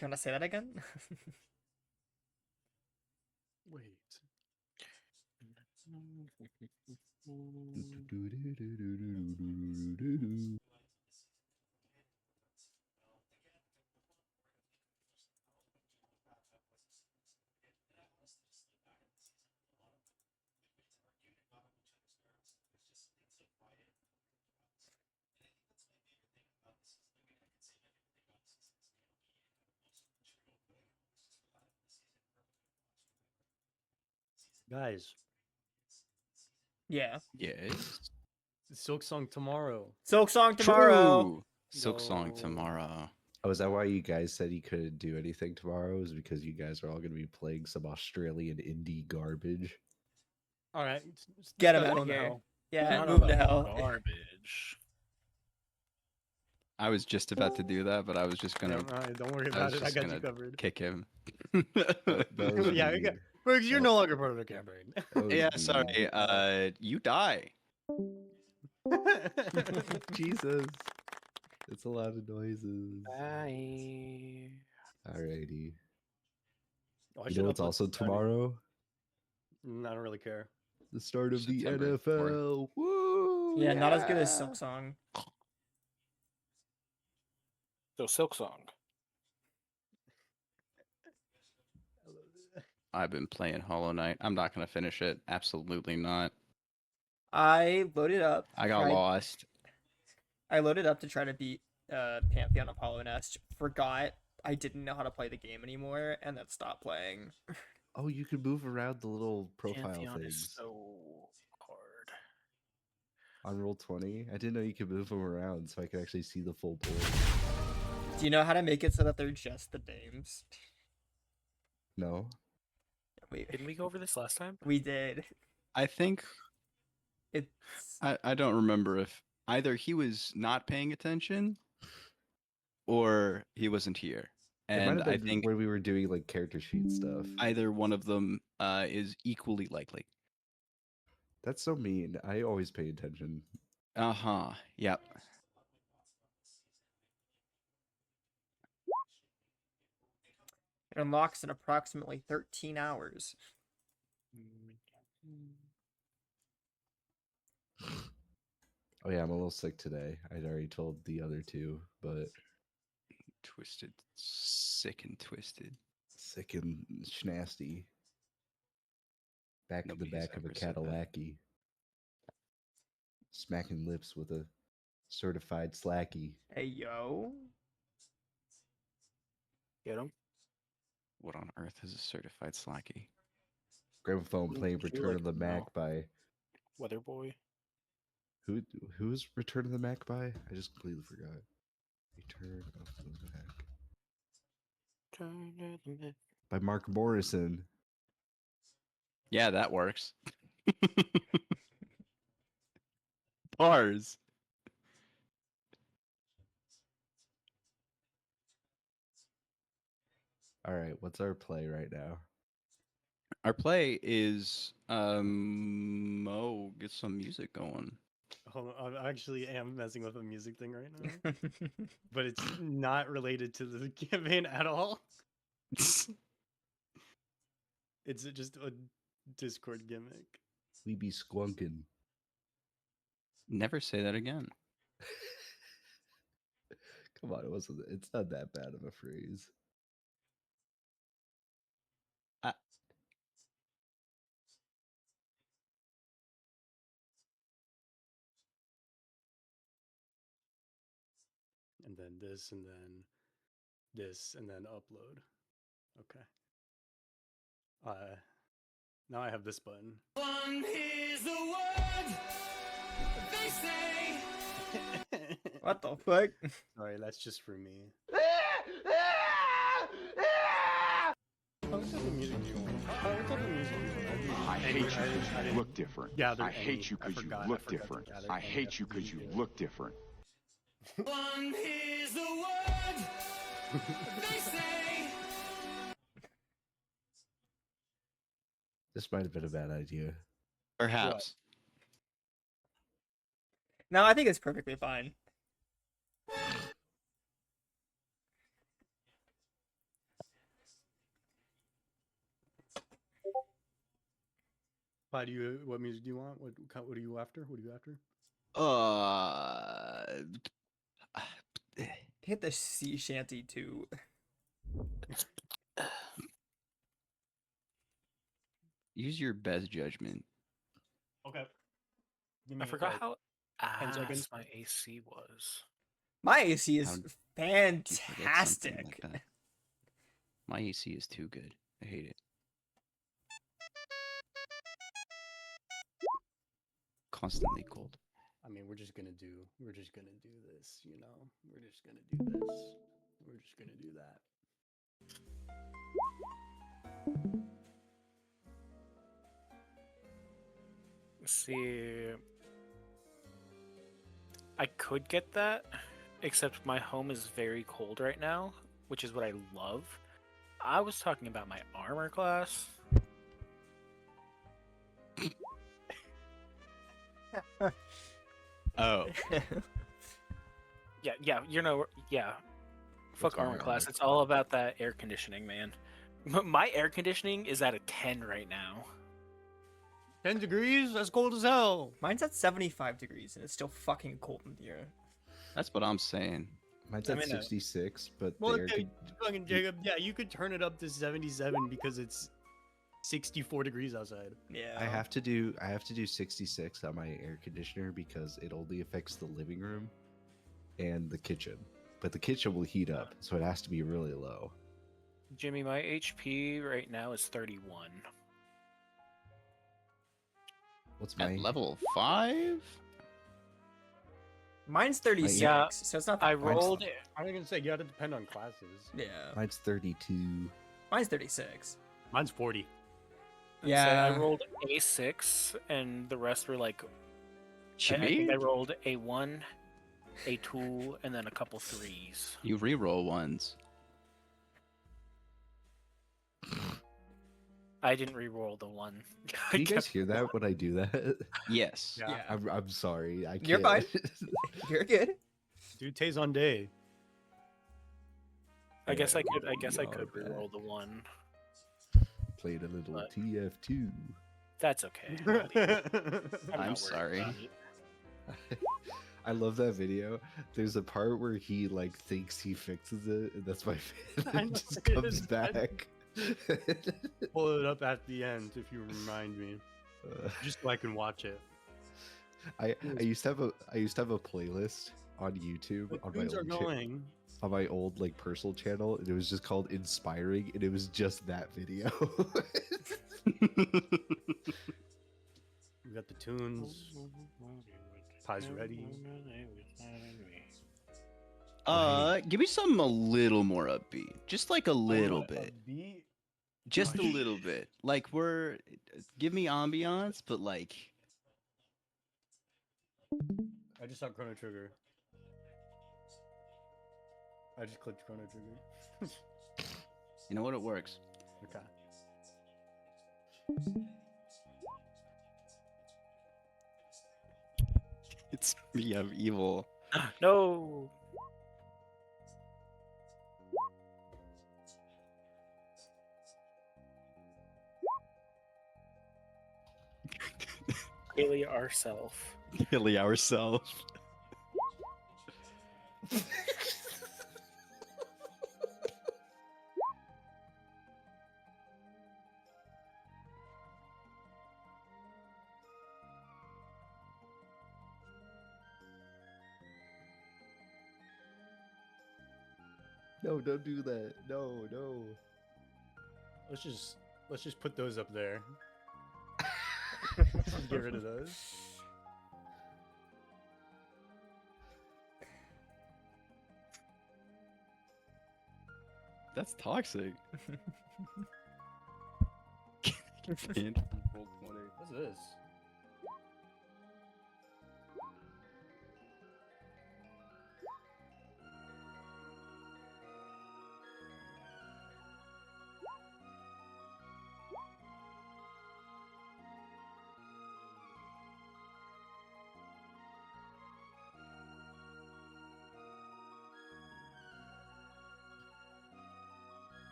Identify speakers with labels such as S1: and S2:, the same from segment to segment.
S1: You want to say that again?
S2: Wait. Guys,
S1: Yeah.
S3: Yes.
S2: Silk Song tomorrow.
S1: Silk Song tomorrow.
S3: True. Silk Song
S2: No.
S3: tomorrow.
S4: Oh, is that why you guys said you couldn't do anything tomorrow? Is because you guys are all going to be playing some Australian indie garbage?
S2: All right.
S1: Get
S2: this
S1: him
S2: guy's
S1: out of
S2: going to
S1: here.
S2: hell.
S1: Yeah,
S5: Not
S1: move
S5: all
S1: to
S5: that
S1: hell.
S5: garbage.
S3: I was just about to do that, but I was just gonna.
S2: All right, don't worry
S3: I
S2: about
S3: was
S2: it. I
S3: just
S2: got you
S3: gonna
S2: covered.
S3: kick him.
S4: That was
S2: Yeah,
S4: mean.
S2: Briggs, you're
S4: Oh.
S2: no longer part of the campaign.
S4: That was
S3: Yeah,
S4: mean.
S3: sorry. You die.
S4: Jesus. It's a lot of noises.
S5: Bye.
S4: Alrighty.
S2: Oh, I
S4: You
S2: should
S4: know what's
S2: upload
S4: also
S2: Saturday.
S4: tomorrow?
S2: I don't really care.
S4: The start of the
S3: September 4th.
S4: NFL. Woo!
S1: Yeah, not as good as Silk Song.
S5: So Silk Song.
S3: I've been playing Hollow Knight. I'm not gonna finish it. Absolutely not.
S1: I loaded up.
S3: I got lost.
S1: I loaded up to try to beat Pantheon of Hollow Nest. Forgot I didn't know how to play the game anymore, and then stopped playing.
S4: Oh, you can move around the little profile
S5: Pantheon
S4: things
S5: is so hard.
S4: on Roll20. I didn't know you could move them around, so I could actually see the full board.
S1: Do you know how to make it so that they're just the names?
S4: No.
S5: Didn't we go over this last time?
S1: We did.
S3: I think
S1: It's
S3: I don't remember if either he was not paying attention or he wasn't here.
S4: It might
S3: And
S4: have
S3: I
S4: been
S3: think
S4: when we were doing like character sheet stuff.
S3: either one of them is equally likely.
S4: That's so mean. I always pay attention.
S3: Uh-huh. Yep.
S1: it unlocks in approximately 13 hours.
S4: Oh yeah, I'm a little sick today. I'd already told the other two, but
S3: Twisted. Sick and twisted.
S4: sick and schnasty. Back in the
S3: Nobody's
S4: back of a
S3: ever said that.
S4: Cadillac-y. Smacking lips with a certified slacky.
S1: Hey yo.
S5: Get him.
S3: What on earth is a certified slacky?
S4: Gramophone playing
S5: Would you
S4: Return
S5: like
S4: of the
S5: to
S4: Mac
S5: know?
S4: by
S5: Weather Boy.
S4: who's Return of the Mac by? I just completely forgot. Return of the Mac.
S5: Turn of the Mac.
S4: By Mark Morrison.
S3: Yeah, that works. Bars.
S4: Alright, what's our play right now?
S3: Our play is get some music going.
S2: Hold on, I actually am messing with a music thing right now, but it's not related to the campaign at all. It's just a Discord gimmick.
S4: We be squunking.
S3: Never say that again.
S4: Come on, it's not that bad of a phrase.
S2: And then this, and then this, and then upload. Okay. Now I have this button.
S6: One is the word they say.
S1: What the fuck?
S2: Sorry, that's just for me. What type of music do you want? What type of music do you want?
S7: I hate you because you
S2: didn't
S7: look different.
S2: gather
S7: I hate
S2: any.
S7: you
S2: I
S7: because you
S2: forgot- I
S7: look
S2: forgot to
S7: different.
S2: gather
S7: I
S2: any
S7: hate you because you
S2: music.
S7: look different.
S6: One is the word they say.
S4: This might have been a bad idea.
S3: Perhaps.
S1: No, I think it's perfectly fine.
S2: What music do you want? What are you after? What are you after?
S1: Hit the sea shanty too.
S3: Use your best judgment.
S2: Okay. Give
S5: I
S2: me,
S5: forgot
S2: like,
S5: how
S2: 10
S5: ass
S2: seconds.
S5: my AC was.
S1: My AC is
S3: How did you forget something
S1: fantastic.
S3: like that? My AC is too good. I hate it. Constantly cold.
S2: I mean, we're just gonna do this, you know. We're just gonna do this. We're just gonna do that.
S5: See, I could get that, except my home is very cold right now, which is what I love. I was talking about my armor class.
S3: Oh.
S5: Yeah, yeah. Fuck
S4: my
S5: armor class.
S4: armor
S5: It's all about that air conditioning, man. My air conditioning is at a 10 right now.
S2: 10 degrees? That's cold as hell.
S1: Mine's at 75 degrees and it's still fucking cold in here.
S3: That's what I'm saying.
S4: Mine's
S5: I
S4: at
S5: mean,
S4: 66, but
S2: Well,
S4: the air
S2: okay,
S4: con-
S2: fucking Jacob, yeah, you could turn it up to 77 because it's 64 degrees outside.
S1: Yeah.
S4: I have to do 66 on my air conditioner because it only affects the living room and the kitchen. But the kitchen will heat up, so it has to be really low.
S5: Jimmy, my HP right now is 31.
S4: What's my
S3: At level 5?
S1: Mine's 36,
S5: Yeah,
S1: so it's not that
S5: I
S1: bad.
S5: rolled.
S2: I'm gonna say you gotta depend on classes.
S1: Yeah.
S4: Mine's 32.
S1: Mine's 36.
S2: Mine's 40.
S1: Yeah.
S5: I rolled A6, and the rest were like. I
S3: Jimmy?
S5: think I rolled A1, A2, and then a couple threes.
S3: You reroll ones.
S5: I didn't re-roll the one. I
S4: Do you guys
S5: kept-
S4: hear that when I do that?
S3: Yes.
S2: Yeah.
S1: Yeah.
S4: I'm sorry. I can't.
S1: You're fine. You're good.
S2: Dude, Tay's on day.
S5: I guess I could. I
S4: Yeah,
S5: guess I
S4: we
S5: could
S4: are
S5: re-roll
S4: back.
S5: the one.
S4: Played a little
S5: But-
S4: TF2.
S5: That's okay. I'll leave it.
S3: I'm
S5: not worried
S3: sorry.
S5: about it.
S4: I love that video. There's a part where he like thinks he fixes it, and that's why
S2: I
S4: it
S2: know
S4: just
S2: it
S4: comes
S2: is.
S4: back.
S2: Pull it up at the end if you remind me,
S4: Uh,
S2: just so I can watch it.
S4: I used to have a playlist on YouTube
S2: The
S4: on my
S2: tunes are
S4: old
S2: going.
S4: on my old like personal channel, and it was just called Inspiring, and it was just that video.
S2: We got the tunes. Pie's ready.
S3: Give me something a little more upbeat. Just like a little bit.
S2: Beat.
S3: Just a little bit. Like give me ambiance, but like
S2: I just saw Chrono Trigger. I just clicked Chrono Trigger.
S3: you know what, it works.
S2: Okay.
S3: It's me, I'm evil.
S5: No. Haley ourself.
S3: Killing ourselves.
S4: No, don't do that. No, no.
S2: Let's just put those up there. Just get rid of those.
S3: That's toxic.
S2: What's this?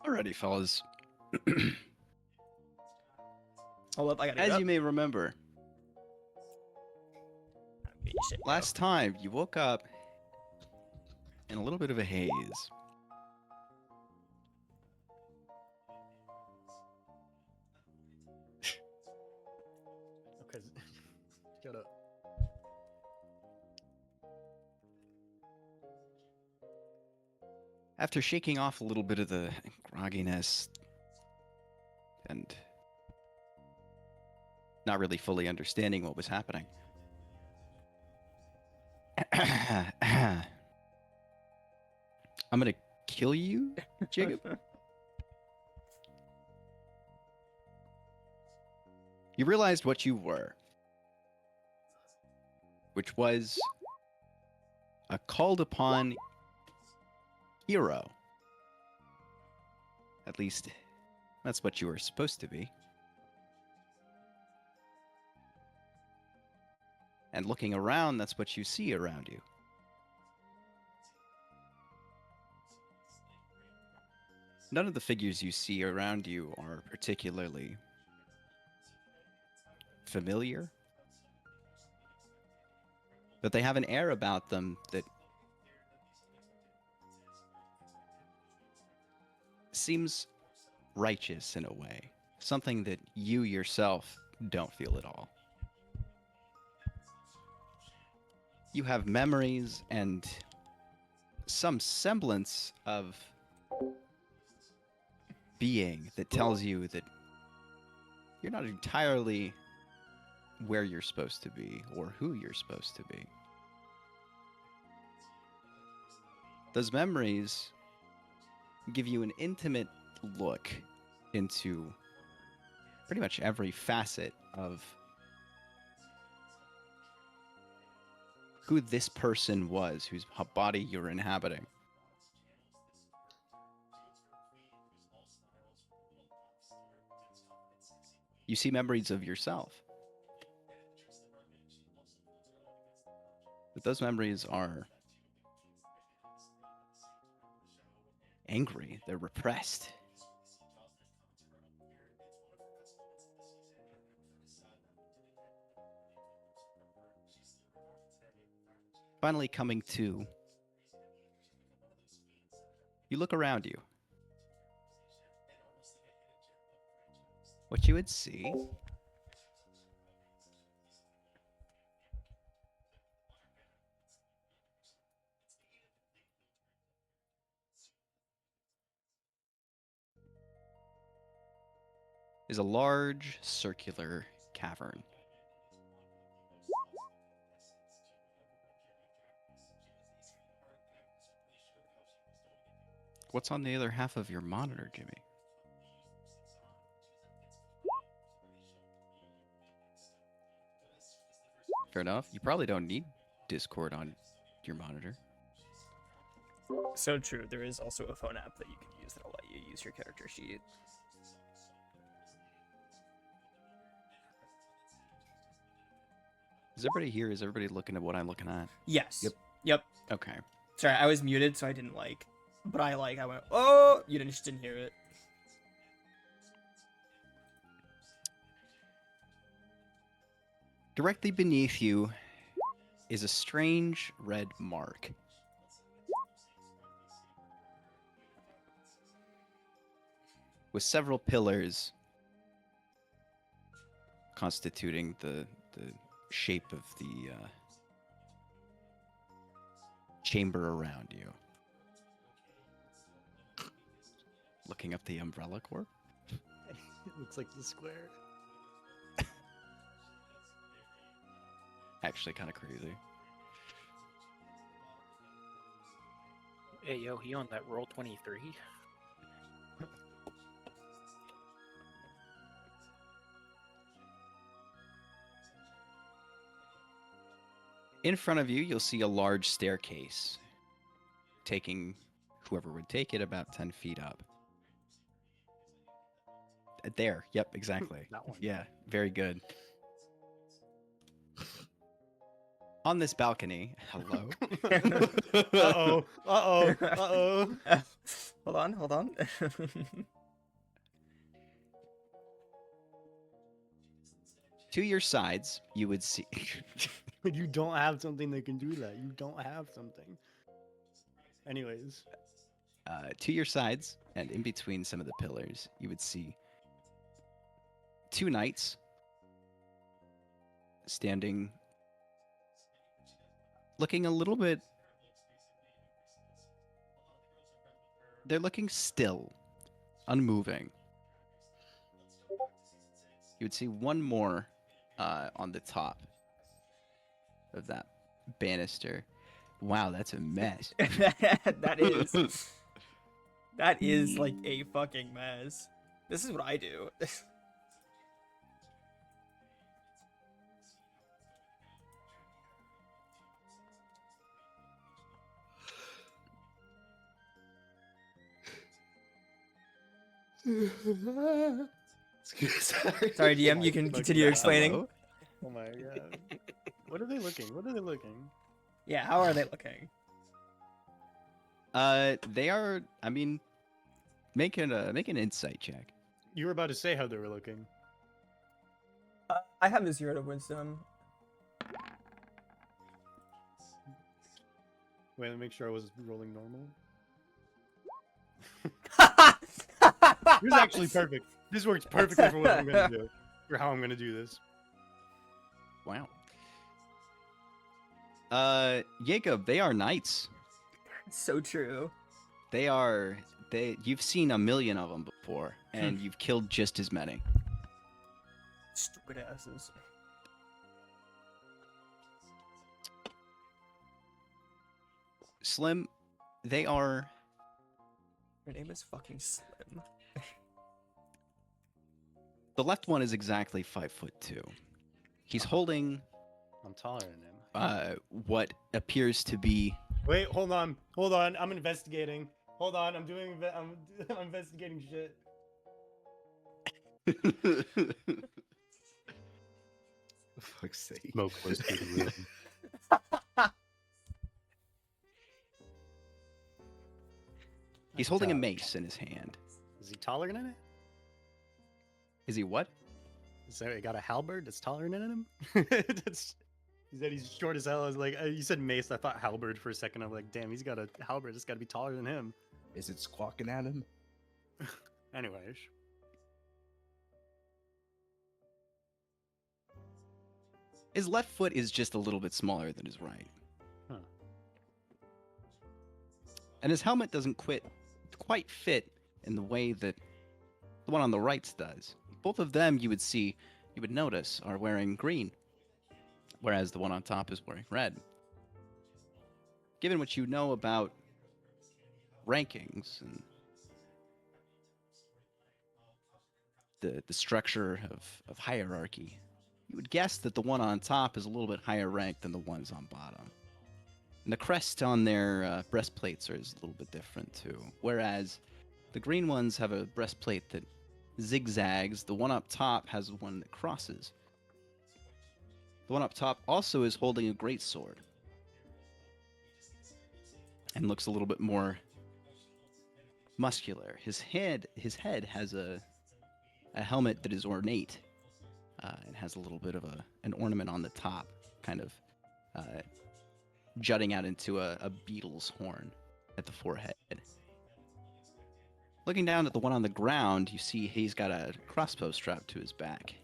S3: Alrighty, fellas.
S1: Hold up, I gotta
S3: As
S1: get
S3: you
S1: up.
S3: may remember,
S1: Get your shit, yo.
S3: last time you woke up in a little bit of a haze.
S2: Okay. Shut up.
S3: After shaking off a little bit of the grogginess and not really fully understanding what was happening. I'm gonna kill you, Jacob. You realized what you were, which was a called upon hero. At least, that's what you were supposed to be. And looking around, that's what you see around you. None of the figures you see around you are particularly familiar, but they have an air about them that seems righteous in a way, something that you yourself don't feel at all. You have memories and some semblance of being that tells you that you're not entirely where you're supposed to be or who you're supposed to be. Those memories give you an intimate look into pretty much every facet of who this person was, whose body you're inhabiting. You see memories of yourself. But those memories are angry, they're repressed. Finally coming to, you look around you. What you would see is a large circular cavern. What's on the other half of your monitor, Jimmy? Fair enough. You probably don't need Discord on your monitor.
S1: So true. There is also a phone app that you can use that'll let you use your character sheet.
S3: Is everybody here? Is everybody looking at what I'm looking at?
S1: Yes.
S4: Yep.
S1: Yep.
S3: Okay.
S1: Sorry, I was muted, so I didn't but I went, oh, you just didn't hear it.
S3: Directly beneath you is a strange red mark. With several pillars constituting the shape of the chamber around you. Looking up the Umbrella Corp.
S2: It looks like the square.
S3: Actually kind of crazy.
S5: Hey, yo, he on that roll 23?
S3: In front of you, you'll see a large staircase, taking whoever would take it about 10 feet up. There, yep, exactly.
S2: That one.
S3: Yeah, very good. On this balcony, hello.
S2: Uh-oh. Uh-oh. Uh-oh.
S1: Hold on, hold on.
S3: To your sides, you would see.
S2: You don't have something that can do that. You don't have something. Anyways,
S3: To your sides and in between some of the pillars, you would see two knights standing, looking a little bit. They're looking still, unmoving. You would see one more on the top of that banister. Wow, that's a mess.
S1: That is like a fucking mess. This is what I do. Sorry, DM, you can
S2: Fucking
S1: continue
S2: God.
S1: explaining.
S3: Hello?
S2: Oh my god. What are they looking? What are they looking?
S1: Yeah, how are they looking?
S3: They are. I mean, make an insight check.
S2: You were about to say how they were looking.
S1: I have a 0 to wisdom.
S2: Wait, let me make sure I was rolling normal. This is actually perfect. This works perfectly for what I'm gonna do. For how I'm gonna do this.
S3: Wow. Jacob, they are knights.
S1: So true.
S3: They are. You've seen a million of them before, and you've killed just as many.
S1: Stupid asses.
S3: Slim, they are.
S1: Your name is fucking Slim.
S3: The left one is exactly 5'2". He's holding
S2: I'm taller than him.
S3: what appears to be.
S2: Wait, hold on. Hold on. I'm investigating. Hold on. I'm investigating shit.
S4: For fuck's sake.
S2: Smoke close to the room.
S3: He's holding a mace in his hand.
S2: Is he taller than it?
S3: Is he what?
S2: So he got a halberd that's taller than him? He said he's short as hell. I was like, you said mace. I thought halberd for a second. I'm like, damn, he's got a halberd. It's got to be taller than him.
S4: Is it squawking at him?
S2: Anyways.
S3: His left foot is just a little bit smaller than his right.
S2: Huh.
S3: And his helmet doesn't quite fit in the way that the one on the right does. Both of them, you would notice, are wearing green, whereas the one on top is wearing red. Given what you know about rankings and the structure of hierarchy, you would guess that the one on top is a little bit higher ranked than the ones on bottom. And the crest on their breastplates is a little bit different too. Whereas the green ones have a breastplate that zigzags, the one up top has one that crosses. The one up top also is holding a great sword and looks a little bit more muscular. His head has a helmet that is ornate. It has a little bit of an ornament on the top, kind of jutting out into a beetle's horn at the forehead. Looking down at the one on the ground, you see he's got a crossbow strapped to his back.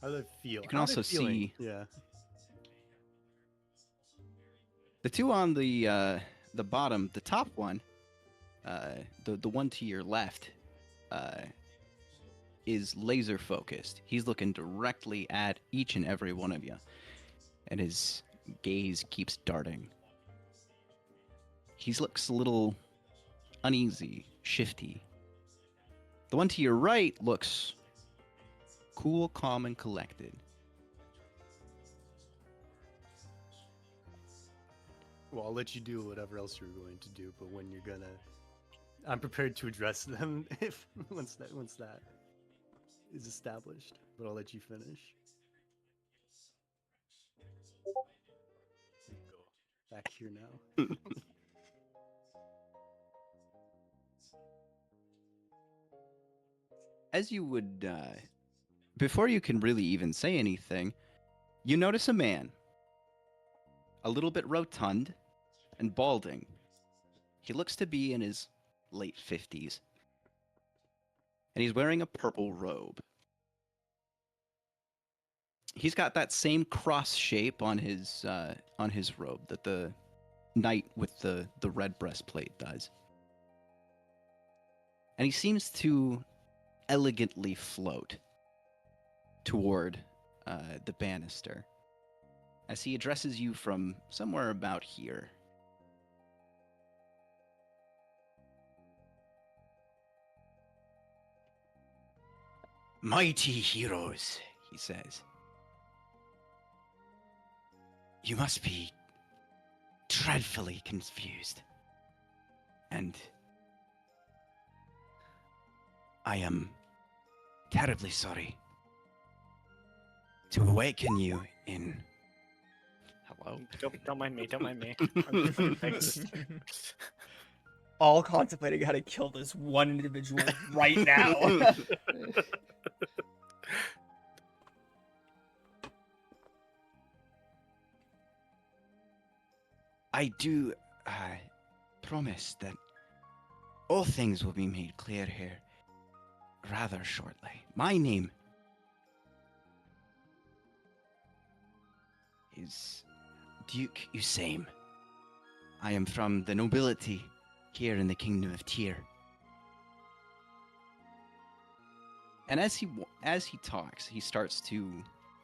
S2: How do they feel?
S3: You can
S2: How are they
S3: also
S2: feeling?
S3: see-
S2: Yeah.
S3: The two on the bottom, the top one, the one to your left, is laser focused. He's looking directly at each and every one of you, and his gaze keeps darting. He looks a little uneasy, shifty. The one to your right looks cool, calm, and collected.
S2: Well, I'll let you do whatever else you're going to do, but when you're gonna, I'm prepared to address them if once that is established. But I'll let you finish. Go back here now.
S3: as you would, before you can really even say anything, you notice a man, a little bit rotund and balding. He looks to be in his late 50s, and he's wearing a purple robe. He's got that same cross shape on his robe that the knight with the red breastplate does. And he seems to elegantly float toward the banister as he addresses you from somewhere about here. Mighty heroes, he says. You must be dreadfully confused. And I am terribly sorry to awaken you in... Hello?
S5: Don't mind me. Don't mind me. I'm fucking thanks.
S1: All contemplating how to kill this one individual right now.
S3: I do promise that all things will be made clear here rather shortly. My name is Duke Usaim. I am from the nobility here in the Kingdom of Tyr. And as he talks, he starts to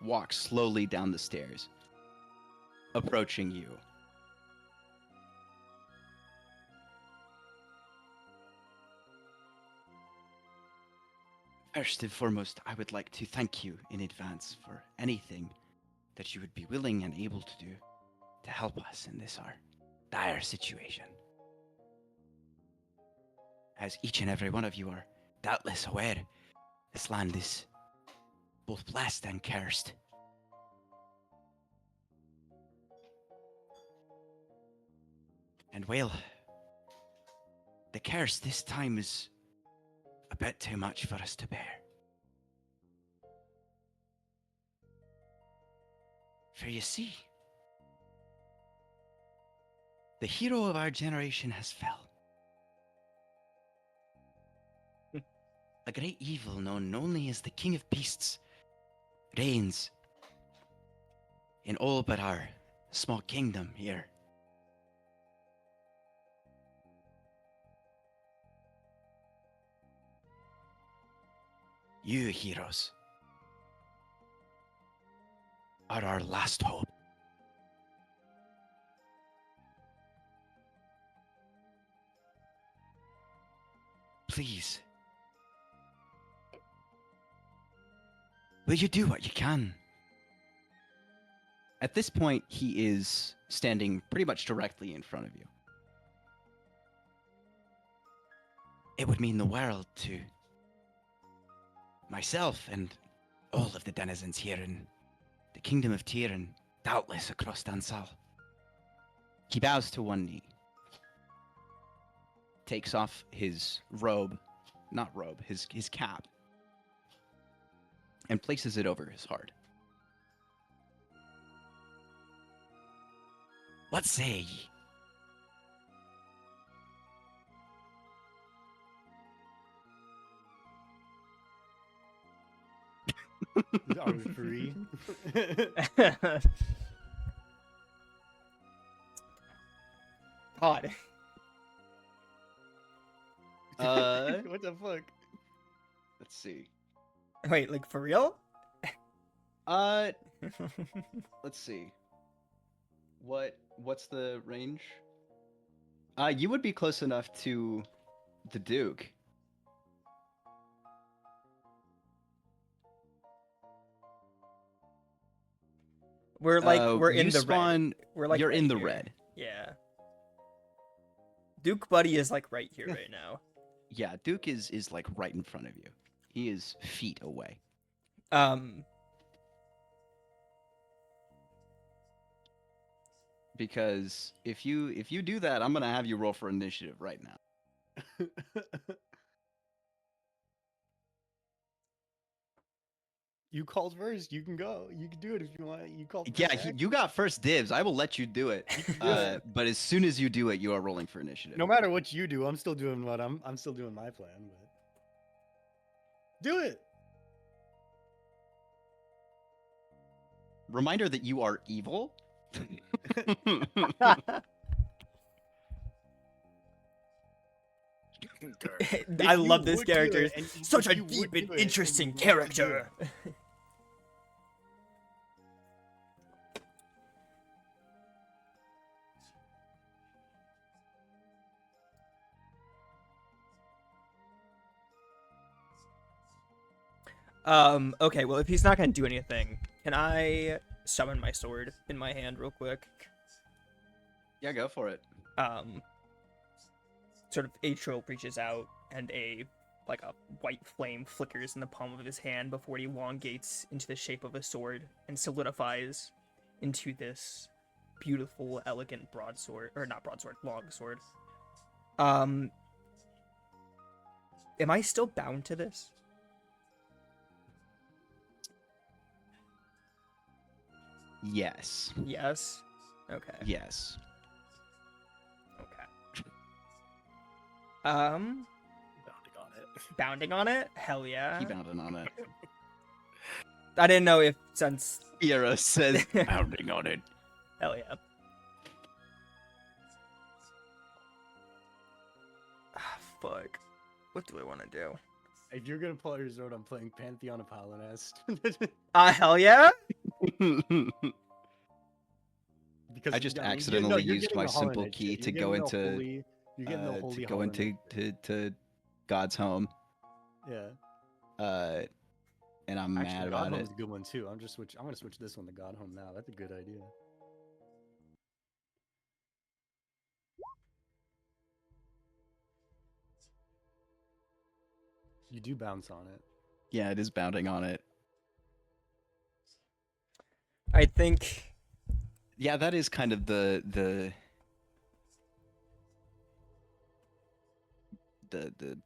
S3: walk slowly down the stairs, approaching you. First and foremost, I would like to thank you in advance for anything that you would be willing and able to do to help us in this our dire situation. As each and every one of you are doubtless aware, this land is both blessed and cursed. And well, the curse this time is a bit too much for us to bear. For you see, the hero of our generation has fell. A great evil known only as the King of Beasts reigns in all but our small kingdom here. You heroes are our last hope. Please, will you do what you can? At this point, he is standing pretty much directly in front of you. It would mean the world to myself and all of the denizens here in the Kingdom of Tyr and doubtless across Dansal. He bows to one knee, takes off his his cap, and places it over his heart. What say ye?
S2: Are we free?
S1: God.
S2: What the fuck?
S3: Let's see.
S1: Wait, like for real?
S3: Let's see. What's the range? You would be close enough to the Duke.
S1: We're like we're
S3: you
S1: in the
S3: spawn,
S1: red. We're like
S3: you're
S1: right
S3: in the
S1: here.
S3: red.
S1: Yeah. Duke Buddy is like right here right now.
S3: Yeah, Duke is like right in front of you. He is feet away. Because if you do that, I'm gonna have you roll for initiative right now.
S2: You called first. You can go. You can do it if you want. You called.
S3: Yeah,
S2: first, Zach.
S3: you got first dibs. I will let you do it.
S2: You can do it.
S3: But as soon as you do it, you are rolling for initiative.
S2: No matter what you do, I'm still doing what I'm still doing my plan. But do it.
S3: Reminder that you are evil.
S1: I
S2: If you
S1: love this
S2: would do it,
S1: character.
S2: and
S1: Such
S2: if
S1: a
S2: you would
S1: deep
S2: do
S1: and
S2: it, and
S1: interesting
S2: you want to do
S1: character.
S2: it.
S1: Okay, well, if he's not gonna do anything, can I summon my sword in my hand real quick?
S3: Yeah, go for it.
S1: Sort of a trope reaches out and a white flame flickers in the palm of his hand before it elongates into the shape of a sword and solidifies into this beautiful, elegant broadsword, or not broadsword, longsword. Am I still bound to this?
S3: Yes.
S1: Yes. Okay.
S3: Yes.
S1: Okay.
S5: Bounding on it.
S1: Bounding on it? Hell yeah.
S3: Keep bounding on it.
S1: I didn't know if since
S3: Fiera says bounding on it.
S1: hell yeah. Ah, fuck. What do I want to do?
S2: If you're gonna pull out your sword, I'm playing Pantheon of Palinest.
S1: Hell yeah.
S2: Because
S3: I just
S2: mean,
S3: accidentally
S2: you're
S3: used
S2: getting
S3: my
S2: the Hollow
S3: simple
S2: Knight
S3: key
S2: shit.
S3: to
S2: You're
S3: go
S2: getting the
S3: into
S2: holy- you're getting the holy
S3: to go
S2: Hollow
S3: into
S2: Knight shit.
S3: to God's home.
S2: Yeah.
S3: And I'm
S2: Actually,
S3: mad
S2: God
S3: about it.
S2: Home's a good one too. I'm gonna switch this one to God Home now. That's a good idea. You do bounce on it.
S3: Yeah, it is bounding on it.
S1: I think
S3: Yeah, that is kind of the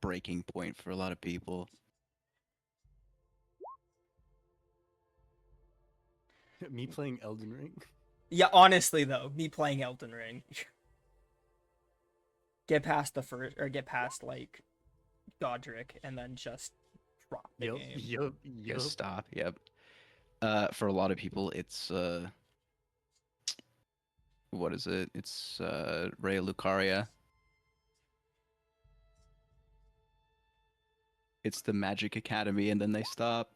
S3: breaking point for a lot of people.
S2: Me playing Elden Ring.
S1: yeah, honestly though, me playing Elden Ring. Get past the first or get past like Godric and then just drop the game.
S2: Yep.
S3: Just stop. Yep. For a lot of people, it's what is it? It's Raya Lucaria. It's the Magic Academy, and then they stop.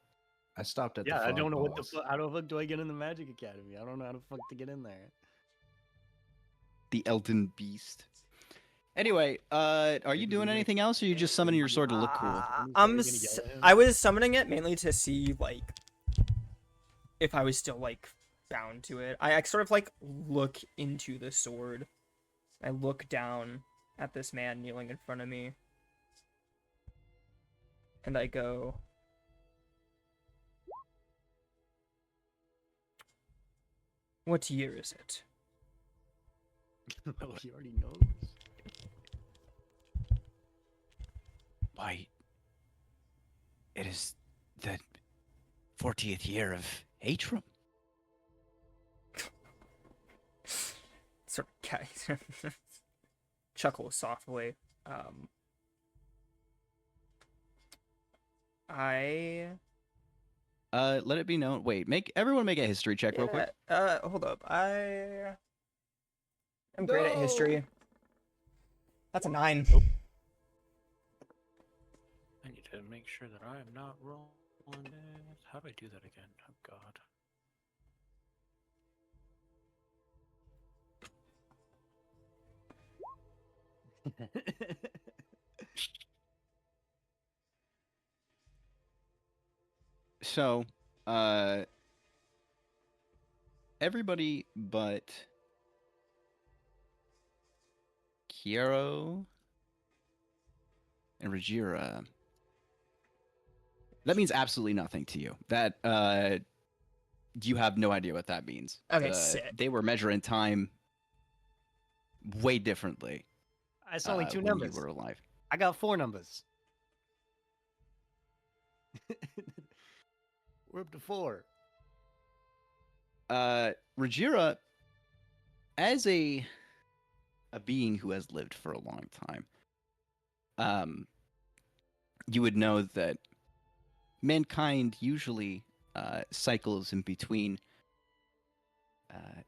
S4: I stopped at
S2: Yeah,
S4: the
S2: I
S4: frog
S2: don't know what the
S4: boss.
S2: fuck. How the fuck do I get in the Magic Academy? I don't know how the fuck to get in there.
S3: The Elden Beast. Anyway, are you doing anything else, or are you just summoning your sword to look cool?
S1: I was summoning it mainly to see like if I was still like bound to it. I sort of like look into the sword. I look down at this man kneeling in front of me. And I go, what year is it?
S2: Oh, he already knows.
S3: Why, it is the 40th year of Atrum.
S1: Sort of chuckle softly. I
S3: Let it be known. Wait, everyone make a history check real quick.
S1: hold up. I am great at history. That's a 9.
S5: I need to make sure that I am not wrong on it. How do I do that again? Oh god.
S3: So, everybody but Kiero and Rajira. That means absolutely nothing to you. That you have no idea what that means.
S1: Okay, sick.
S3: They were measuring time way differently.
S2: I saw only 2
S3: when
S2: numbers.
S3: you were alive.
S2: I got 4 numbers. We're up to 4.
S3: Rajira, as a being who has lived for a long time, you would know that mankind usually cycles in between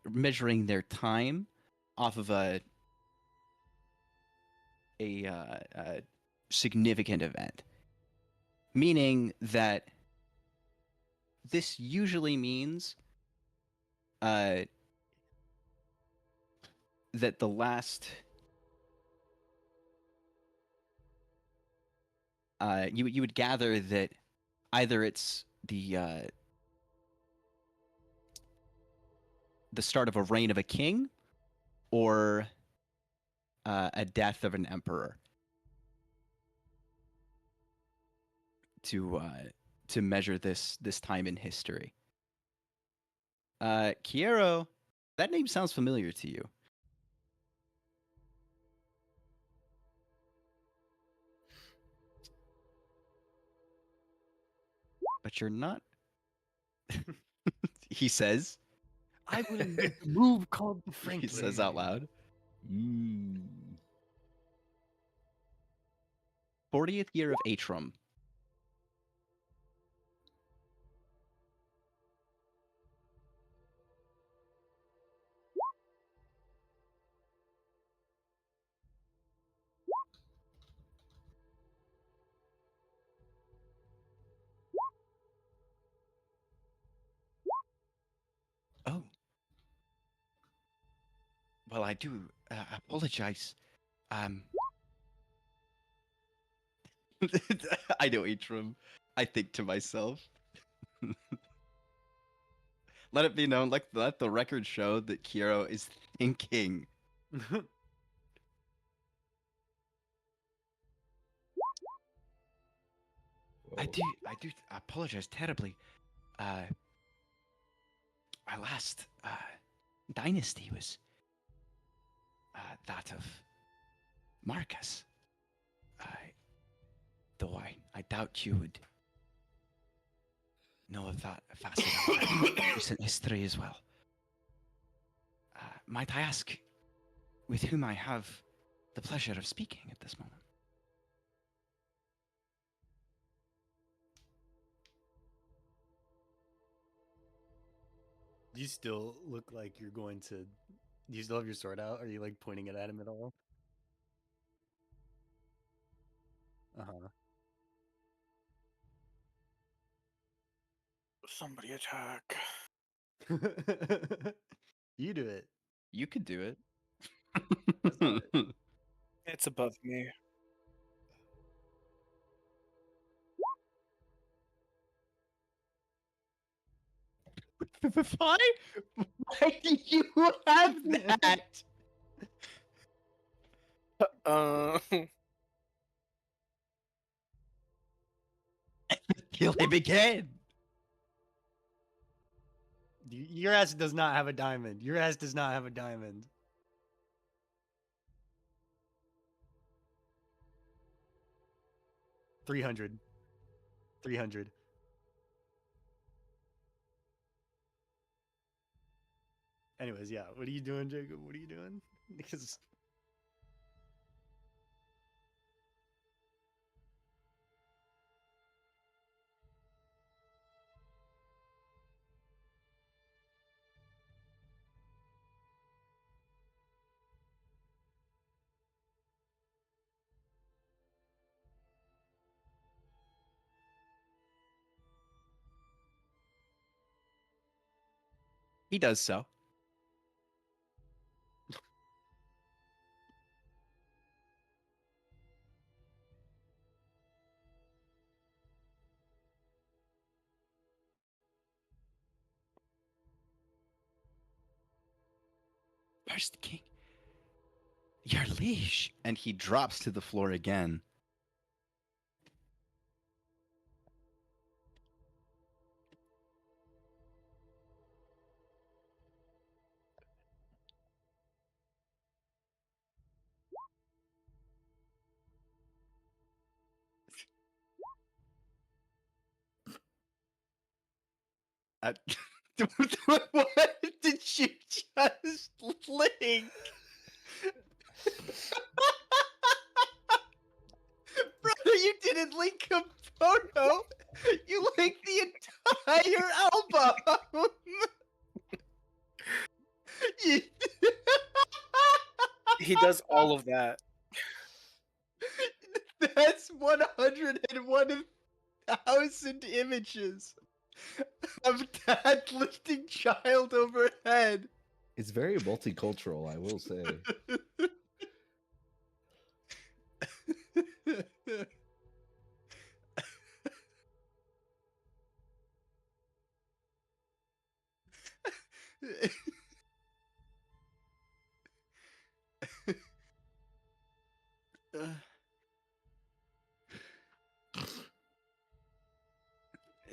S3: measuring their time off of a significant event, meaning that this usually means that the last you would gather that either it's the start of a reign of a king or a death of an emperor to measure this time in history. Kiero, that name sounds familiar to you. But you're not. He says.
S2: I will make a move called the
S3: He
S2: Franklin.
S3: says out loud. 40th year of Atrum. Oh. Well, I do apologize. I know Atrum. I think to myself. Let it be known, let the record show that Kiero is thinking. I do apologize terribly. Our last dynasty was that of Marcus. Though I doubt you would know of that facet of recent history as well. Might I ask with whom I have the pleasure of speaking at this moment?
S2: Do you still look like you're going to? Do you still have your sword out? Are you like pointing it at him at all? Uh
S5: Somebody attack.
S2: huh. You do it.
S3: You could do it.
S2: That's not it.
S5: It's above me.
S3: Why? Why do you have that? Kill him again.
S2: Your ass does not have a diamond. Your ass does not have a diamond. $300. Anyways, yeah. What are you doing, Jacob? What are you doing? Because
S3: He does so. First King, your liege. And he drops to the floor again. I, what did you just link? Brother, you didn't link a photo. You linked the entire album. You-
S5: He does all of that.
S3: That's 101,000 images of dad lifting child overhead.
S4: It's very multicultural, I will say.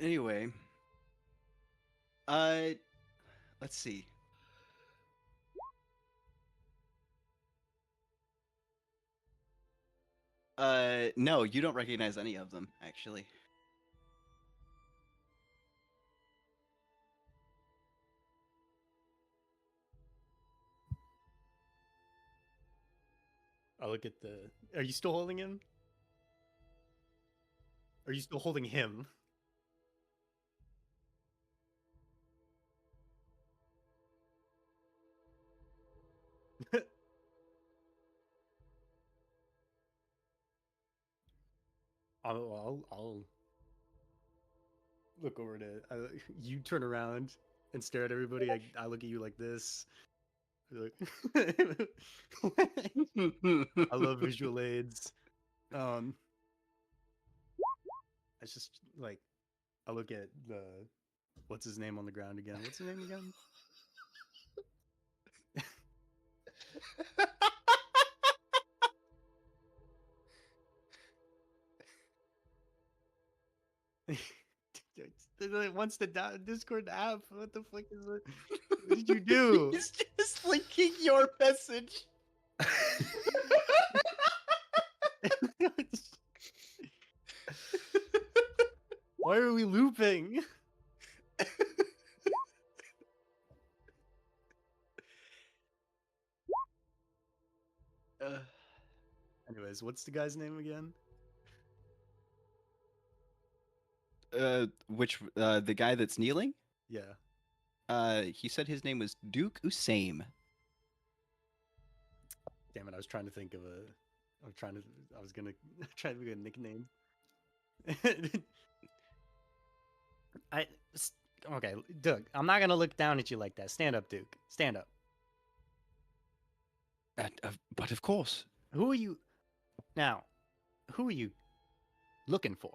S3: Anyway, let's see. No, you don't recognize any of them, actually.
S2: I'll look at the. Are you still holding him? Are you still holding him? I'll look over to you. Turn around and stare at everybody. I look at you like this. Like, I love visual aids. It's just like I look at the what's his name on the ground again. What's his name again? It wants to Discord app. What the fuck is it? What did you do?
S3: He's just linking your message.
S2: Why are we looping? Anyways, what's the guy's name again?
S3: The guy that's kneeling?
S2: Yeah.
S3: He said his name was Duke Usaim.
S2: Damn it! I was trying to think of a. I was gonna try to think of a nickname. Okay, Doug. I'm not gonna look down at you like that. Stand up, Duke. Stand up.
S3: But of course.
S2: Who are you? Now, who are you looking for?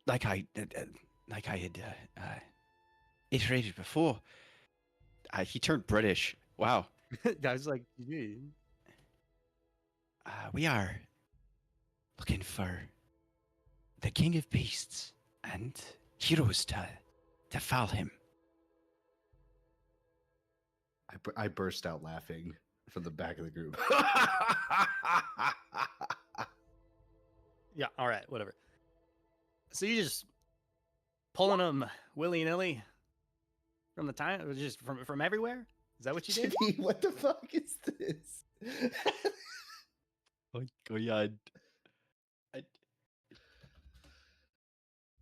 S3: Like I had iterated before. He turned British. Wow.
S2: I was like, "Gee."
S3: We are looking for the King of Beasts and heroes to foul him.
S4: I burst out laughing from the back of the group.
S2: Yeah. All right. Whatever. So you just pulling them willy nilly from the time, or just from everywhere? Is that what you did?
S4: Jimmy, what the fuck is this?
S3: Oh yeah.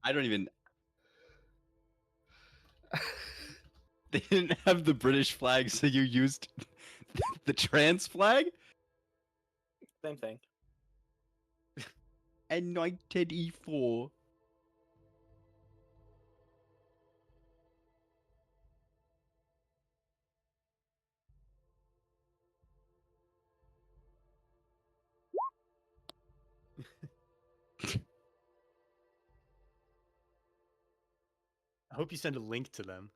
S3: I don't even. They didn't have the British flag, so you used the trans flag?
S5: Same thing.
S3: And 1984.
S2: I hope you send a link to them.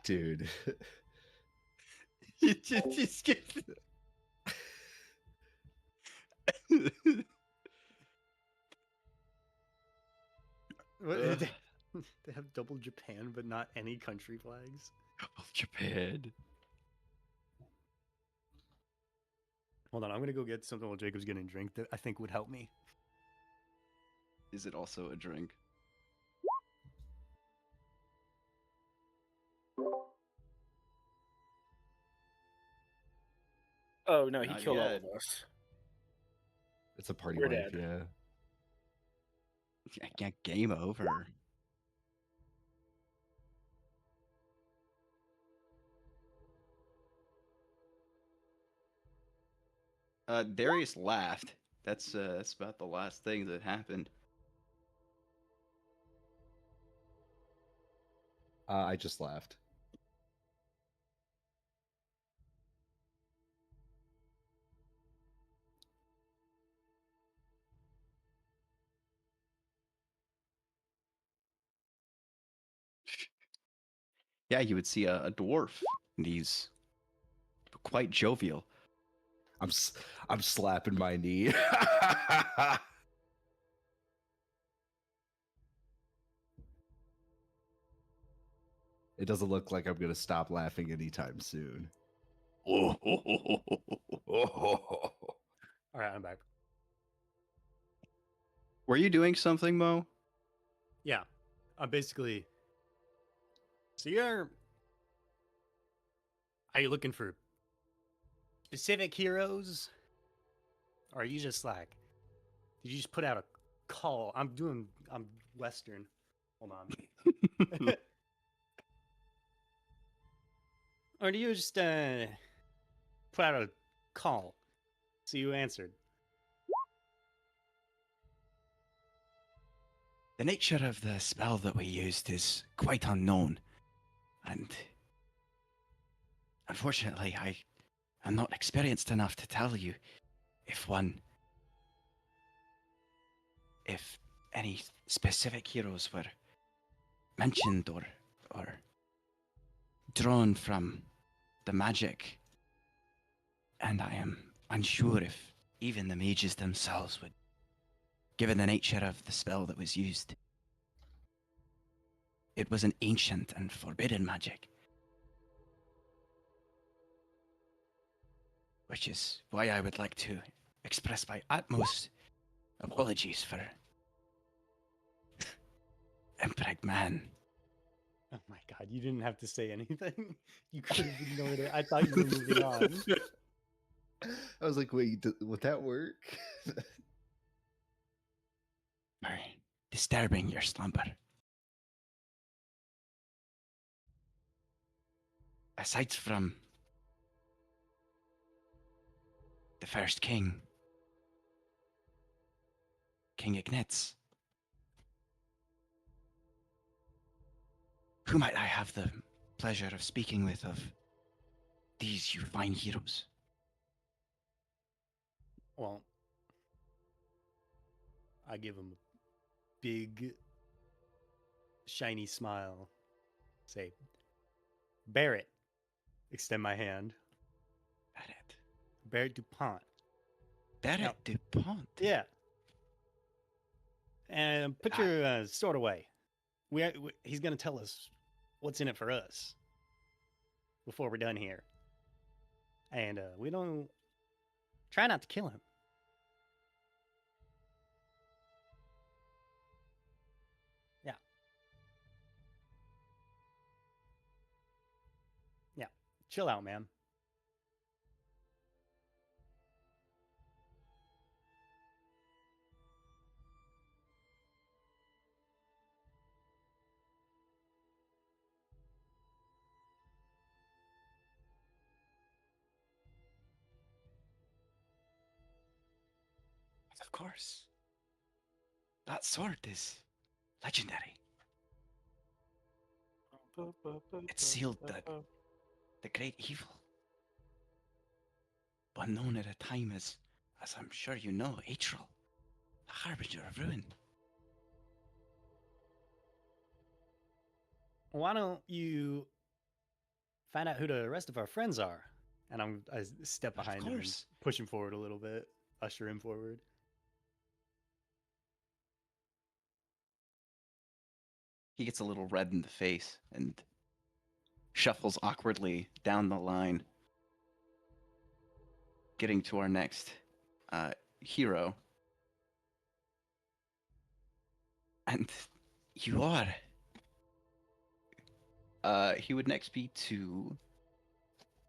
S4: Dude.
S3: You just get.
S2: What-
S3: Ugh.
S2: They have double Japan, but not any country flags.
S3: Of Japan.
S2: Hold on, I'm gonna go get something while Jacob's getting a drink that I think would help me.
S3: Is it also a drink?
S5: Oh no, he
S3: Not
S5: killed all
S3: yet.
S5: of us.
S4: It's a party
S5: We're
S4: wife,
S5: dead.
S4: yeah.
S3: Yeah, game over. Darius laughed. That's about the last thing that happened.
S4: I just laughed.
S3: Yeah, you would see a dwarf. And he's quite jovial.
S4: I'm slapping my knee. It doesn't look like I'm gonna stop laughing anytime soon.
S2: All right, I'm back.
S3: Were you doing something, Mo?
S2: Yeah, I'm basically. So you're. Are you looking for specific heroes? Or are you just like. Did you just put out a call? I'm Western. Hold on. Or do you just put out a call? So you answered.
S3: The nature of the spell that we used is quite unknown, and unfortunately, I am not experienced enough to tell you if any specific heroes were mentioned or drawn from the magic, and I am unsure if even the mages themselves would, given the nature of the spell that was used. It was an ancient and forbidden magic, which is why I would like to express my utmost apologies for Impreg Man.
S2: Oh my god, you didn't have to say anything. You could have ignored it. I thought you were moving on.
S4: I was like, wait, would that work?
S3: For disturbing your slumber. Aside from the first king, King Ignitz, who might I have the pleasure of speaking with of these you fine heroes?
S2: Well, I give him a big, shiny smile. Say, Barrett. Extend my hand. Barrett DuPont.
S3: Barrett DuPont.
S2: Yeah. And put your sword away. He's going to tell us what's in it for us before we're done here. And we don't. Try not to kill him. Yeah. Yeah. Chill out, man.
S3: Of course. That sword is legendary. It sealed the great evil. One known at a time as I'm sure you know, Atril, the harbinger of ruin.
S2: Why don't you find out who the rest of our friends are? And I step
S3: Of
S2: behind him and
S3: course.
S2: push him forward a little bit, usher him forward.
S3: He gets a little red in the face and shuffles awkwardly down the line, getting to our next hero. And you are. He would next be to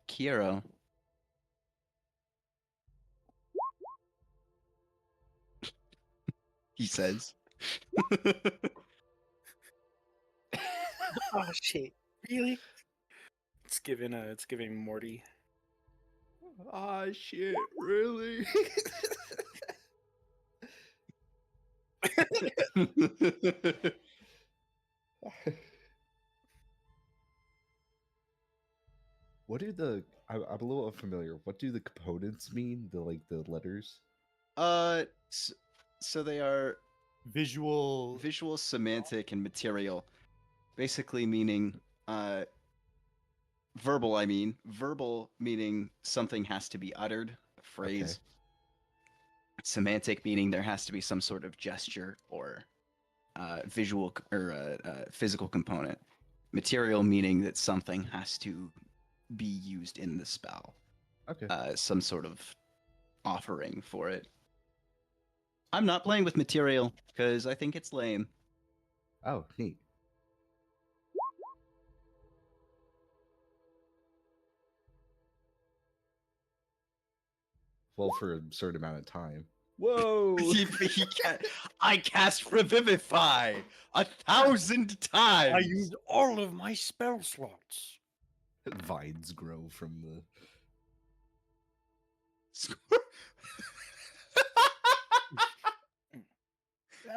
S3: Kiero. He says.
S5: Oh shit! Really? It's giving Morty.
S4: Ah, shit, really? What do the I'm a little unfamiliar. What do the components mean? The letters?
S3: So they are
S2: Visual.
S3: visual, semantic, and material. Basically meaning verbal, I mean. Verbal meaning something has to be uttered, a phrase. Semantic meaning there has to be some sort of gesture or visual or physical component. Material meaning that something has to be used in the spell.
S4: Okay.
S3: Some sort of offering for it. I'm not playing with material because I think it's lame.
S4: Oh, neat. Well, for a certain amount of time. Whoa!
S3: He can't. I cast Revivify 1,000 times.
S2: I used all of my spell slots.
S4: Vines grow from the.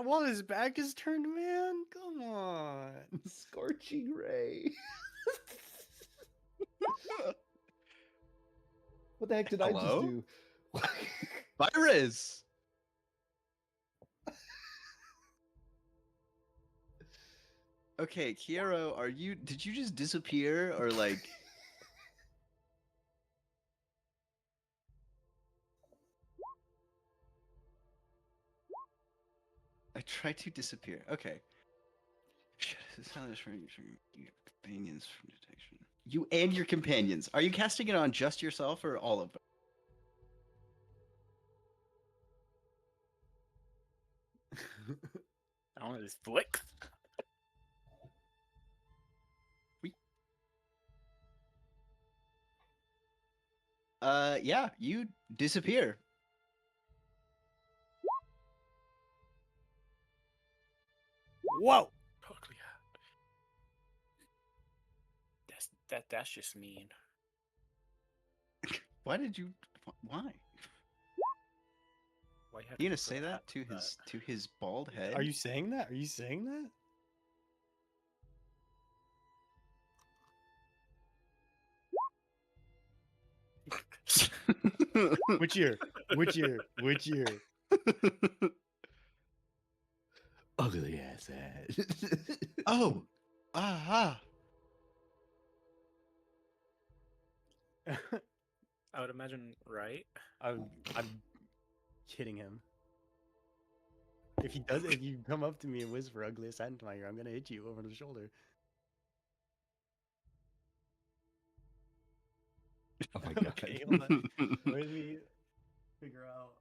S2: While his back is turned, man. Come on.
S4: Scorching ray. What the heck did I just
S3: Hello?
S4: do?
S3: Virus. Okay, Kiero, did you just disappear or like I tried to disappear. Okay. This is how this from your companions from detection. You and your companions. Are you casting it on just yourself or all of them?
S5: I don't know, this flick.
S3: Yeah, you disappear.
S2: Whoa.
S5: Totally. That's just mean.
S3: Why did you? Why?
S5: Why you have
S3: You
S5: to
S3: gonna say
S5: throw
S3: that to his bald head?
S2: Are you saying that? Are you saying that? Which year? Which year? Which year?
S4: Ugly ass head.
S3: Oh, aha.
S5: I would imagine, right?
S2: I'm kidding him. If you come up to me and whisper ugliest head into my ear, I'm gonna hit you over the shoulder.
S4: Oh my god.
S2: Okay, hold on. Let me figure out.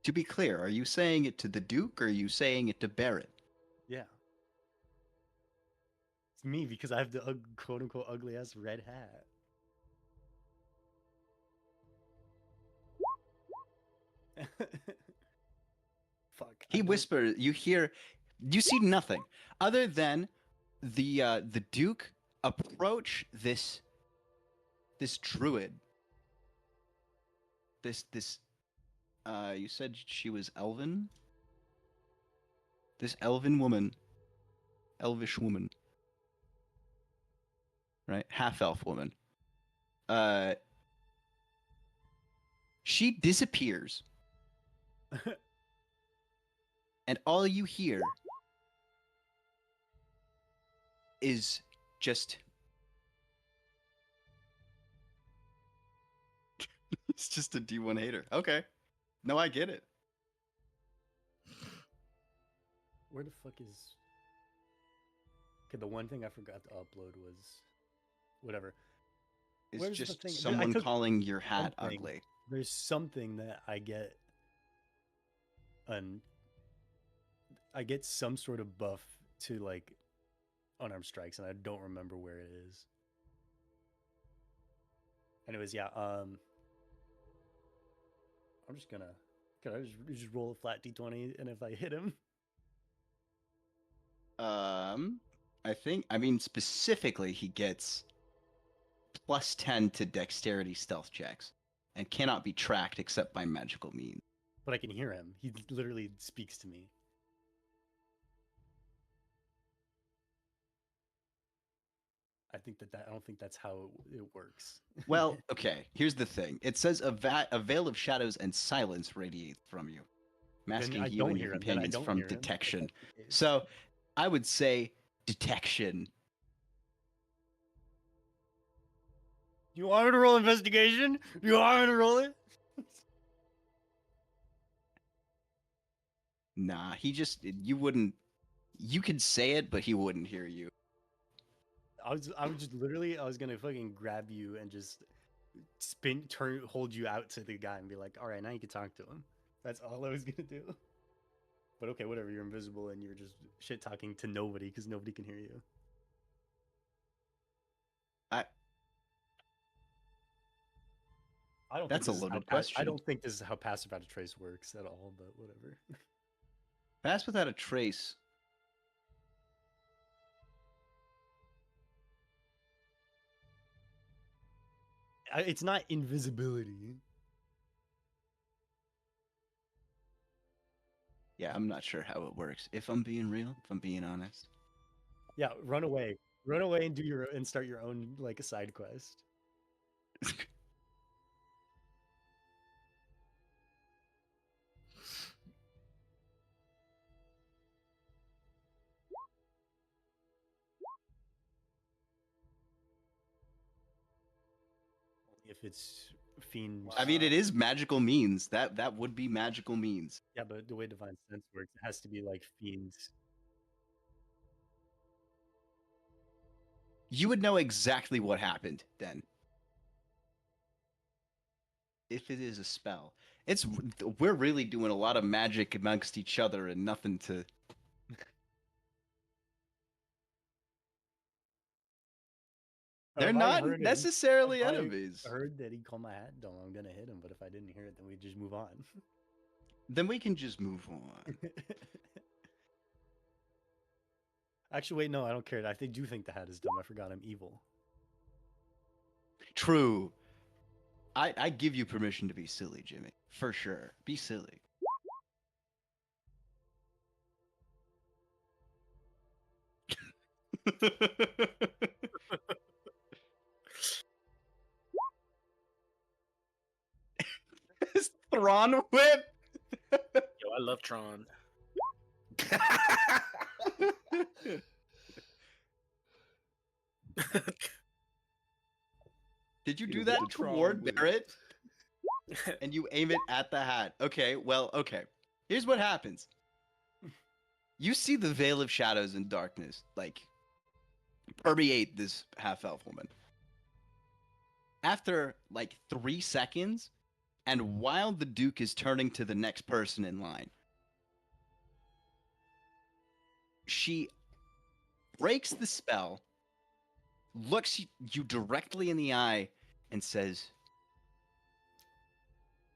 S3: To be clear, are you saying it to the Duke or are you saying it to Barrett?
S2: Yeah. It's me because I have the quote unquote ugly ass red hat. Fuck.
S3: He whispers. You hear. You see nothing other than the Duke approach this druid. This. You said she was elven. This elven woman. Elvish woman. Right, half elf woman. She disappears. And all you hear is just He's just a D1 hater. Okay. No, I get it.
S2: Where the fuck is? Okay, the one thing I forgot to upload was whatever.
S3: It's
S2: Where's the
S3: just
S2: thing? I
S3: someone
S2: took
S3: calling your hat
S2: something.
S3: ugly.
S2: There's something that I get, I get some sort of buff to like unarmed strikes, and I don't remember where it is. Anyways, yeah. I'm just gonna. Can I just roll a flat d20, and if I hit him,
S3: I mean, specifically, he gets +10 to dexterity stealth checks and cannot be tracked except by magical means.
S2: but I can hear him. He literally speaks to me. I don't think that's how it works.
S3: Well, okay, here's the thing. It says a veil of shadows and silence radiates from you, masking
S2: I
S3: you
S2: don't
S3: and your
S2: hear him, then I
S3: companions
S2: don't
S3: from
S2: hear him, if
S3: detection.
S2: that's the case.
S3: So, I would say detection.
S2: You want me to roll investigation? You want me to roll it?
S3: Nah, you wouldn't. You could say it, but he wouldn't hear you.
S2: I was just literally, I was gonna fucking grab you and just hold you out to the guy and be like, all right, now you can talk to him. That's all I was gonna do. But okay, whatever. You're invisible and you're just shit talking to nobody because nobody can hear you. I don't.
S3: That's
S2: think
S3: a
S2: this is
S3: loaded
S2: how I
S3: question.
S2: don't think this is how passive out of trace works at all. But whatever.
S3: Pass without a trace.
S2: It's not invisibility.
S3: Yeah, I'm not sure how it works. If I'm being real, if I'm being honest.
S2: Yeah, run away and start your own like a side quest. If it's fiend.
S3: I mean, it is magical means. That would be magical means.
S2: Yeah, but the way divine sense works, it has to be like fiends.
S3: You would know exactly what happened then. If it is a spell. We're really doing a lot of magic amongst each other and nothing to. They're
S2: If I
S3: not
S2: heard him-
S3: necessarily
S2: if I
S3: enemies.
S2: heard that he called my hat down, I'm gonna hit him. But if I didn't hear it, then we just move on.
S3: Then we can just move on.
S2: Actually, wait, no, I don't care. I do think the hat is dumb. I forgot I'm evil.
S3: True. I give you permission to be silly, Jimmy. For sure. Be silly. Thrawn whip.
S5: Yo, I love Tron.
S3: Did you do
S4: Ew,
S3: that
S4: the Tron
S3: toward
S4: whip.
S3: Barrett? And you aim it at the hat. Okay, well, okay. Here's what happens. You see the veil of shadows and darkness, like, permeate this half-elf woman. After, like, 3 seconds, and while the Duke is turning to the next person in line, she breaks the spell, looks you directly in the eye, and says,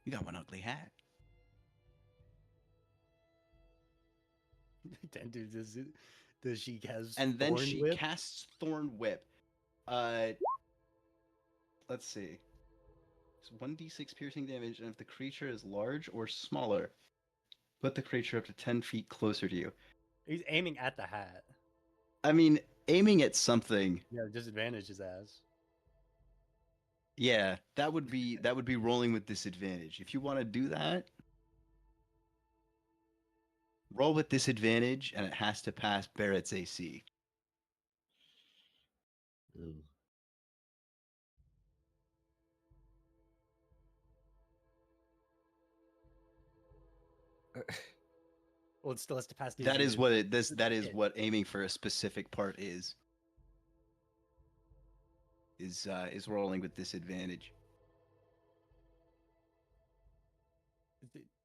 S3: "You got one ugly hat."
S2: Dude, does she has
S3: And then
S2: Thorn
S3: she
S2: Whip?
S3: casts Thorn Whip. Let's see. It's 1d6 piercing damage, and if the creature is large or smaller, put the creature up to 10 feet closer to you.
S2: He's aiming at the hat.
S3: I mean, aiming at something.
S2: Yeah, disadvantage his ass.
S3: Yeah, that would be rolling with disadvantage. If you want to do that, roll with disadvantage, and it has to pass Barrett's AC.
S4: Ooh.
S2: Well, it still has to pass.
S3: That is
S2: Disney.
S3: what it this
S2: It's
S3: that is
S2: hit.
S3: what aiming for a specific part is rolling with disadvantage.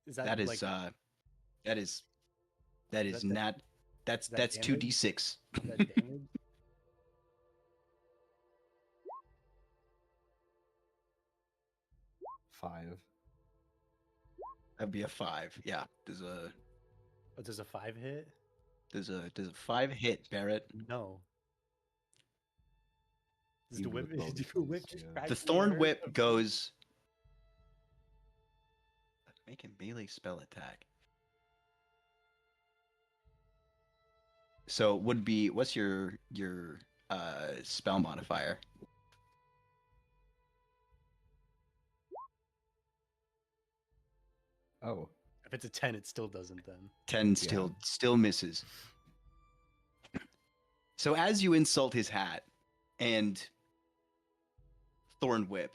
S2: Is
S3: That is
S2: like,
S3: that is that is
S2: that the-
S3: not that's
S2: is that
S3: that's
S2: damage?
S3: 2d6.
S2: is that damage?
S4: 5.
S3: That'd be a 5. Yeah. There's a
S2: Oh, does a 5 hit?
S3: there's a 5 hit, Barrett.
S2: No. Does the
S4: Even
S2: whip,
S4: with
S2: do the whip
S4: bonuses,
S2: just
S4: yeah.
S2: crack
S3: The
S2: through
S3: thorn
S2: her?
S3: whip goes make a melee spell attack. So it would be what's your spell modifier?
S4: Oh,
S2: If it's a 10, it still doesn't then.
S3: 10 still misses. So as you insult his hat and thorn whip,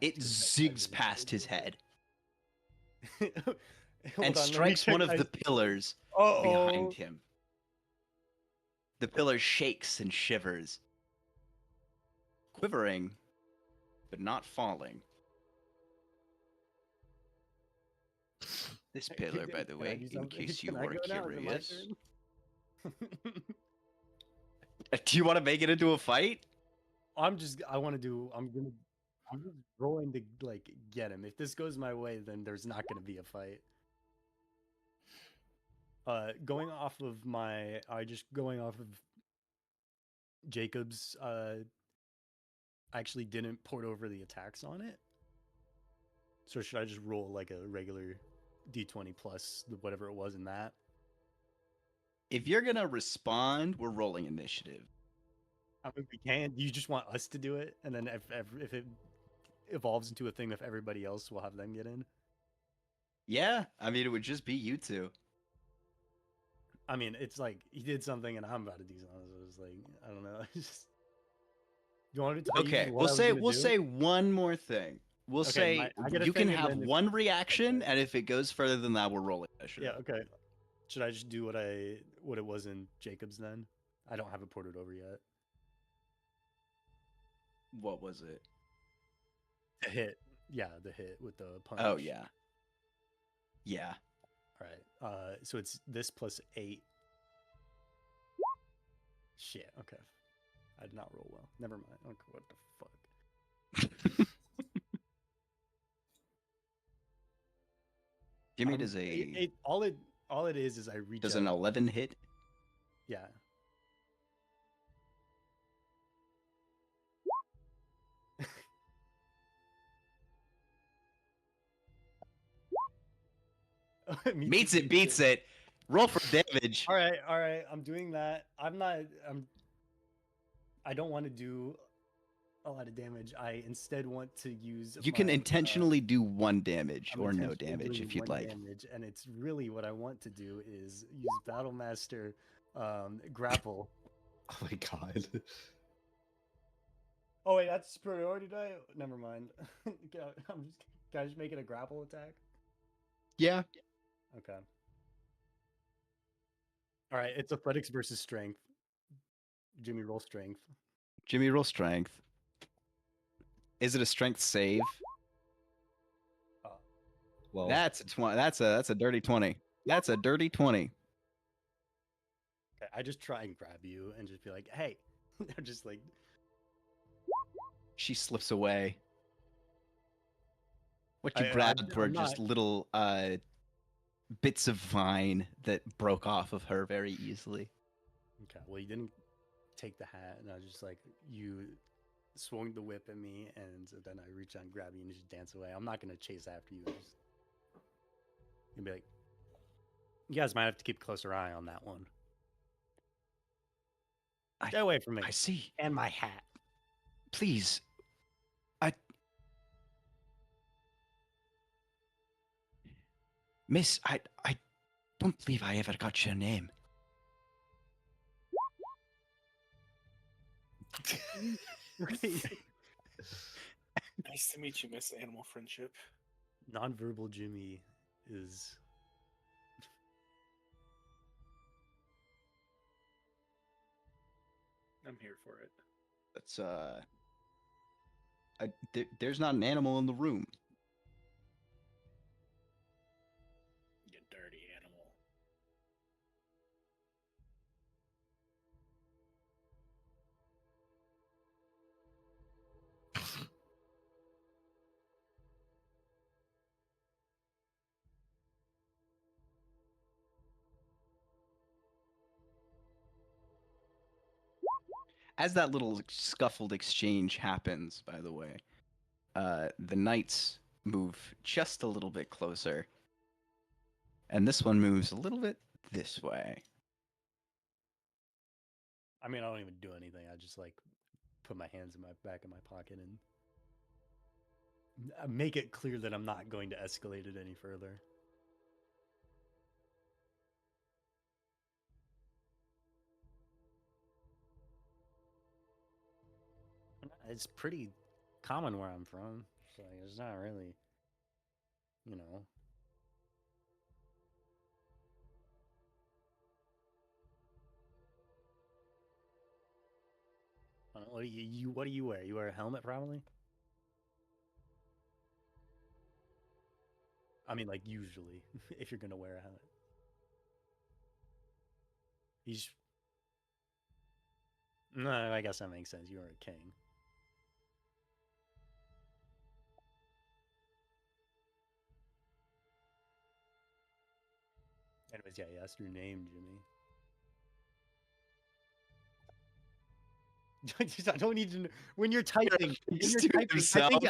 S3: it zigs past his head
S2: Hold
S3: and
S2: on, let me
S3: strikes
S2: check
S3: one of
S2: my-
S3: the pillars
S2: Uh-oh.
S3: behind him. The pillar shakes and shivers, quivering, but not falling. This pillar, by the
S2: Can I
S3: way,
S2: do
S3: in
S2: something?
S3: case you
S2: Can I
S3: were
S2: go now? Is it my
S3: curious.
S2: turn?
S3: Do you want to make it into a fight?
S2: I'm just rolling to like get him. If this goes my way, then there's not gonna be a fight. Going off of Jacob's I actually didn't port over the attacks on it. So should I just roll like a regular D20 plus whatever it was in that?
S3: If you're gonna respond, we're rolling initiative.
S2: I mean, we can. You just want us to do it, and then if it evolves into a thing with everybody else, we'll have them get in.
S3: Yeah, I mean it would just be you two.
S2: I mean, it's like he did something, and I'm about to do something. So it's like I don't know. It's just... You want me to tell you
S3: Okay,
S2: what
S3: we'll
S2: I was
S3: say
S2: gonna
S3: we'll
S2: do?
S3: say one more thing. We'll
S2: Okay,
S3: say
S2: I get a
S3: you can
S2: thing, and
S3: have
S2: then if-
S3: one reaction,
S2: Okay.
S3: and if it goes further than that, we're rolling initiative.
S2: Yeah. Okay. Should I just do what it was in Jacob's then? I don't have it ported over yet.
S3: What was it?
S2: The hit. Yeah, the hit with the punch.
S3: Oh yeah. Yeah.
S2: All right. So it's this plus 8. Shit. Okay. I did not roll well. Never mind. Okay, what the fuck?
S3: Jimmy does a
S2: All it is I reach
S3: does
S2: out.
S3: an 11 hit.
S2: Yeah.
S3: Meets it, beats it. Roll for damage.
S2: All right. I'm doing that. I don't want to do a lot of damage. I instead want to use.
S3: You can
S2: my,
S3: intentionally do 1 damage
S2: I'm
S3: or no
S2: intentionally
S3: damage
S2: doing
S3: if you'd
S2: 1
S3: like.
S2: damage, and it's really what I want to do is use Battlemaster grapple.
S4: oh my god.
S2: Oh wait, that's superiority die. Never mind. Can I just make it a grapple attack?
S3: Yeah.
S2: Okay. All right, it's athletics versus strength. Jimmy, roll strength.
S3: Jimmy, roll strength. Is it a strength save?
S4: Well,
S3: That's a 20. That's a dirty 20. That's a dirty 20.
S2: Okay, I just try and grab you and just be like, "Hey," they're just like,
S3: She slips away. What you
S2: I'm
S3: grabbed were
S2: not-
S3: just little bits of vine that broke off of her very easily.
S2: "Okay, well, you didn't take the hat," and I was just like, "You swung the whip at me, and so then I reach out and grab you and just dance away. I'm not gonna chase after you. I'm just gonna be like, you guys might have to keep a closer eye on that one. Stay away from me
S3: I see.
S2: and my hat."
S3: Please. Miss, I don't believe I ever got your name.
S2: Okay.
S5: Nice to meet you, Miss Animal Friendship.
S2: Nonverbal Jimmy is
S5: I'm here for it.
S3: That's there's not an animal in the room.
S5: You dirty animal.
S3: As that little scuffled exchange happens, by the way, the knights move just a little bit closer, and this one moves a little bit this way.
S2: I mean, I don't even do anything. I just like put my hands in my back of my pocket and make it clear that I'm not going to escalate it any further. It's pretty common where I'm from. So like, it's not really, you know. What do what do you wear? You wear a helmet probably? I mean, like usually, if you're gonna wear a helmet. He's. No, I guess that makes sense. You are a king. Anyways, yeah, you asked your name, Jimmy. I don't need to know. When you're typing,
S3: Thinks to himself.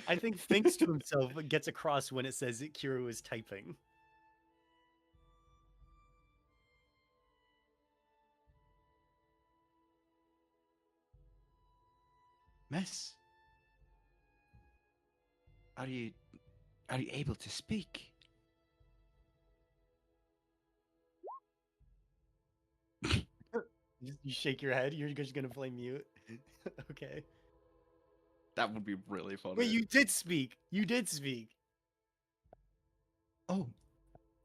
S2: I think thinks to himself gets across when it says that Kiro is typing.
S3: Miss, are you able to speak?
S2: You shake your head. You're just gonna play mute. Okay.
S3: That would be really funny.
S2: Wait, you did speak. You did speak.
S3: Oh,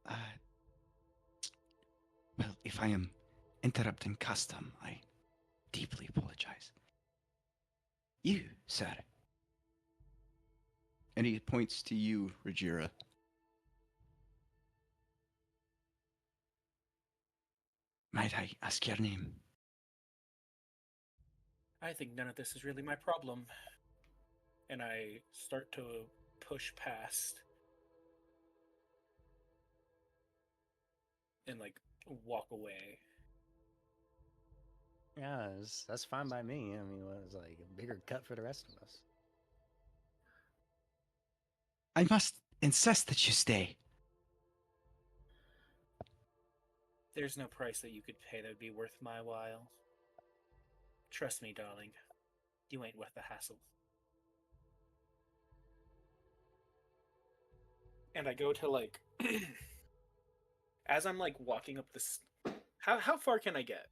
S3: uh, well, if I am interrupting custom, I deeply apologize. You, sir. And he points to you, Rajira. Might I ask your name?
S5: I think none of this is really my problem. And I start to push past and like walk away.
S2: Yeah, that's fine by me. I mean, it was like a bigger cut for the rest of us.
S3: I must insist that you stay.
S5: There's no price that you could pay that would be worth my while. Trust me, darling. You ain't worth the hassle. And I go to like as I'm like walking up this how far can I get?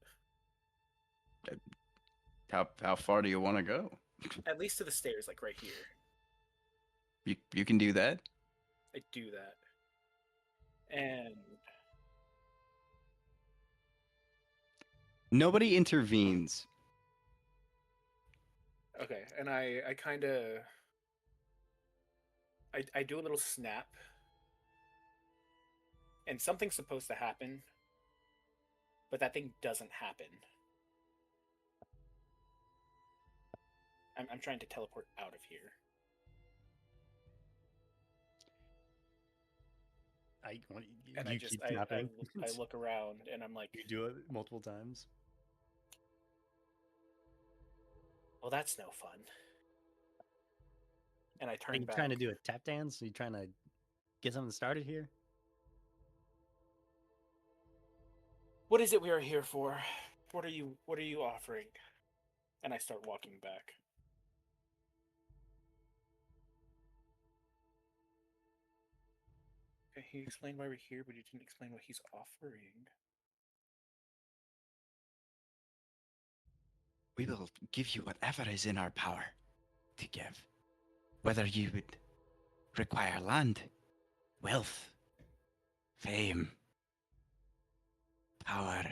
S3: How far do you want to go?
S5: At least to the stairs, like right here.
S3: You can do that.
S5: I do that. And
S3: Nobody intervenes.
S5: okay, and I kind of I do a little snap, and something's supposed to happen, but that thing doesn't happen. I'm trying to teleport out of here.
S2: You
S5: I
S2: keep snapping.
S5: I look around and I'm like,
S2: You do it multiple times.
S5: well, that's no fun. And I
S2: Are
S5: turn
S2: you
S5: back.
S2: trying to do a tap dance? Are you trying to get something started here?
S5: What is it we are here for? What are you offering? And I start walking back. Okay, he explained why we're here, but he didn't explain what he's offering.
S3: We will give you whatever is in our power to give. Whether you would require land, wealth, fame, power.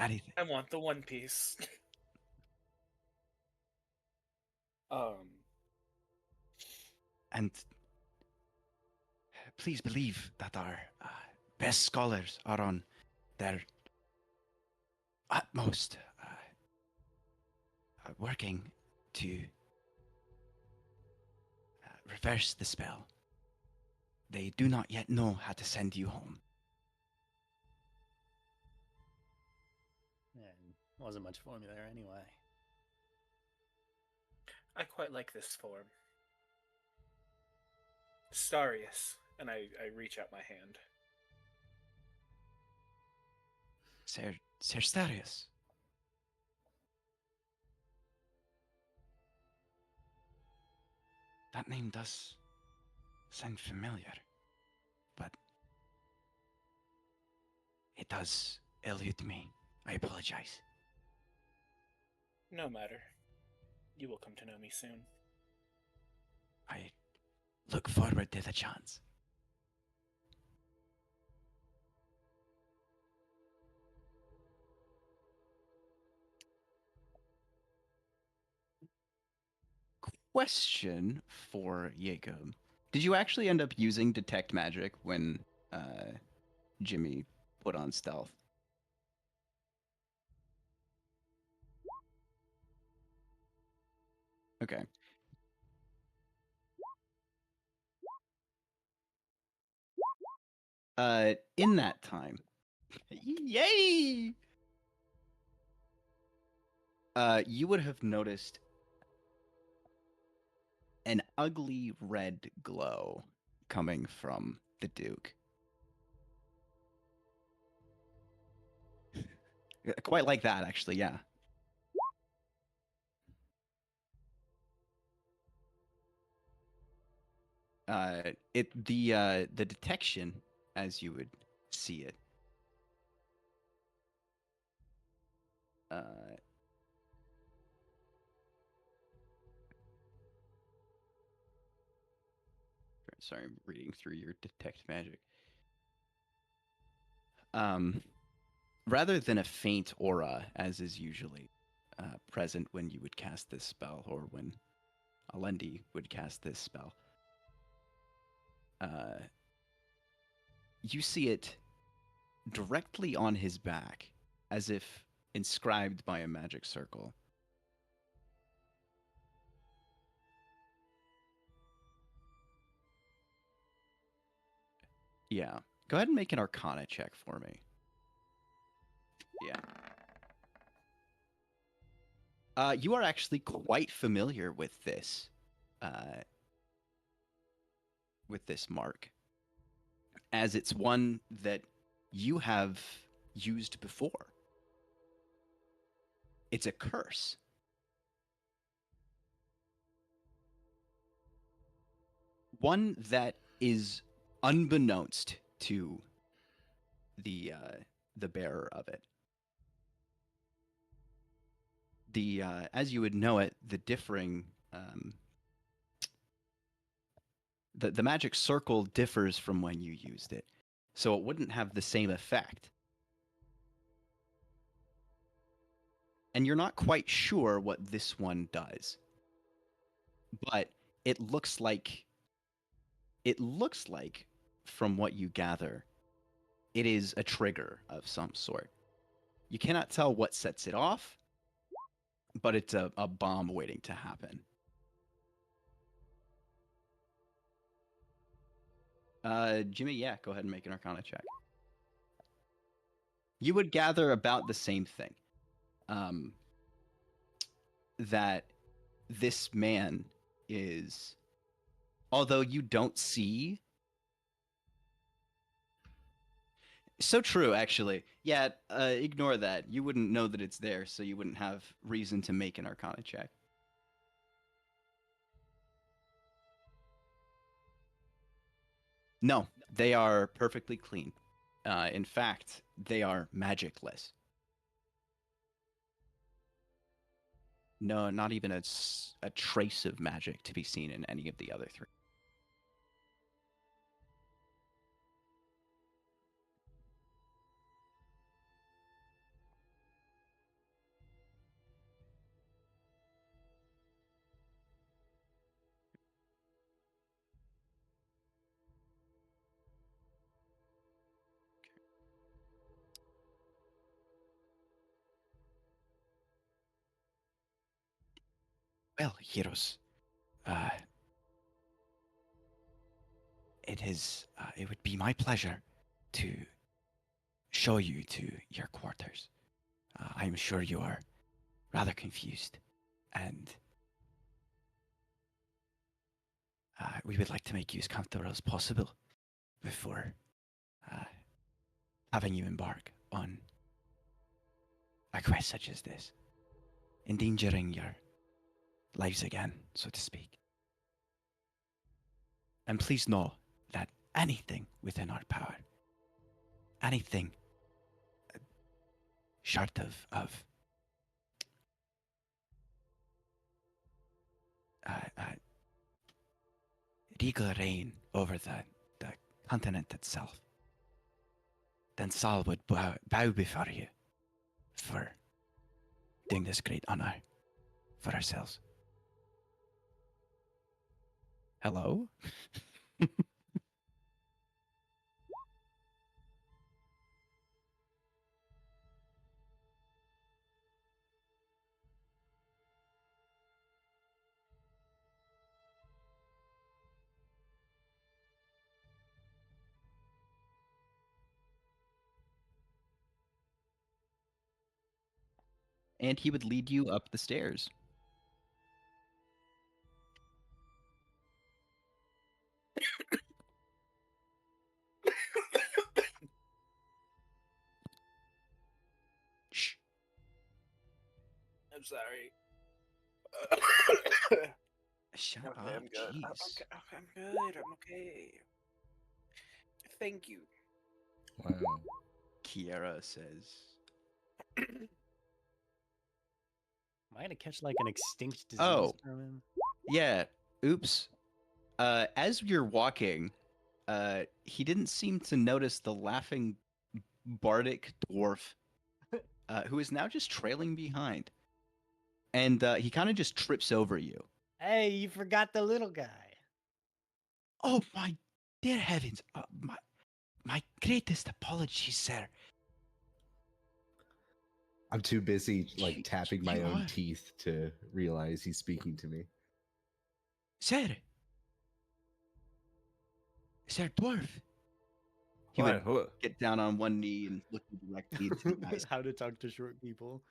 S3: Anything.
S5: I want the One Piece.
S3: And please believe that our best scholars are on their utmost working to reverse the spell. They do not yet know how to send you home.
S2: Yeah, wasn't much formula there anyway.
S5: I quite like this form. Starius. And I reach out my hand.
S3: Ser Starius. That name does sound familiar, but it does elude me. I apologize.
S5: No matter. You will come to know me soon.
S3: I look forward to the chance. Question for Jacob. Did you actually end up using Detect Magic when Jimmy put on stealth? Okay. In that time, yay! You would have noticed an ugly red glow coming from the Duke. Quite like that, actually, yeah. The detection, as you would see it, sorry, I'm reading through your detect magic. Rather than a faint aura, as is usually present when you would cast this spell, or when Alendi would cast this spell, you see it directly on his back, as if inscribed by a magic circle. Yeah. Go ahead and make an Arcana check for me. Yeah. You are actually quite familiar with this mark, as it's one that you have used before. It's a curse. One that is unbeknownst to the bearer of it. The as you would know it, the differing the magic circle differs from when you used it, so it wouldn't have the same effect. And you're not quite sure what this one does, but it looks like, from what you gather, it is a trigger of some sort. You cannot tell what sets it off, but it's a bomb waiting to happen. Jimmy, yeah, go ahead and make an Arcana check. You would gather about the same thing. That this man is, although you don't see. So true, actually. Yeah, ignore that. You wouldn't know that it's there, so you wouldn't have reason to make an Arcana check. No, they are perfectly clean. In fact, they are magicless. No, not even a trace of magic to be seen in any of the other three. Well, heroes, uh, it would be my pleasure to show you to your quarters. I'm sure you are rather confused, and we would like to make you as comfortable as possible before having you embark on a quest such as this, endangering your lives again, so to speak. And please know that anything within our power, anything short of regal reign over the continent itself, then Saul would bow before you for doing this great honor for ourselves. Hello? And he would lead you up the stairs. Shh.
S5: I'm sorry.
S3: Shut up.
S5: I'm good.
S3: Jeez.
S5: I'm good. I'm okay. Thank you.
S4: Wow.
S3: Kiera says.
S2: Am I gonna catch like an extinct disease
S3: Oh.
S2: from him?
S3: Yeah. Oops. As you're walking, he didn't seem to notice the laughing bardic dwarf, who is now just trailing behind. And he kind of just trips over you.
S2: Hey, you forgot the little guy.
S3: Oh my dear heavens! My greatest apologies, sir.
S4: I'm too busy like
S3: You-
S4: tapping my
S3: you
S4: own
S3: are.
S4: teeth to realize he's speaking to me.
S3: Sir. Sir Dwarf. He would get down on one knee and look you directly into the eyes.
S2: How to talk to short people.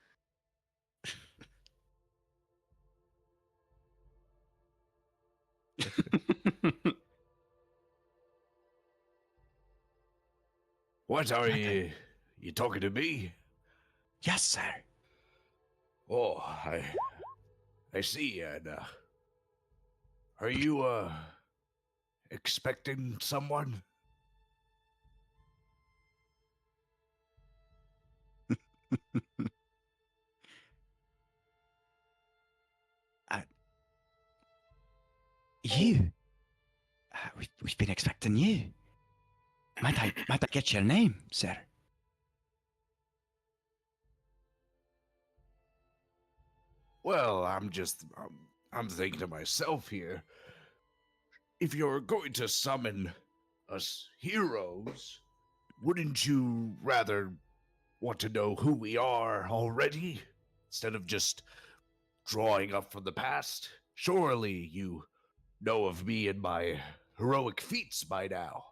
S7: What are you? You talking to me?
S3: Yes, sir.
S7: Oh, I see. And are you expecting someone?
S3: You. We've been expecting you. Might I get your name, sir?
S7: Well, I'm thinking to myself here. If you're going to summon us heroes, wouldn't you rather want to know who we are already instead of just drawing up from the past? Surely you know of me and my heroic feats by now.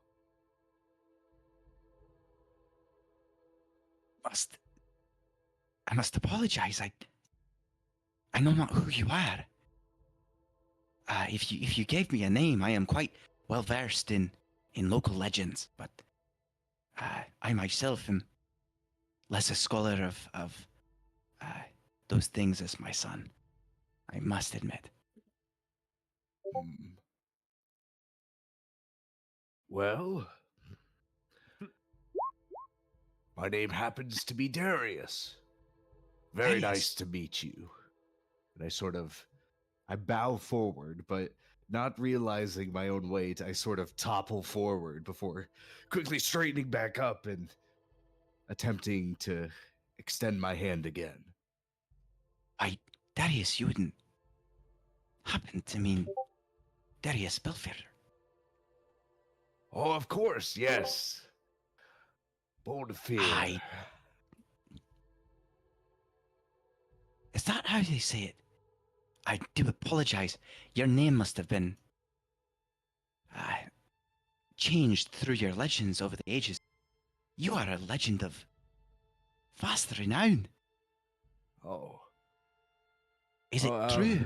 S3: I must apologize. I know not who you are. If you gave me a name, I am quite well versed in local legends, but I myself am less a scholar of those things as my son. I must admit.
S7: Hmm. Well, my name happens to be Darius. Very
S3: Darius.
S7: nice to meet you.
S4: And I bow forward, but not realizing my own weight, I sort of topple forward before quickly straightening back up and attempting to extend my hand again.
S3: Darius, you wouldn't happen to mean Darius Belfair?
S7: Oh, of course, yes. Bonfire.
S3: Is that how they say it? I do apologize. Your name must have been changed through your legends over the ages. You are a legend of vast renown.
S4: Oh.
S3: Is it
S4: Oh,
S3: true?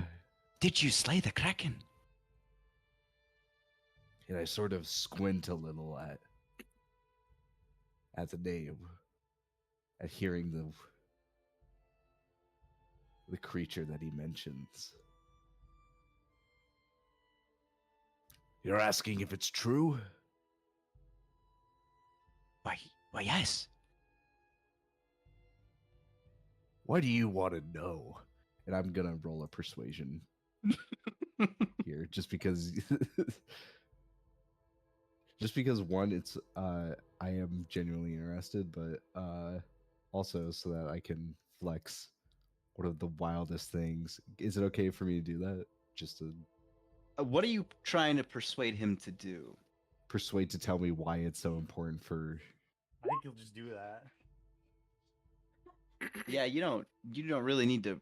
S3: Did you slay the Kraken?
S4: And I sort of squint a little at the name, at hearing the creature that he mentions.
S7: You're asking if it's true?
S3: Why, yes.
S7: Why do you want to know?
S4: And I'm gonna roll a persuasion here, just because one, it's I am genuinely interested, but also so that I can flex one of the wildest things. Is it okay for me to do that? Just to
S3: What are you trying to persuade him to do?
S4: persuade to tell me why it's so important for.
S2: I think you'll just do that.
S3: Yeah, you don't really need to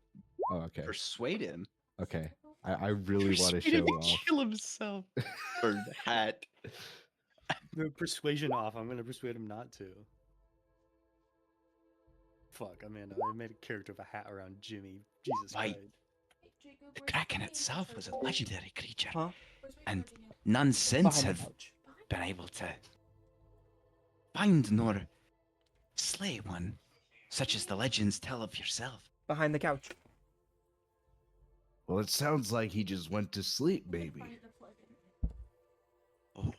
S4: Oh, okay.
S3: persuade him.
S4: Okay. I really want to
S3: Persuade him
S4: show off.
S3: kill himself. Or the hat.
S2: The persuasion off. I'm gonna persuade him not to. Fuck, I made a character of a hat around Jimmy. Jesus
S3: Why?
S2: Christ.
S3: The Kraken itself was a legendary creature,
S1: Huh?
S3: and none since
S1: Behind the
S3: have
S1: couch.
S3: been able to find nor slay one, such as the legends tell of yourself.
S1: Behind the couch.
S7: Well, it sounds like he just went to sleep, maybe.
S3: Oh,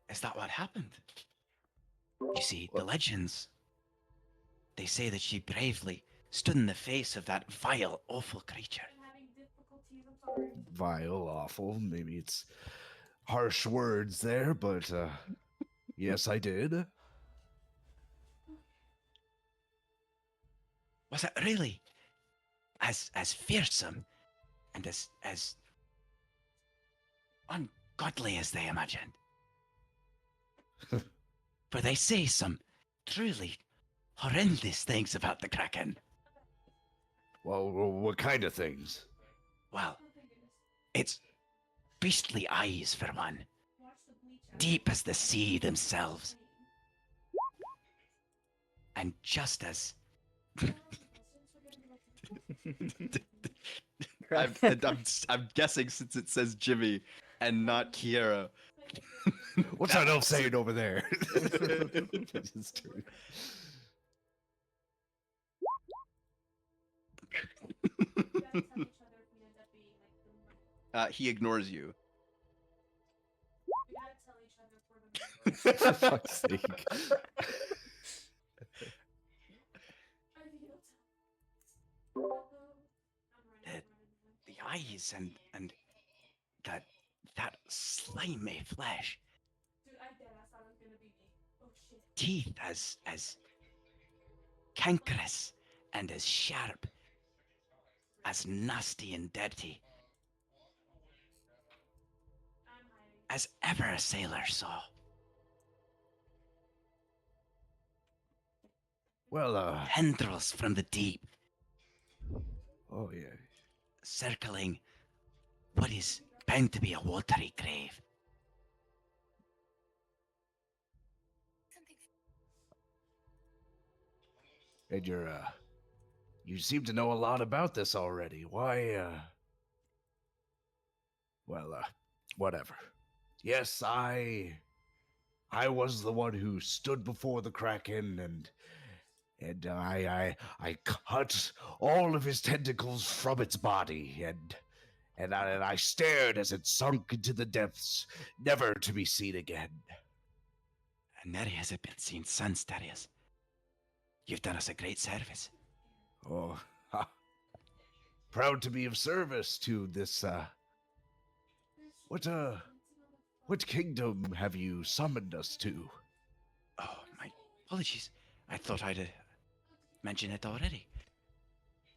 S3: is that what happened? You see, the legends, they say that she bravely stood in the face of that vile, awful creature.
S7: Vile, awful. Maybe it's harsh words there, but yes, I did.
S3: Was it really as fearsome and as ungodly as they imagined? For they say some truly horrendous things about the Kraken.
S7: Well, what kind of things?
S3: Well, its beastly eyes, for one, deep as the sea themselves. And just as I'm guessing since it says Jimmy and not Kiera.
S7: What's that elf saying over there?
S4: Just turn-
S3: He ignores you.
S4: For fuck's sake.
S3: The eyes and that slimy flesh. Teeth as cankerous and as sharp, as nasty and dirty as ever a sailor saw.
S7: Well,
S3: Tendrils from the deep,
S7: oh yeah.
S3: circling what is bound to be a watery grave.
S7: And you seem to know a lot about this already. Why, well, whatever. Yes, I was the one who stood before the Kraken and I cut all of his tentacles from its body and I stared as it sunk into the depths, never to be seen again.
S3: And nary has it been seen since, Darius. You've done us a great service.
S7: Oh, ha. Proud to be of service to this, what kingdom have you summoned us to?
S3: Oh, my apologies. I thought I'd mentioned it already.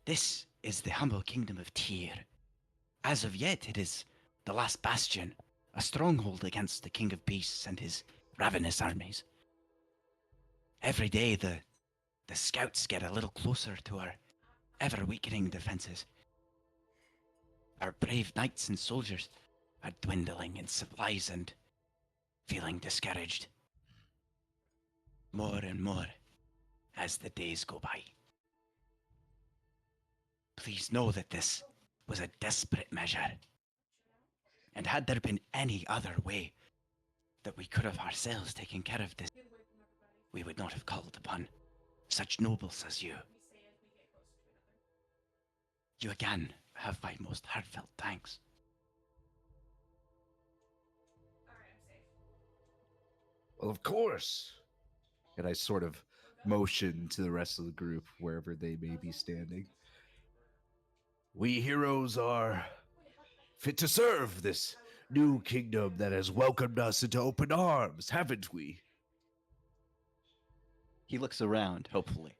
S3: This is the humble kingdom of Tyr. As of yet, it is the last bastion, a stronghold against the king of beasts and his ravenous armies. Every day, the scouts get a little closer to our ever-weakening defenses. Our brave knights and soldiers are dwindling in supplies and feeling discouraged. More and more as the days go by. Please know that this was a desperate measure. And had there been any other way that we could have ourselves taken care of this, we would not have called upon such nobles as you. You again have my most heartfelt thanks.
S7: Well, of course.
S4: And I sort of motion to the rest of the group wherever they may be standing.
S7: We heroes are fit to serve this new kingdom that has welcomed us into open arms, haven't we?
S3: He looks around, hopefully.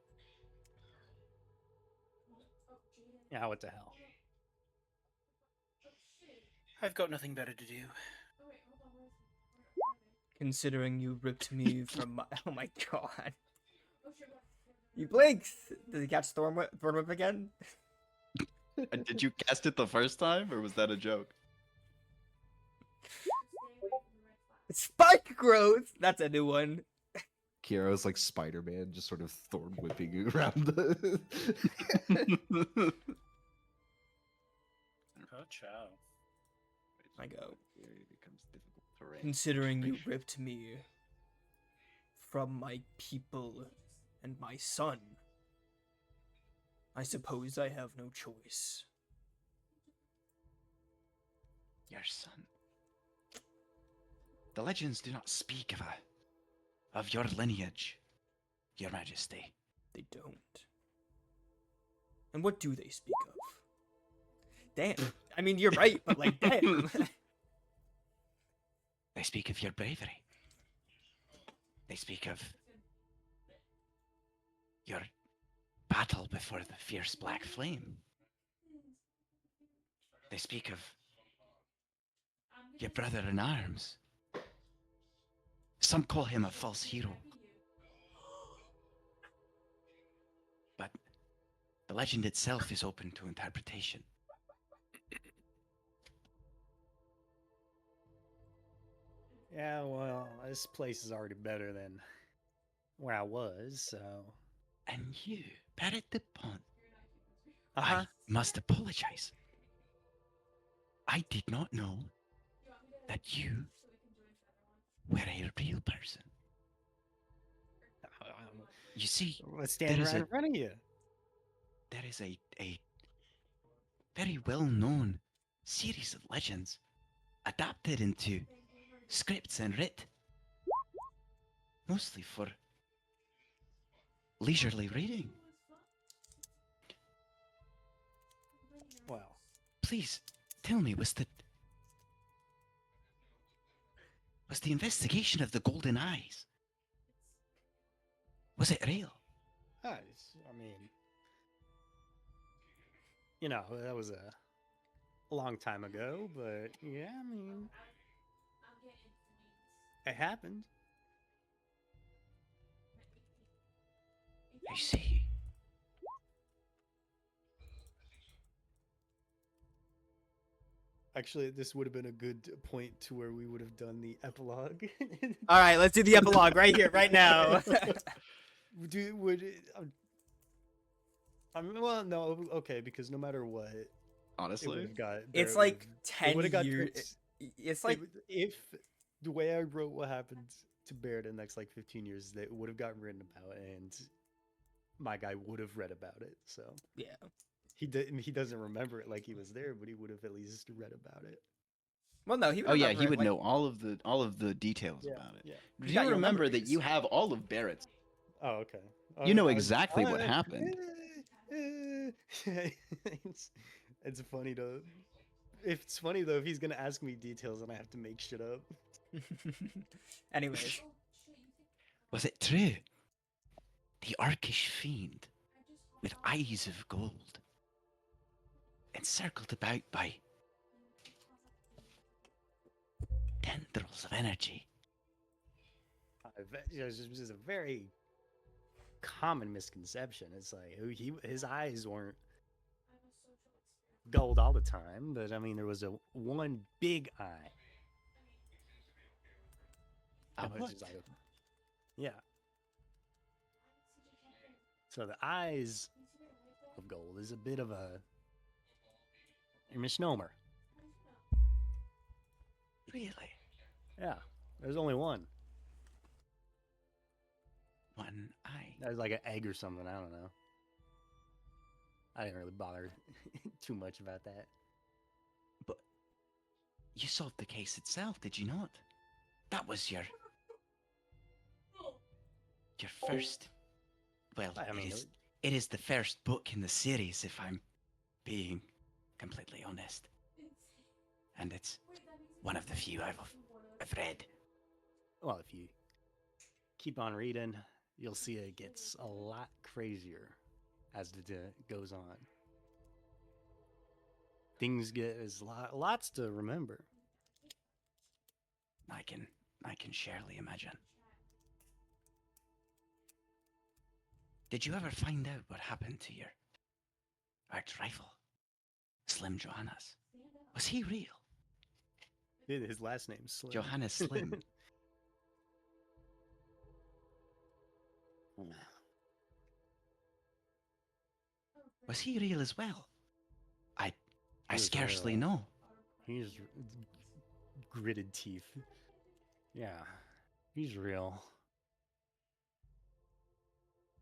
S2: Yeah, what the hell?
S5: I've got nothing better to do.
S1: Considering you ripped me from my... Oh my god. You blinked! Did he catch Thornwhip again?
S3: Did you cast it the first time, or was that a joke?
S1: Spike growth! That's a new one.
S4: Kiero's like Spider-Man, just sort of thorn whipping around the.
S5: Oh, ciao.
S1: I go.
S3: It becomes difficult terrain.
S1: Considering you ripped me from my people and my son, I suppose I have no choice.
S3: Your son. The legends do not speak of your lineage, Your Majesty.
S1: They don't. And what do they speak of? Damn. I mean, you're right, but like, damn.
S3: They speak of your bravery. They speak of your battle before the fierce black flame. They speak of your brother in arms. Some call him a false hero. But the legend itself is open to interpretation.
S2: Yeah, well, this place is already better than where I was, so.
S3: And you, Barrett the Pont,
S5: Uh-huh.
S3: I must apologize. I did not know that you were a real person. You see,
S2: Let's stand
S3: there is
S2: right in
S3: a-
S2: front of you.
S3: there is a very well-known series of legends adapted into scripts and writ, mostly for leisurely reading.
S2: Well,
S3: Please tell me, was the investigation of the Golden Eyes, was it real?
S2: I mean, you know, that was a long time ago, but yeah, I mean, it happened.
S3: I see.
S2: Actually, this would have been a good point to where we would have done the epilogue.
S1: All right, let's do the epilogue right here, right now.
S2: I mean, well, no, okay, because no matter what, it would
S3: Honestly,
S2: have got.
S1: It's
S2: there
S1: like
S2: would've- it
S1: 10
S2: would've got
S1: years.
S2: fixed.
S1: It's like,
S2: If the way I wrote what happened to Barrett in the next like 15 years, that would have gotten written about, and my guy would have read about it. So
S1: yeah.
S2: he doesn't remember it like he was there, but he would have at least read about it.
S1: Well, no, he would
S3: oh yeah,
S1: remember
S3: he
S1: it,
S3: would
S1: like-
S3: know all of the details
S2: Yeah,
S3: about it.
S2: yeah.
S3: Do
S1: You got
S3: you
S1: your
S3: remember that
S1: memories.
S3: you have all of Barrett's?
S2: Oh, okay.
S3: You know
S2: I was-
S3: exactly what happened.
S2: It's funny though. It's funny though if he's gonna ask me details and I have to make shit up.
S1: Anyways,
S3: Was it true? The Arkish fiend, with eyes of gold, encircled about by tendrils of energy.
S2: It's just a very common misconception. It's like his eyes weren't gold all the time, but I mean, there was a one big eye.
S3: A
S2: which
S3: what?
S2: is like yeah. So the eyes of gold is a bit of a misnomer.
S3: Really?
S2: Yeah, there's only one.
S3: One eye.
S2: That was like an egg or something. I don't know. I didn't really bother too much about that.
S3: But you solved the case itself, did you not? That was your first. Well,
S2: I mean,
S3: it is the first book in the series, if I'm being completely honest. And it's one of the few I've read.
S2: well, if you keep on reading, you'll see it gets a lot crazier as the day goes on. Things get lots to remember.
S3: I can surely imagine. Did you ever find out what happened to your arch-rival, Slim Johannes? Was he real?
S2: His last name's Slim.
S3: Johannes Slim. Was he real as well? I
S2: He was
S3: scarcely
S2: real.
S3: know.
S2: He's gritted teeth. Yeah, he's real.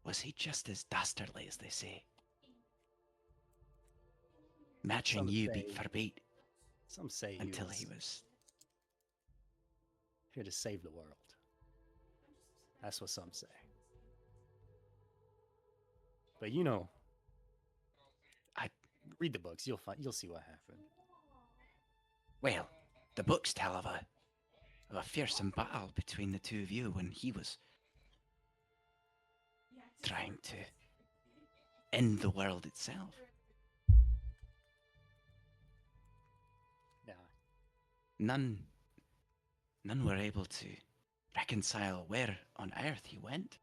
S3: Was he just as dastardly as they say? Matching
S2: Some
S3: you
S2: say-
S3: beat for beat
S2: Some say
S3: until
S2: he
S3: he
S2: was
S3: was.
S2: here to save the world. That's what some say. But you know,
S3: I-
S2: read the books. You'll see what happened.
S3: Well, the books tell of a fearsome battle between the two of you when he was trying to end the world itself.
S2: Yeah,
S3: None were able to reconcile where on earth he went.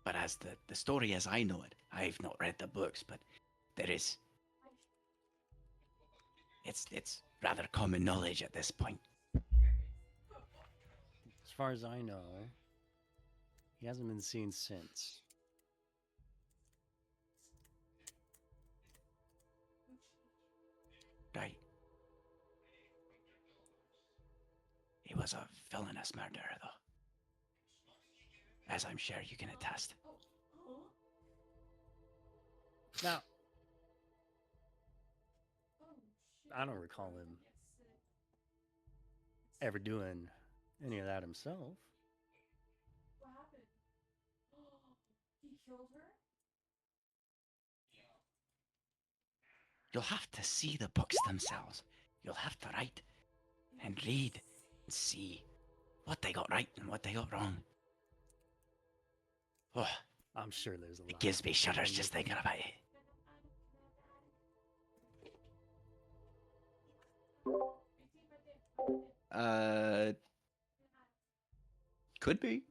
S3: But as the story as I know it, I've not read the books, but there is. It's rather common knowledge at this point.
S2: as far as I know, he hasn't been seen since.
S3: Right. He was a villainous murderer, though. As I'm sure you can attest.
S2: Now, I don't recall him ever doing any of that himself.
S3: You'll have to see the books themselves. You'll have to write and read and see what they got right and what they got wrong. Oh,
S2: I'm sure there's a lot.
S3: it gives me
S2: of
S3: shudders
S2: people
S3: just thinking about it. Could be.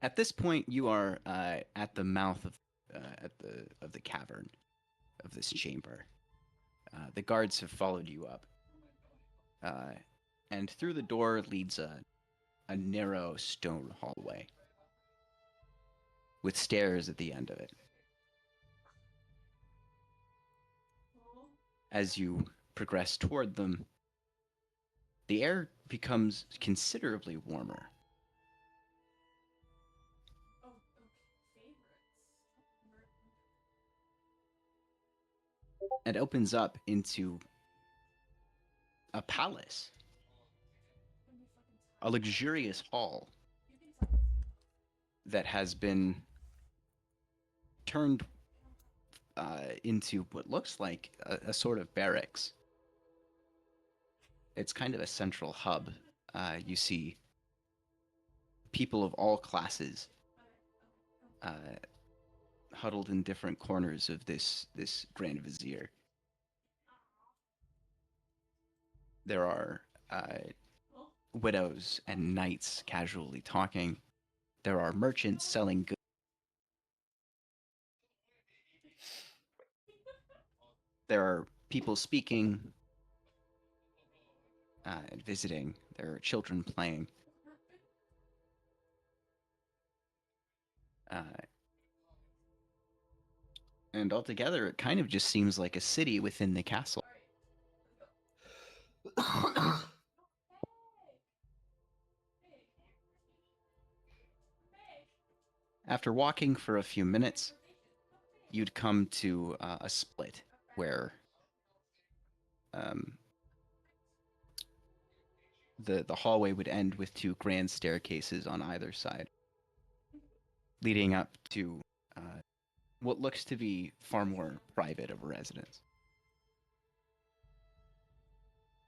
S3: At this point, you are at the mouth of the cavern of this chamber. The guards have followed you up, and through the door leads a narrow stone hallway with stairs at the end of it. As you progress toward them, the air becomes considerably warmer. It opens up into a palace, a luxurious hall that has been turned into what looks like a sort of barracks. It's kind of a central hub. You see people of all classes huddled in different corners of this Grand Vizier. There are widows and knights casually talking. There are merchants selling goods. There are people speaking and visiting. There are children playing. And altogether, it kind of just seems like a city within the castle. After walking for a few minutes, you'd come to a split where the hallway would end with two grand staircases on either side, leading up to what looks to be far more private of a residence.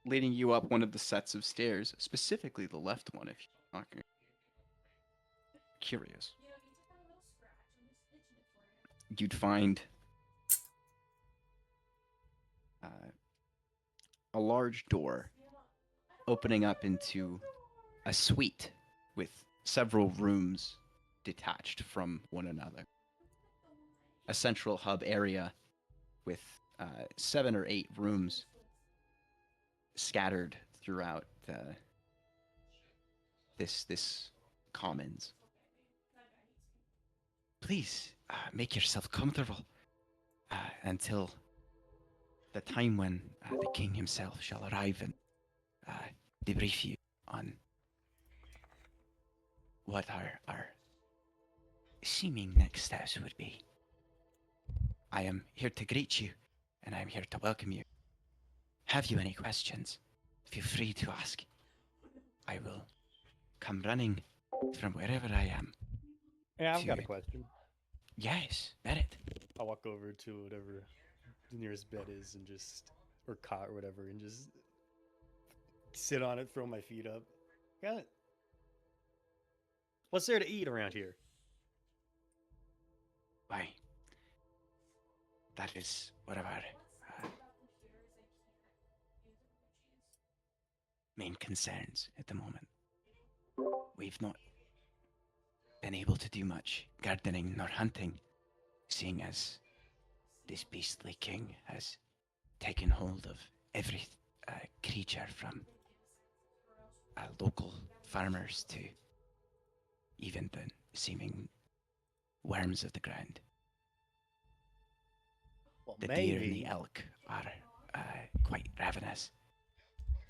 S3: Leading you up one of the sets of stairs, specifically the left one, if you're not curious, you'd find a large door opening up into a suite with several rooms detached from one another. A central hub area with 7 or 8 rooms scattered throughout this commons. Please make yourself comfortable until the time when the king himself shall arrive and debrief you on what our seeming next steps would be. I am here to greet you, and I am here to welcome you. Have you any questions? Feel free to ask. I will come running from wherever I am.
S2: Yeah, I've got a
S3: to-
S2: question.
S3: Yes, Bennett.
S2: I'll walk over to whatever the nearest bed is and just, or cot or whatever, and just sit on it, throw my feet up. Got it. What's there to eat around here?
S3: Why? That is one of our main concerns at the moment. We've not been able to do much gardening nor hunting, seeing as this beastly king has taken hold of every creature from local farmers to even the seeming worms of the ground.
S2: Well,
S3: The deer and the elk are quite ravenous,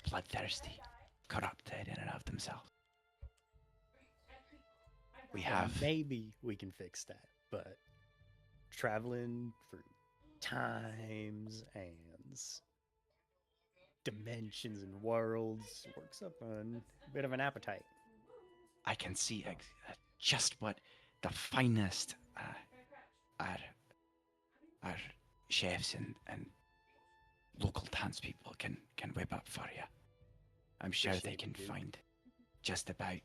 S3: bloodthirsty, corrupted in and of themselves. We have
S2: Maybe we can fix that, but traveling for times and dimensions and worlds works up on a bit of an appetite.
S3: I can see just what the finest our chefs and local townspeople can whip up for you. I'm sure they
S2: Appreciate
S3: can
S2: it, dude.
S3: find just about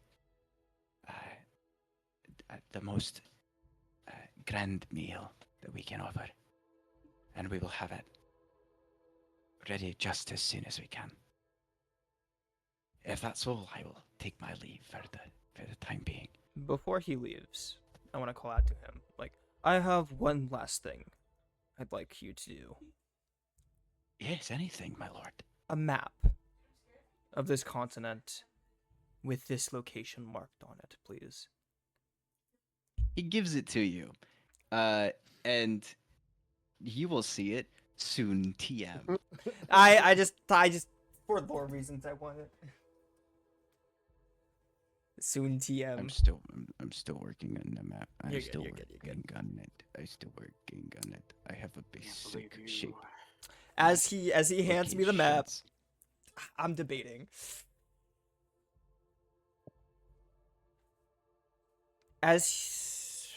S3: the most grand meal that we can offer, and we will have it ready just as soon as we can. If that's all, I will take my leave for the time being.
S1: Before he leaves, I want to call out to him, like, I have one last thing I'd like you to do.
S3: Yes, anything, my lord.
S1: A map of this continent with this location marked on it, please.
S3: He gives it to you, and you will see it soon. TM.
S1: I just for lore reasons I want it. Soon TM.
S3: I'm still working on the map. I'm
S1: You're good,
S3: still
S1: you're good, you're
S3: working on it. I'm still working on it. I have a basic
S5: believe
S3: shape.
S5: you.
S1: As he hands me the map,
S3: locations.
S1: I'm debating. As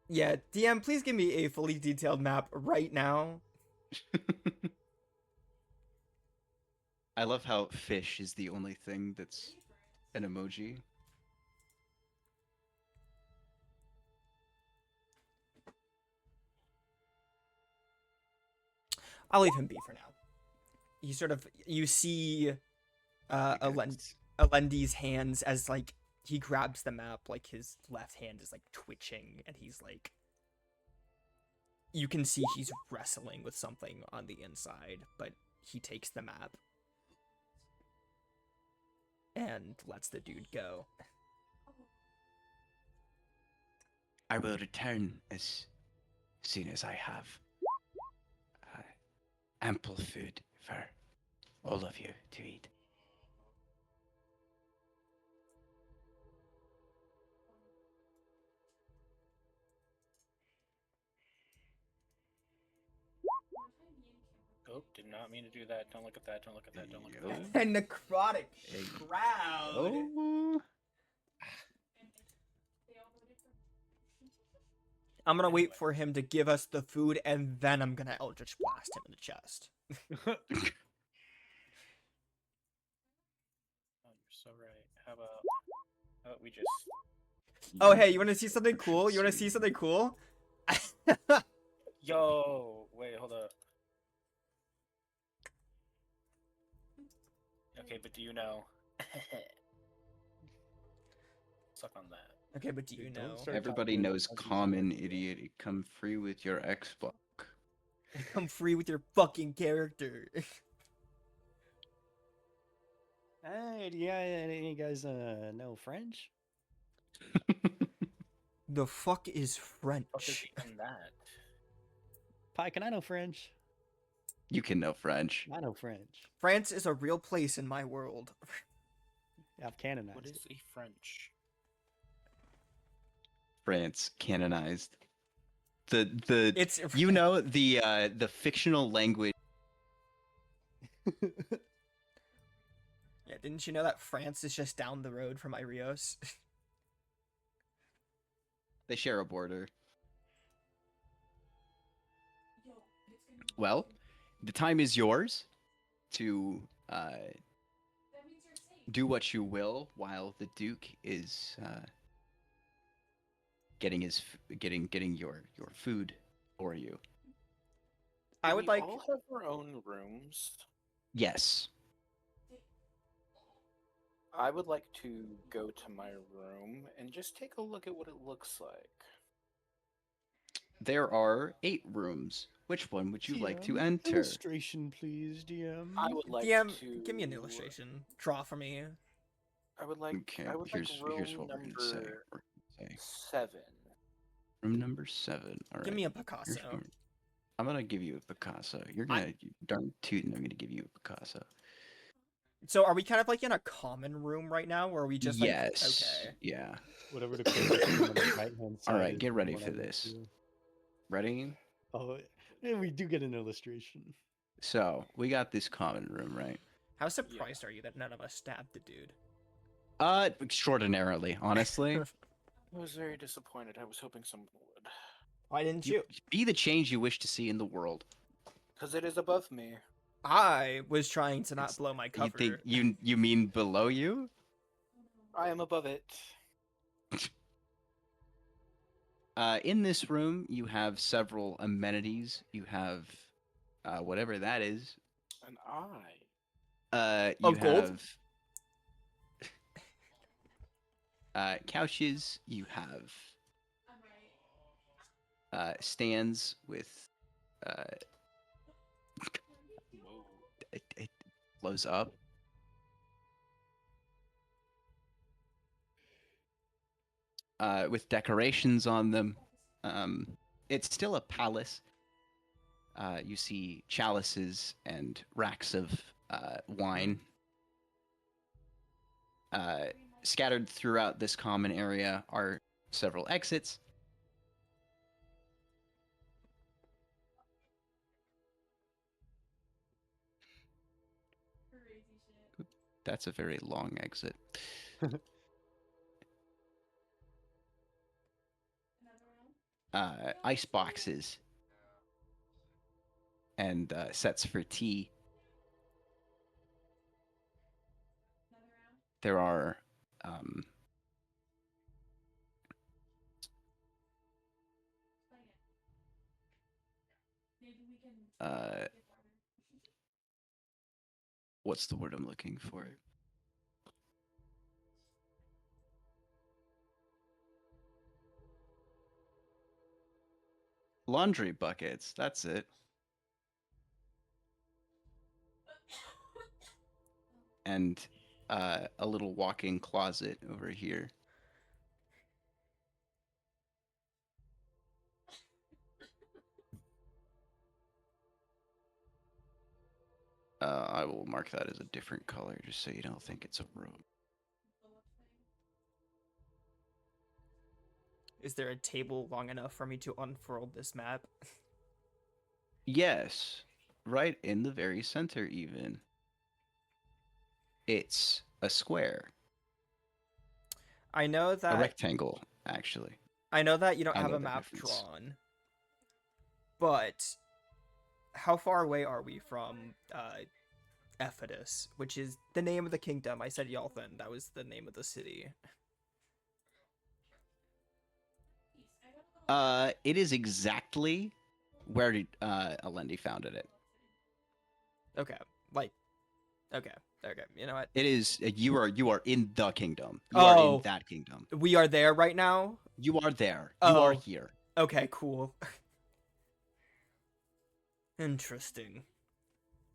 S1: yeah, DM, please give me a fully detailed map right now.
S3: I love how fish is the only thing that's an emoji.
S1: I'll leave him be for now. You see Alendi's hands as like he grabs the map, like his left hand is like twitching, and he's like, you can see he's wrestling with something on the inside, but he takes the map and lets the dude go.
S3: I will return as soon as I have ample food for all of you to eat.
S5: Oh, did not mean to do that. Don't look at that. Don't look at that. Don't look at that.
S3: Yo.
S1: And necrotic
S3: Hey.
S1: crowd.
S3: Oh.
S1: I'm gonna wait for him to give us the food, and then I'm gonna Eldritch Blast him in the chest.
S5: Oh, you're so right. How about we just...
S1: Oh, hey, you wanna see something cool? You wanna see something cool?
S5: Yo, wait, hold up. Okay, but do you know? Suck on that.
S1: Okay, but do you
S2: Dude,
S1: know?
S2: don't start
S3: Everybody
S2: talking
S3: knows
S2: about
S3: common idiot. Come free with your Xbox.
S1: Come free with your fucking character.
S2: Hey, do you guys know French?
S1: The fuck is
S5: Fuck is
S1: French?
S5: even that?
S2: Pi, can I know French?
S3: You can know French.
S2: I know French.
S1: France is a real place in my world.
S2: I've canonized
S5: What is
S2: it.
S5: a French?
S3: France canonized. The
S1: It's
S3: you know the fictional language.
S1: Yeah, didn't you know that France is just down the road from Irios?
S3: They share a border. Well, the time is yours to do what you will while the Duke is getting your food for you.
S1: I
S5: Do
S1: would
S5: we
S1: like.
S5: all have our own rooms.
S3: Yes.
S5: I would like to go to my room and just take a look at what it looks like.
S3: There are 8 rooms. Which one would you like to
S2: DM,
S3: enter?
S2: Illustration, please, DM.
S5: I would like
S1: DM,
S5: to
S1: give me an illustration. Draw for me.
S5: I would like.
S3: Okay,
S5: I would
S3: here's
S5: like room
S3: what we're gonna say.
S5: number
S3: We're gonna say
S5: 7.
S3: room number 7. All right.
S1: Give me a
S3: Here's
S1: Picasso.
S3: what I'm gonna give you a Picasso. You're gonna darn tootin'. I'm gonna give you a Picasso.
S1: So are we kind of like in a common room right now, or are we just like
S3: Yes.
S1: okay?
S3: Yeah.
S2: Whatever the closest room on the right-hand side
S3: All right,
S2: is
S3: get
S2: the
S3: ready
S2: one
S3: for
S2: I went
S3: this.
S2: to.
S3: Ready?
S2: Oh, and we do get an illustration.
S3: So we got this common room, right?
S1: How surprised are you that none of us stabbed the dude?
S3: Extraordinarily, honestly.
S5: I was very disappointed. I was hoping someone would.
S1: Why didn't
S3: You
S1: you?
S3: be the change you wish to see in the world.
S5: Because it is above me.
S1: I was trying to not
S3: It's-
S1: blow my
S3: You
S1: cover.
S3: think you mean below you?
S5: I am above it.
S3: In this room, you have several amenities. You have whatever that is.
S5: An eye.
S3: You
S1: Of gold?
S3: have couches. You have stands with
S5: Whoa.
S3: it blows up. With decorations on them. It's still a palace. You see chalices and racks of wine. Scattered throughout this common area are several exits. That's a very long exit. Ice boxes and sets for tea. There are um, uh, what's the word I'm looking for? Laundry buckets. That's it. And a little walk-in closet over here. I will mark that as a different color just so you don't think it's a room.
S1: Is there a table long enough for me to unfurl this map?
S3: Yes, right in the very center even. It's a square,
S1: I know
S3: a
S1: that
S3: rectangle, actually.
S1: I know that you don't
S3: I
S1: have
S3: know
S1: a
S3: the
S1: map
S3: difference.
S1: drawn. But how far away are we from Ephesus, which is the name of the kingdom? I said Yalthan. That was the name of the city.
S3: It is exactly where Alendi founded it.
S1: Okay. Like okay. Okay. You know what?
S3: It is you are in the kingdom. You are in
S1: Oh.
S3: that kingdom.
S1: We are there right now?
S3: You are there. You are
S1: Oh.
S3: here.
S1: Okay, cool. Interesting.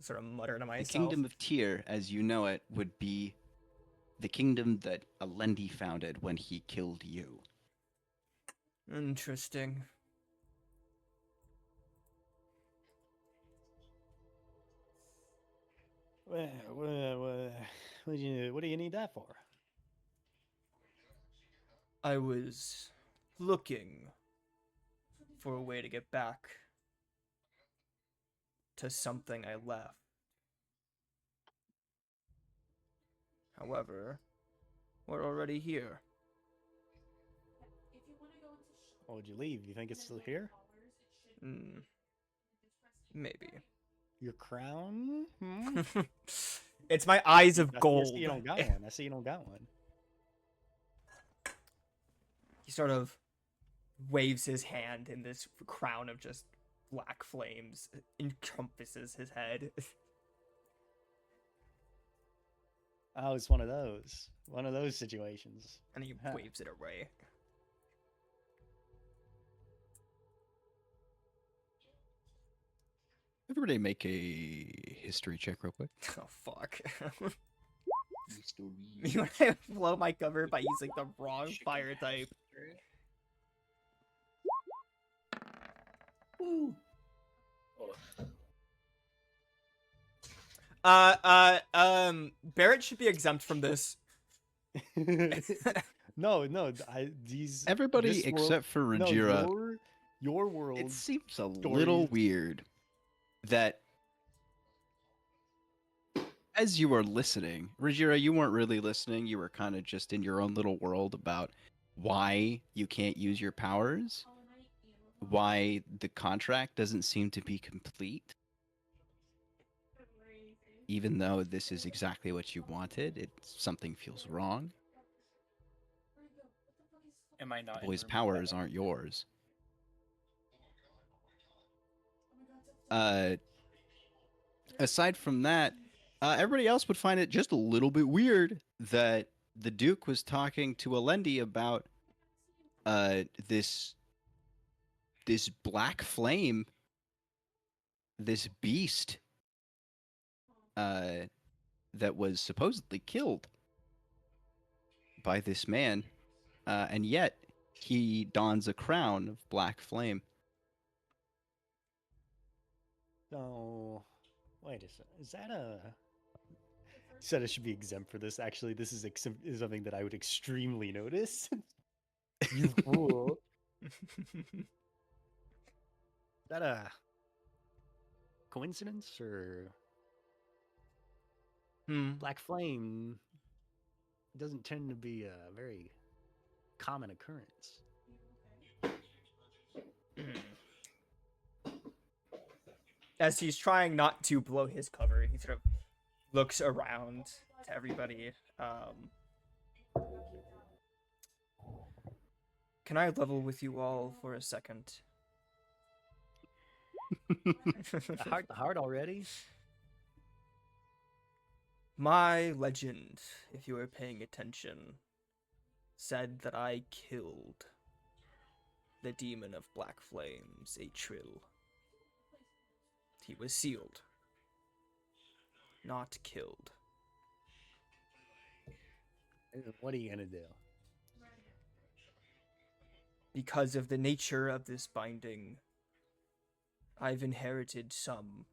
S1: Sort of mutter to
S3: The
S1: myself.
S3: kingdom of Tyr, as you know it, would be the kingdom that Alendi founded when he killed you.
S1: Interesting.
S2: What do you need that for?
S1: I was looking for a way to get back to something I left. However, we're already here.
S2: Why would you leave? You think it's still here?
S1: Maybe.
S2: Your crown? Hmm?
S1: It's my eyes of
S2: I
S1: gold.
S2: see you don't got one. I see you don't got one.
S1: He sort of waves his hand, and this crown of just black flames encompasses his head.
S2: Oh, it's one of those situations.
S1: And he
S2: Huh.
S1: waves it away.
S3: Everybody make a history check real quick.
S1: Oh, fuck. You want to blow my cover by using the wrong fire type. Barrett should be exempt from this.
S2: No, these
S3: Everybody
S2: this world-
S3: except for
S2: no,
S3: Rajira.
S2: your world.
S3: It seems a little
S2: stories.
S3: weird that as you were listening, Rajira, you weren't really listening. You were kind of just in your own little world about why you can't use your powers, why the contract doesn't seem to be complete. Even though this is exactly what you wanted, something feels wrong.
S5: Am I not?
S3: The
S5: in
S3: boy's
S5: room
S3: powers
S5: 7?
S3: aren't yours. Aside from that, everybody else would find it just a little bit weird that the Duke was talking to Alendi about this black flame, this beast that was supposedly killed by this man, and yet he dons a crown of black flame.
S2: So, wait a second. Is that a? You said I should be exempt for this. Actually, this is is something that I would extremely notice. You fool. Is that a coincidence or black flame doesn't tend to be a very common occurrence.
S1: As he's trying not to blow his cover, he sort of looks around to everybody. Can I level with you all for a second?
S2: Hard already?
S1: My legend, if you were paying attention, said that I killed the demon of black flames, Atril. He was sealed, not killed.
S2: What are you gonna do?
S1: Because of the nature of this binding, I've inherited some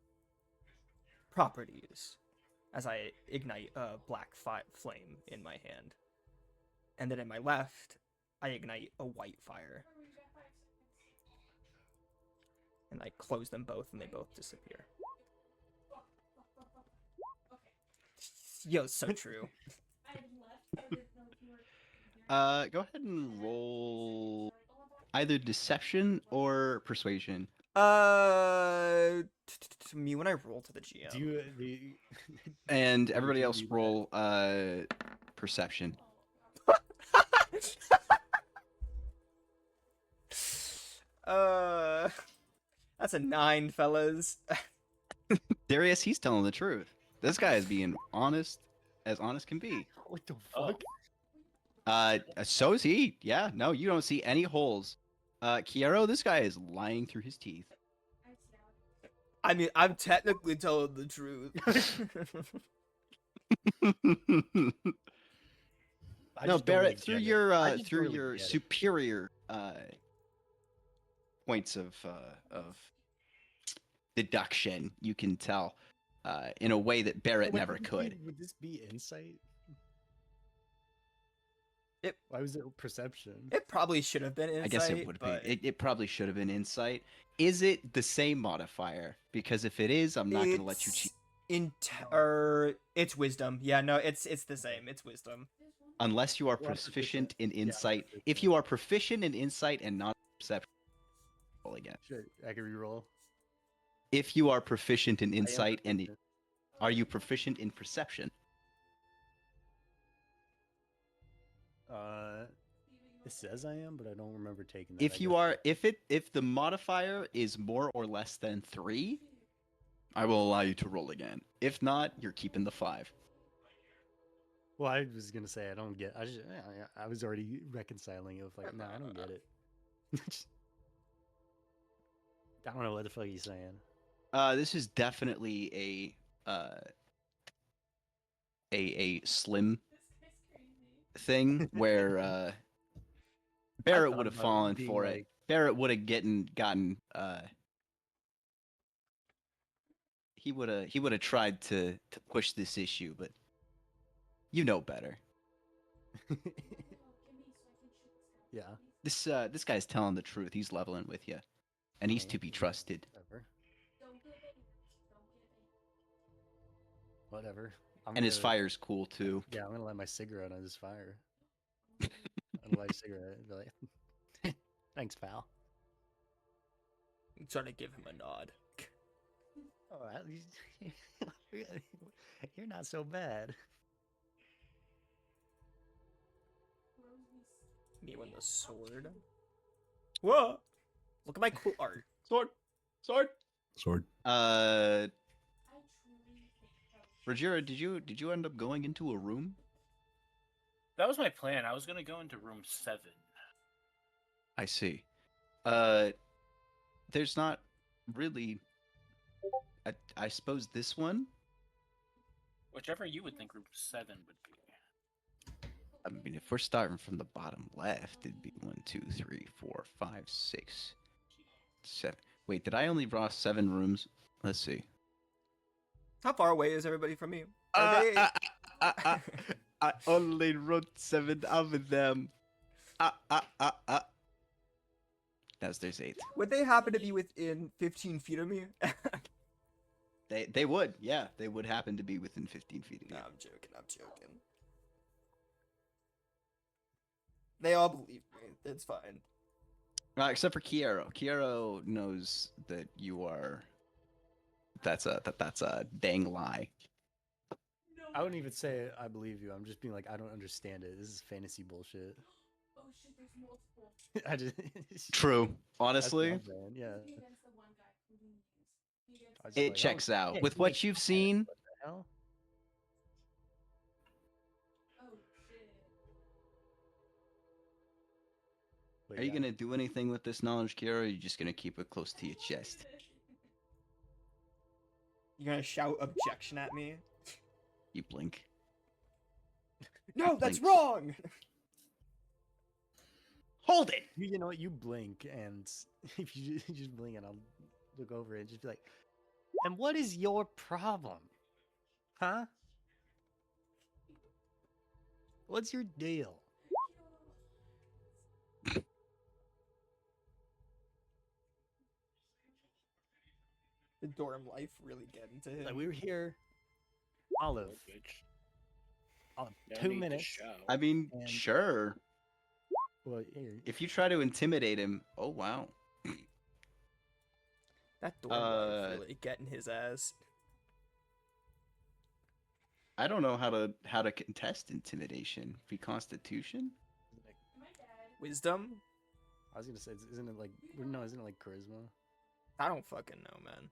S1: properties as I ignite a black flame in my hand. And then in my left, I ignite a white fire. And I close them both and they both disappear. Yo, so true.
S3: Go ahead and roll either deception or persuasion.
S1: Me when I roll to the GM.
S2: Do you
S3: And
S2: Would
S3: everybody
S2: you
S3: else
S2: do that?
S3: roll perception.
S1: That's a 9, fellas.
S3: Darius, he's telling the truth. This guy is being honest as honest can be.
S2: what the
S5: Oh.
S2: fuck?
S3: So is he. Yeah, no, you don't see any holes. Kiero, this guy is lying through his teeth.
S1: I mean, I'm technically telling the truth.
S2: I
S3: No,
S2: just don't
S3: Barrett,
S2: really
S3: through
S2: get it.
S3: your
S2: I just don't
S3: through
S2: really
S3: your
S2: get it.
S3: superior points of deduction, you can tell in a way that Barrett
S2: Wait,
S3: never
S2: would this
S3: could.
S2: Would this be insight?
S1: It-
S2: Why was it perception?
S1: It probably should have been insight.
S3: I guess it would
S1: but
S3: be. It probably should have been insight. Is it the same modifier? Because if it is, I'm not going to let you cheat.
S1: It's wisdom. Yeah, no, it's the same. It's wisdom.
S3: Unless you are
S2: Well,
S3: proficient in
S2: yeah,
S3: insight. If
S2: proficient.
S3: you are proficient in insight and not perception, roll again.
S2: Sure, I can reroll.
S3: If you are proficient in
S2: I am
S3: insight and
S2: proficient.
S3: are you proficient in perception?
S2: It says I am, but I don't remember taking that. I
S3: If you
S2: guess.
S3: are, if the modifier is more or less than 3, I will allow you to roll again. If not, you're keeping the 5.
S2: Well, I was gonna say I don't get. I was already reconciling it with like, no, I don't get it. I don't know what the fuck he's saying.
S3: This is definitely a slim thing where Barrett
S2: thought
S3: would have
S2: about it
S3: fallen
S2: being
S3: for it.
S2: like-
S3: Barrett would have gotten he would have tried to push this issue, but you know better.
S2: Yeah.
S3: This guy's telling the truth. He's leveling with you, and he's
S2: Okay,
S3: to be
S2: yeah,
S3: trusted.
S2: Whatever. I'm
S3: And his
S2: gonna-
S3: fire's cool too.
S2: Yeah, I'm gonna light my cigarette on his fire. I'm gonna light a cigarette and be like, thanks, pal.
S1: I'm trying to give him a nod.
S2: Oh, at least you're not so bad.
S1: Me with the sword. Whoa! Look at my cool art.
S3: Sword.
S4: Sword.
S3: Rajira, did you end up going into a room?
S5: That was my plan. I was gonna go into room 7.
S3: I see. There's not really. I suppose this one.
S5: Whichever you would think room 7 would be.
S3: I mean, if we're starting from the bottom left, it'd be 1, 2, 3, 4, 5, 6, 7. Wait, did I only draw 7 rooms? Let's see.
S1: How far away is everybody from me? Are they...
S3: I only wrote 7 of them. There's 8.
S1: Would they happen to be within 15 feet of me?
S3: They would, yeah, they would happen to be within 15 feet of you.
S1: No, I'm joking. They all believe me. It's fine.
S3: Except for Kiero. Kiero knows that you are. That's a dang lie.
S2: I wouldn't even say I believe you. I'm just being like, I don't understand it. This is fantasy bullshit. I just,
S3: True.
S2: that's
S3: Honestly,
S2: my brand, yeah. I was just
S3: it
S2: like,
S3: checks
S2: oh,
S3: out.
S2: shit,
S3: With
S2: he
S3: what
S2: makes
S3: you've
S2: comments,
S3: seen,
S2: What the hell? But
S3: are you
S2: yeah.
S3: gonna do anything with this knowledge, Kira, or are you just gonna keep it close to your chest?
S1: You're gonna shout objection at me?
S3: You blink.
S1: No, that's
S3: Blinks.
S1: wrong!
S3: Hold it!
S2: You know what? You blink, and if you just blink, and I'll look over it and just be like, "And what is your problem, huh? What's your deal?"
S1: The dorm life really getting to him.
S2: Like we were here, Olive,
S5: Bitch.
S2: Olive,
S5: No
S2: 2
S5: need to
S2: minutes.
S5: shout.
S3: I mean,
S2: And-
S3: sure.
S2: Well, here,
S3: If you try to intimidate him, oh wow.
S1: That dorm life really getting his ass.
S3: I don't know how to contest intimidation. Free Constitution?
S1: Wisdom?
S2: I was gonna say, isn't it like no? Isn't it like charisma?
S1: I don't fucking know, man.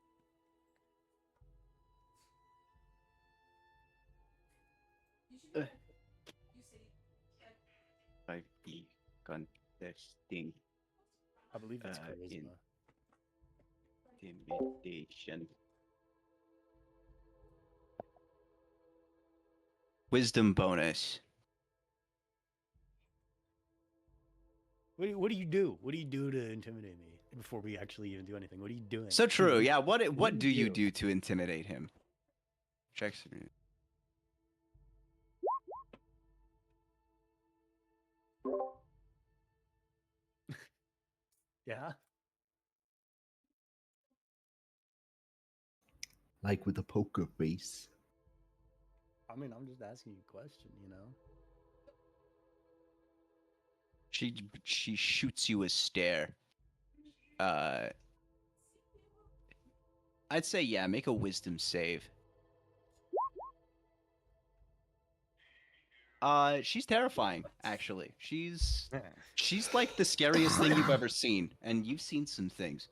S3: By free contesting
S2: I believe it's
S3: in-
S2: charisma.
S3: intimidation. Wisdom bonus.
S2: What do you do? What do you do to intimidate me before we actually even do anything? What are you doing?
S3: So true. Yeah. What
S2: do
S3: do you
S2: you
S3: do to intimidate him? Checks.
S2: Yeah.
S4: Like with a poker face.
S2: I mean, I'm just asking you a question, you know.
S3: She shoots you a stare. I'd say yeah. Make a wisdom save. She's terrifying. Actually, she's like the scariest thing you've ever seen, and you've seen some things.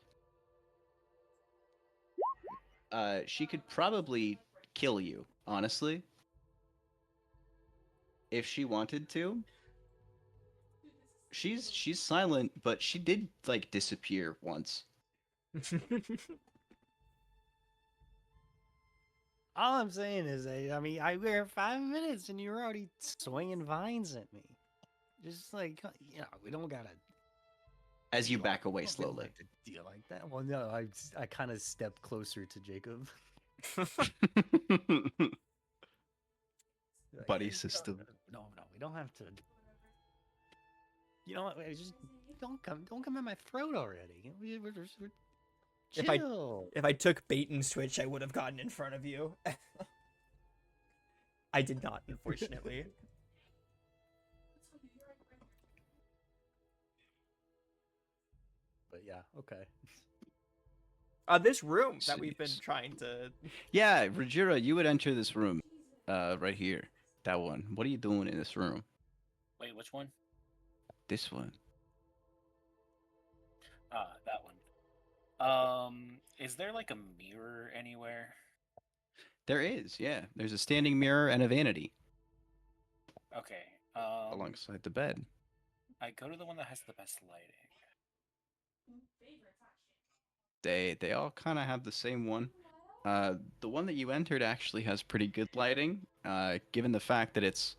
S3: She could probably kill you, honestly, if she wanted to. She's silent, but she did like disappear once.
S2: All I'm saying is, I mean, I wear 5 minutes and you're already swinging vines at me. Just like, you know, we don't gotta.
S3: As you
S2: deal-
S3: back away
S2: don't
S3: slowly.
S2: have to deal like that. Well, no, I kind of stepped closer to Jacob. Like,
S4: Buddy
S2: "Hey,
S4: system.
S2: No, we don't have to. You know what? Just don't come at my throat already. We're
S1: If I-
S2: chill.
S1: If I took bait and switch, I would have gotten in front of you. I did not, unfortunately.
S2: But yeah, okay.
S1: This room that we've been
S3: Jeez.
S1: trying to.
S3: Yeah, Rajira, you would enter this room, right here. That one. What are you doing in this room?
S5: Wait, which one?
S3: This one.
S5: That one. Is there like a mirror anywhere?
S3: There is, yeah. There's a standing mirror and a vanity
S5: Okay.
S3: alongside the bed.
S5: I go to the one that has the best lighting.
S3: They all kind of have the same one. The one that you entered actually has pretty good lighting, given the fact that it's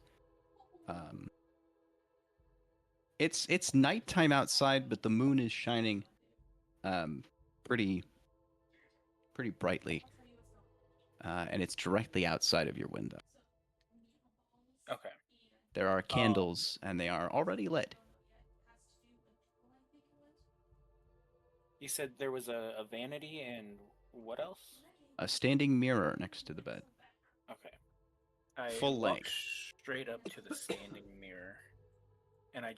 S3: nighttime outside, but the moon is shining pretty brightly, and it's directly outside of your window.
S5: Okay.
S3: There are candles, and they are already lit.
S5: You said there was a vanity and what else?
S3: A standing mirror next to the bed.
S5: Okay. I
S3: Full
S5: walk
S3: length.
S5: straight up to the standing mirror, and I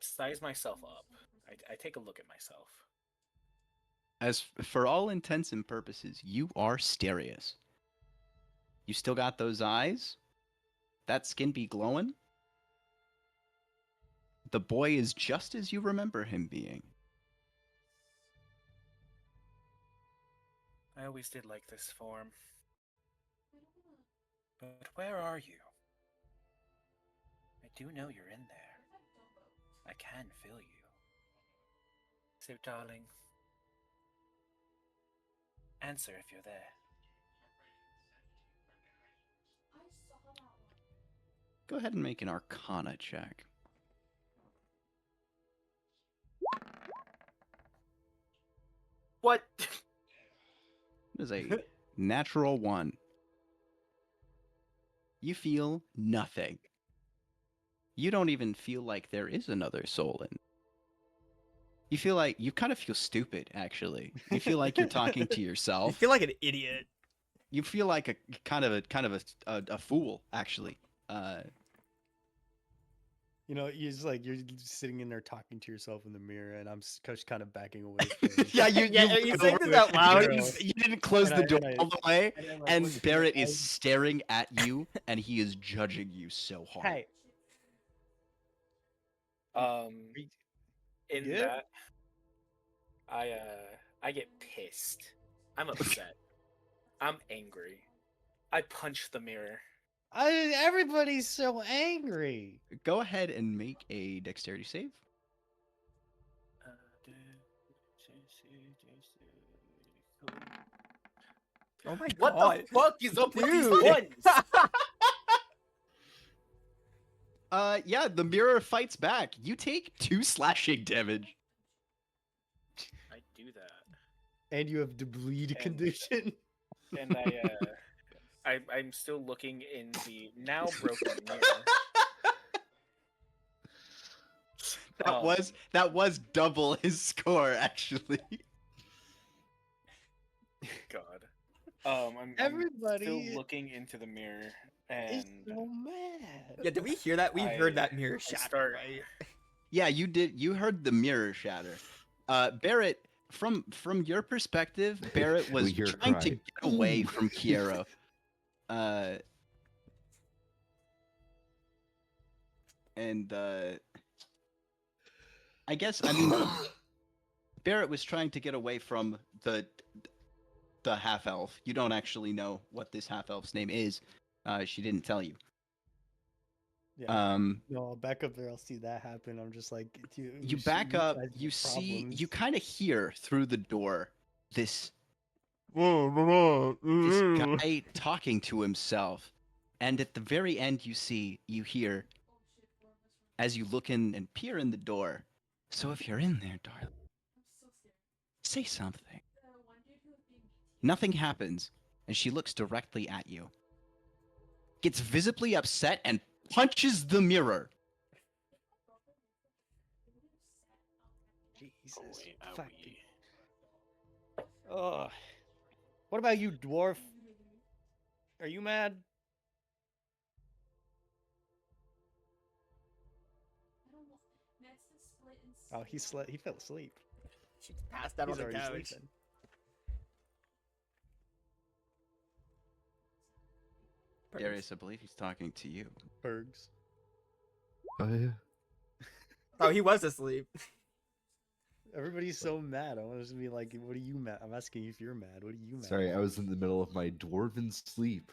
S5: size myself up. I take a look at myself.
S3: As for all intents and purposes, you are Stereus. You still got those eyes? That skin be glowing? the boy is just as you remember him being.
S5: I always did like this form. But where are you? I do know you're in there. I can feel you. So, darling, answer if you're there.
S3: Go ahead and make an Arcana check.
S5: What?
S3: It is a natural 1. You feel nothing. You don't even feel like there is another soul in. You feel like you kind of feel stupid, actually. You feel like you're talking to
S1: You
S3: yourself.
S1: feel like an idiot.
S3: You feel like a kind of a fool, actually.
S2: You know, you're sitting in there talking to yourself in the mirror, and I'm just kind of backing away. From
S3: Yeah, you
S1: are you
S3: look
S1: saying
S3: over
S1: this out
S3: and
S1: loud?
S3: You didn't close
S2: And
S3: the
S2: I-
S3: door
S2: and I-
S3: all the way,
S2: and I'm, like,
S3: and
S2: looking at
S3: Barrett
S2: my-
S3: is staring at you, and he is judging you so hard.
S2: Hey,
S5: In
S2: good?
S5: that, I get pissed. I'm upset. I'm angry. I punch the mirror.
S2: everybody's so angry.
S3: Go ahead and make a dexterity save.
S1: Oh my
S5: What
S1: god.
S5: the fuck is up with these
S1: Dude.
S5: ones?
S3: Yeah, the mirror fights back. You take 2 slashing damage.
S5: I do that,
S2: And you have the bleed
S5: And-
S2: condition.
S5: and I'm still looking in the now broken mirror.
S3: That was double his score, actually.
S5: God. I'm
S2: Everybody
S5: still looking into the mirror,
S2: is
S5: and
S2: so mad.
S1: Yeah, did we hear that? We heard that mirror
S5: I
S1: shatter,
S5: start-
S1: right?
S3: Yeah, you did. You heard the mirror shatter. Barrett, from your perspective, Barrett was
S4: We hear
S3: trying to
S4: cry.
S3: get away from Kiero. I guess Barrett was trying to get away from the half elf. You don't actually know what this half elf's name is. She didn't tell you.
S2: Yeah. No, I'll back up there. I'll see that happen. I'm just like,
S3: You back up, you see, you kind of hear through the door this guy talking to himself. And at the very end, you hear, as you look in and peer in the door, so if you're in there, darling, say something. Nothing happens, and she looks directly at you. Gets visibly upset and punches the mirror.
S2: Jesus.
S5: Owie,
S2: fucking-
S5: owie.
S2: Ugh. What about you, dwarf? Are you mad? Oh, he slept. He fell asleep.
S1: She passed out
S2: He's
S1: on the
S2: already
S1: couch.
S2: sleeping.
S3: Darius, I believe he's talking to you.
S2: Bergs.
S4: Oh, yeah.
S1: Oh, he was asleep.
S2: Everybody's so mad. I want to be like, what are you mad? I'm asking you if you're mad. What are you mad?
S4: Sorry, I was in the middle of my dwarven sleep.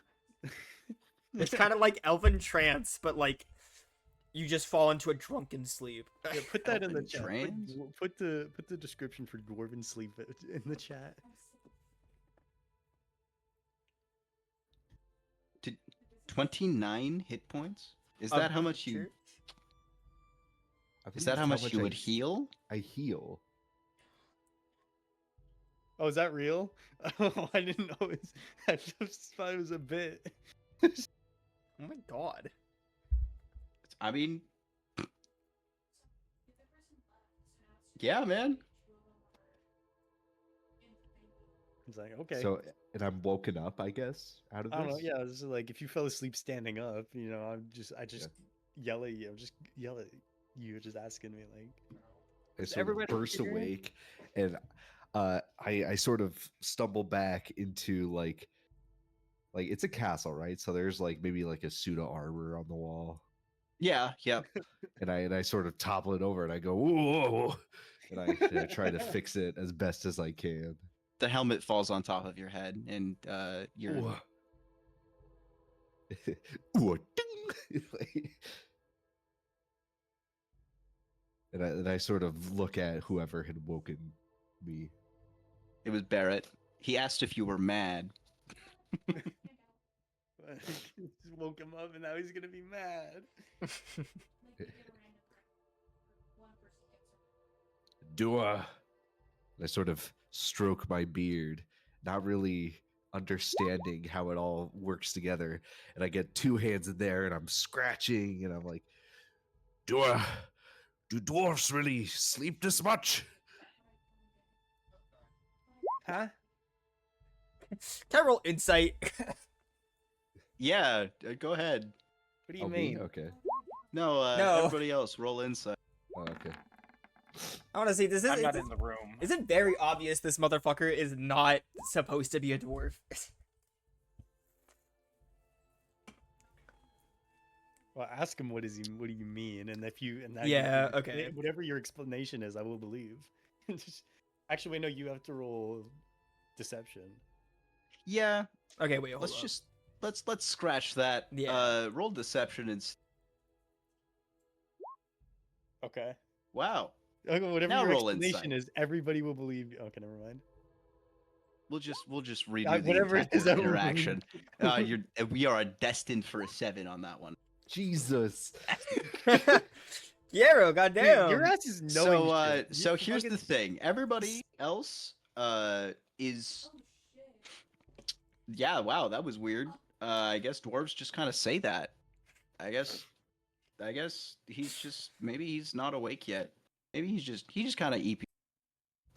S1: It's kind of like elven trance, but like you just fall into a drunken sleep.
S2: Yeah, put that in the
S3: Elven
S2: chat.
S3: trance?
S2: Put the description for dwarven sleep in the chat.
S3: 29 hit points? Is
S1: Of
S3: that how much you?
S1: nature?
S4: I
S3: Is
S4: believe
S3: that
S4: that's
S3: how much you
S4: I-
S3: would heal?
S4: I heal.
S2: Oh, is that real? Oh, I didn't know. I just thought it was a bit.
S1: Oh my god.
S3: I mean, yeah, man.
S2: It's like, okay.
S4: So, and I'm woken up, I guess, out of
S2: I don't know.
S4: this.
S2: Yeah, it's like if you fell asleep standing up, you know, I just yell at you. I'm just yell at you, just asking me like.
S4: I
S2: Is
S4: sort of
S2: everybody
S4: burst
S2: here?
S4: awake, and I sort of stumble back into like it's a castle, right? So there's like maybe like a suit of armor on the wall,
S3: Yeah, yep.
S4: and I sort of topple it over and I go, whoa, and I try to fix it as best as I can.
S3: The helmet falls on top of your head, and you're
S4: Ooh. Ooh, ding! and I sort of look at whoever had woken me.
S3: it was Barrett. He asked if you were mad.
S2: Just woke him up and now he's gonna be mad.
S4: Dua. I sort of stroke my beard, not really understanding how it all works together. And I get two hands in there and I'm scratching and I'm like,
S7: Do dwarfs really sleep this much?
S2: Huh?
S1: Can I roll insight?
S3: Yeah, go ahead.
S2: What do you
S4: oh,
S2: mean?
S4: me? Okay.
S3: No,
S1: No.
S3: everybody else, roll insight.
S4: Oh, okay.
S1: I want to see,
S5: I'm not in the room.
S1: is it very obvious this motherfucker is not supposed to be a dwarf?
S2: Well, ask him what do you mean, and if you and that
S1: Yeah, okay.
S2: whatever your explanation is, I will believe. Actually, wait, no, you have to roll deception.
S3: Yeah,
S1: Okay, wait, hold
S3: let's
S1: up.
S3: just let's scratch that.
S1: Yeah.
S3: Roll deception and
S2: Okay.
S3: wow.
S2: Okay, whatever
S3: Now
S2: your
S3: roll
S2: explanation
S3: insight.
S2: is, everybody will believe you. Okay, never mind.
S3: We'll just redo the
S2: whatever it is,
S3: entire
S2: everyone-
S3: interaction. We are destined for a 7 on that one.
S4: Jesus.
S1: Yarrow,
S2: Dude,
S1: goddamn.
S2: your ass is knowing
S3: So
S2: shit. You
S3: so here's the
S2: fucking-
S3: thing. Everybody else is yeah, wow, that was weird. I guess dwarves just kind of say that. I guess he's just maybe he's not awake yet. Maybe he just kind of EP.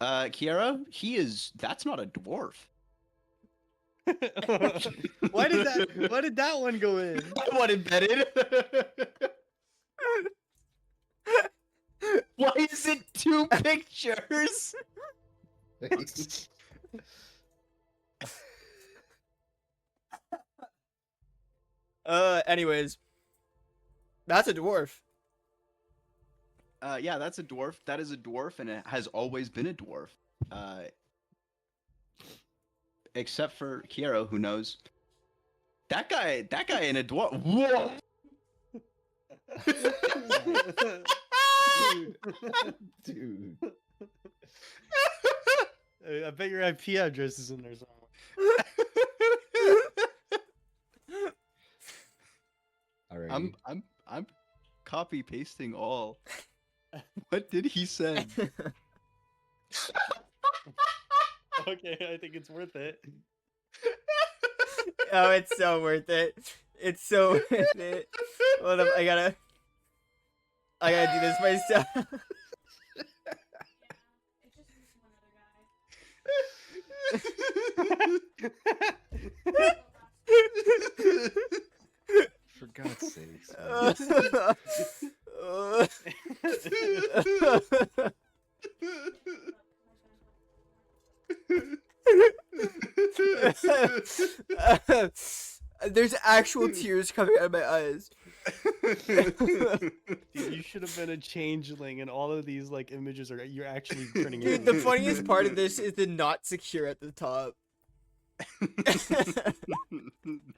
S3: Kiara, that's not a dwarf.
S2: Why did that one go in?
S3: What embedded? Why is it 2 pictures?
S1: Anyways. That's a dwarf.
S3: Yeah, that's a dwarf. That is a dwarf, and it has always been a dwarf. Except for Kiero, who knows. That guy in a dwarf. Whoa!
S4: Dude.
S2: I bet your IP address is in there somewhere.
S4: All right.
S3: I'm copy pasting all. What did he say?
S2: Okay, I think it's worth it.
S1: Oh, it's so worth it. It's so worth it. Hold up, I gotta do this myself.
S4: For God's sakes.
S1: There's actual tears coming out of my eyes.
S2: Dude, you should have been a changeling, and all of these like images are you're actually turning
S1: Dude,
S2: into.
S1: the funniest part of this is the not secure at the top.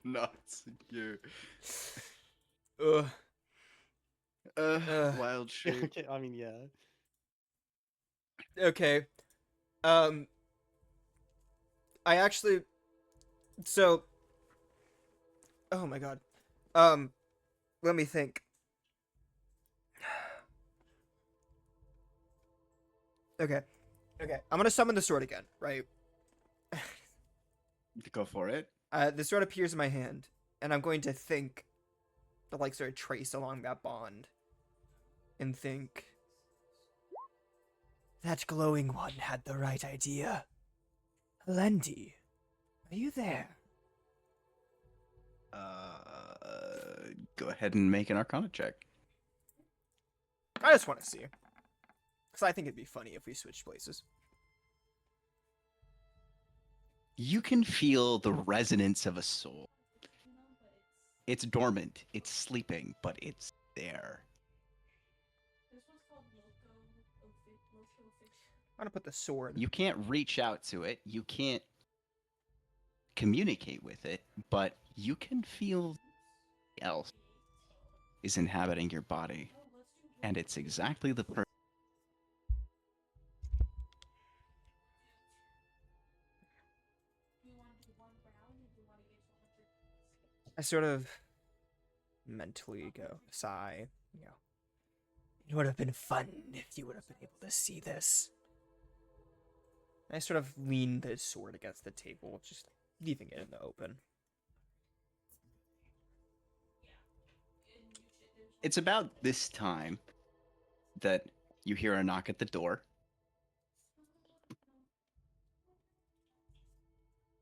S3: Not secure.
S1: Ugh.
S3: Wild shit.
S2: Okay, I mean, yeah.
S1: Okay. I actually. So. Oh my god. Let me think. Okay. I'm gonna summon the sword again, right?
S3: Go for it.
S1: The sword appears in my hand, and I'm going to think, like, sort of trace along that bond, and think. That glowing one had the right idea. Lendi, are you there?
S3: Go ahead and make an Arcana check.
S1: I just want to see. Because I think it'd be funny if we switched places.
S3: You can feel the resonance of a soul. It's dormant, it's sleeping, but it's there.
S1: I'm gonna put the sword.
S3: You can't reach out to it. You can't communicate with it, but you can feel else is inhabiting your body, and it's exactly the person.
S1: I sort of mentally go, sigh, you know. It would have been fun if you would have been able to see this. I sort of lean the sword against the table, just leaving it in the open.
S3: It's about this time that you hear a knock at the door.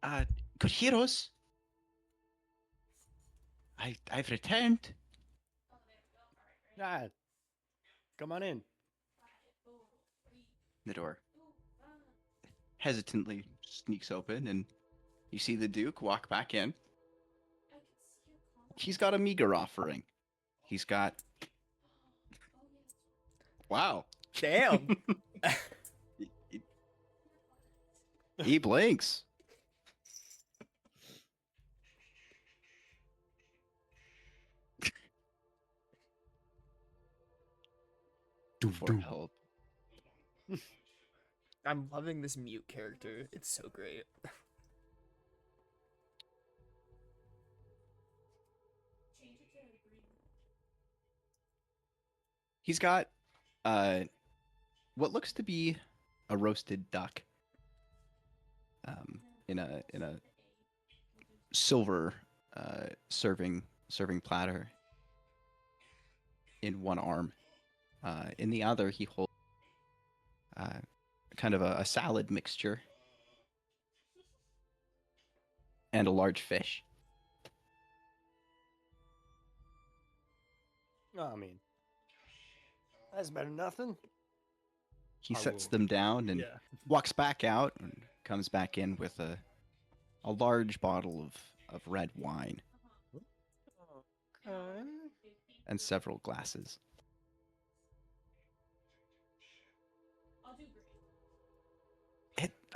S3: Good heroes. I've returned.
S2: Ah, come on in.
S3: The door hesitantly sneaks open, and you see the Duke walk back in. He's got a meager offering. He's got. Wow.
S1: Damn!
S3: He blinks. For help.
S1: I'm loving this mute character. It's so great.
S3: He's got what looks to be a roasted duck in a silver serving platter in one arm. In the other, he holds kind of a salad mixture and a large fish.
S2: Oh, I mean, that's better than nothing.
S3: He
S2: I
S3: sets
S2: will-
S3: them down and walks back out and comes back in with a large bottle of red wine
S2: Okay.
S3: and several glasses.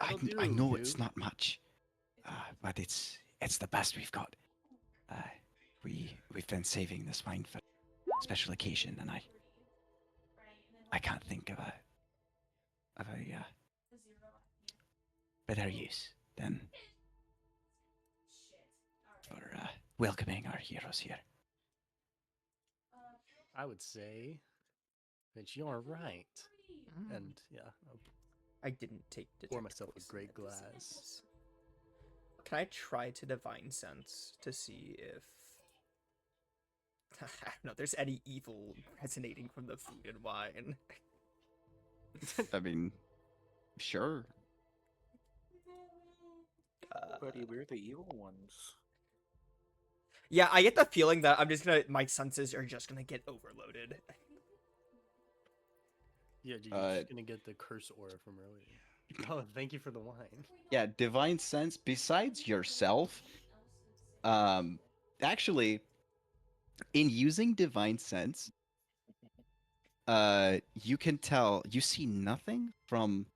S3: I
S2: That'll do,
S3: know it's
S2: dude.
S3: not much, but it's the best we've got. We've been saving this wine for a special occasion, and I can't think of a better use than for welcoming our heroes here.
S2: I would say that you're right. And yeah,
S1: I didn't take
S2: pour
S1: detect
S2: myself a
S1: poison
S2: great
S1: at the same
S2: glass.
S1: time. Can I try to divine sense to see if I don't know, if there's any evil resonating from the food and wine?
S3: I mean, sure.
S5: Buddy, we're the evil ones.
S1: Yeah, I get the feeling that my senses are just gonna get overloaded.
S2: Yeah, dude, you're just gonna get the curse aura from earlier. Oh, thank you for the wine.
S3: Yeah, divine sense. Besides yourself, actually, in using divine sense, you can tell you see nothing from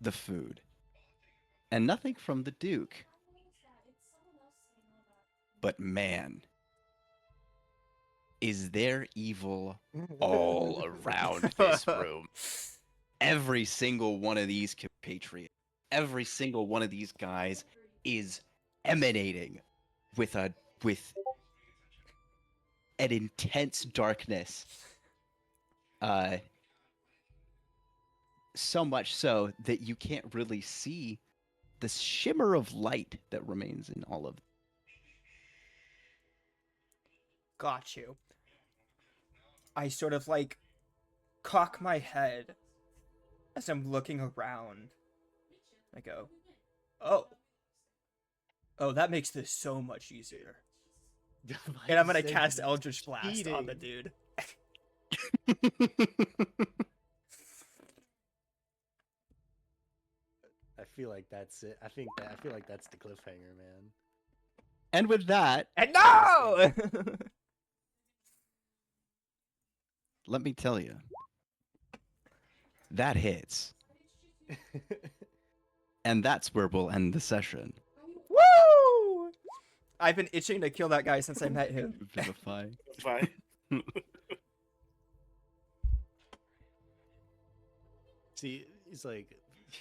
S3: the food, and nothing from the Duke. But man, is there evil all around this room? Every single one of these compatriots, every single one of these guys is emanating with an intense darkness. So much so that you can't really see the shimmer of light that remains in all of them.
S1: Got you. I sort of like cock my head as I'm looking around. I go, oh, that makes this so much easier. And I'm gonna cast Eldritch Blast on the dude.
S2: I feel like that's it. I feel like that's the cliffhanger, man.
S3: And with that,
S1: And no!
S3: let me tell you, that hits. And that's where we'll end the session.
S1: Woo! I've been itching to kill that guy since I met him.
S3: Vivify.
S5: Fine.
S2: See, it's like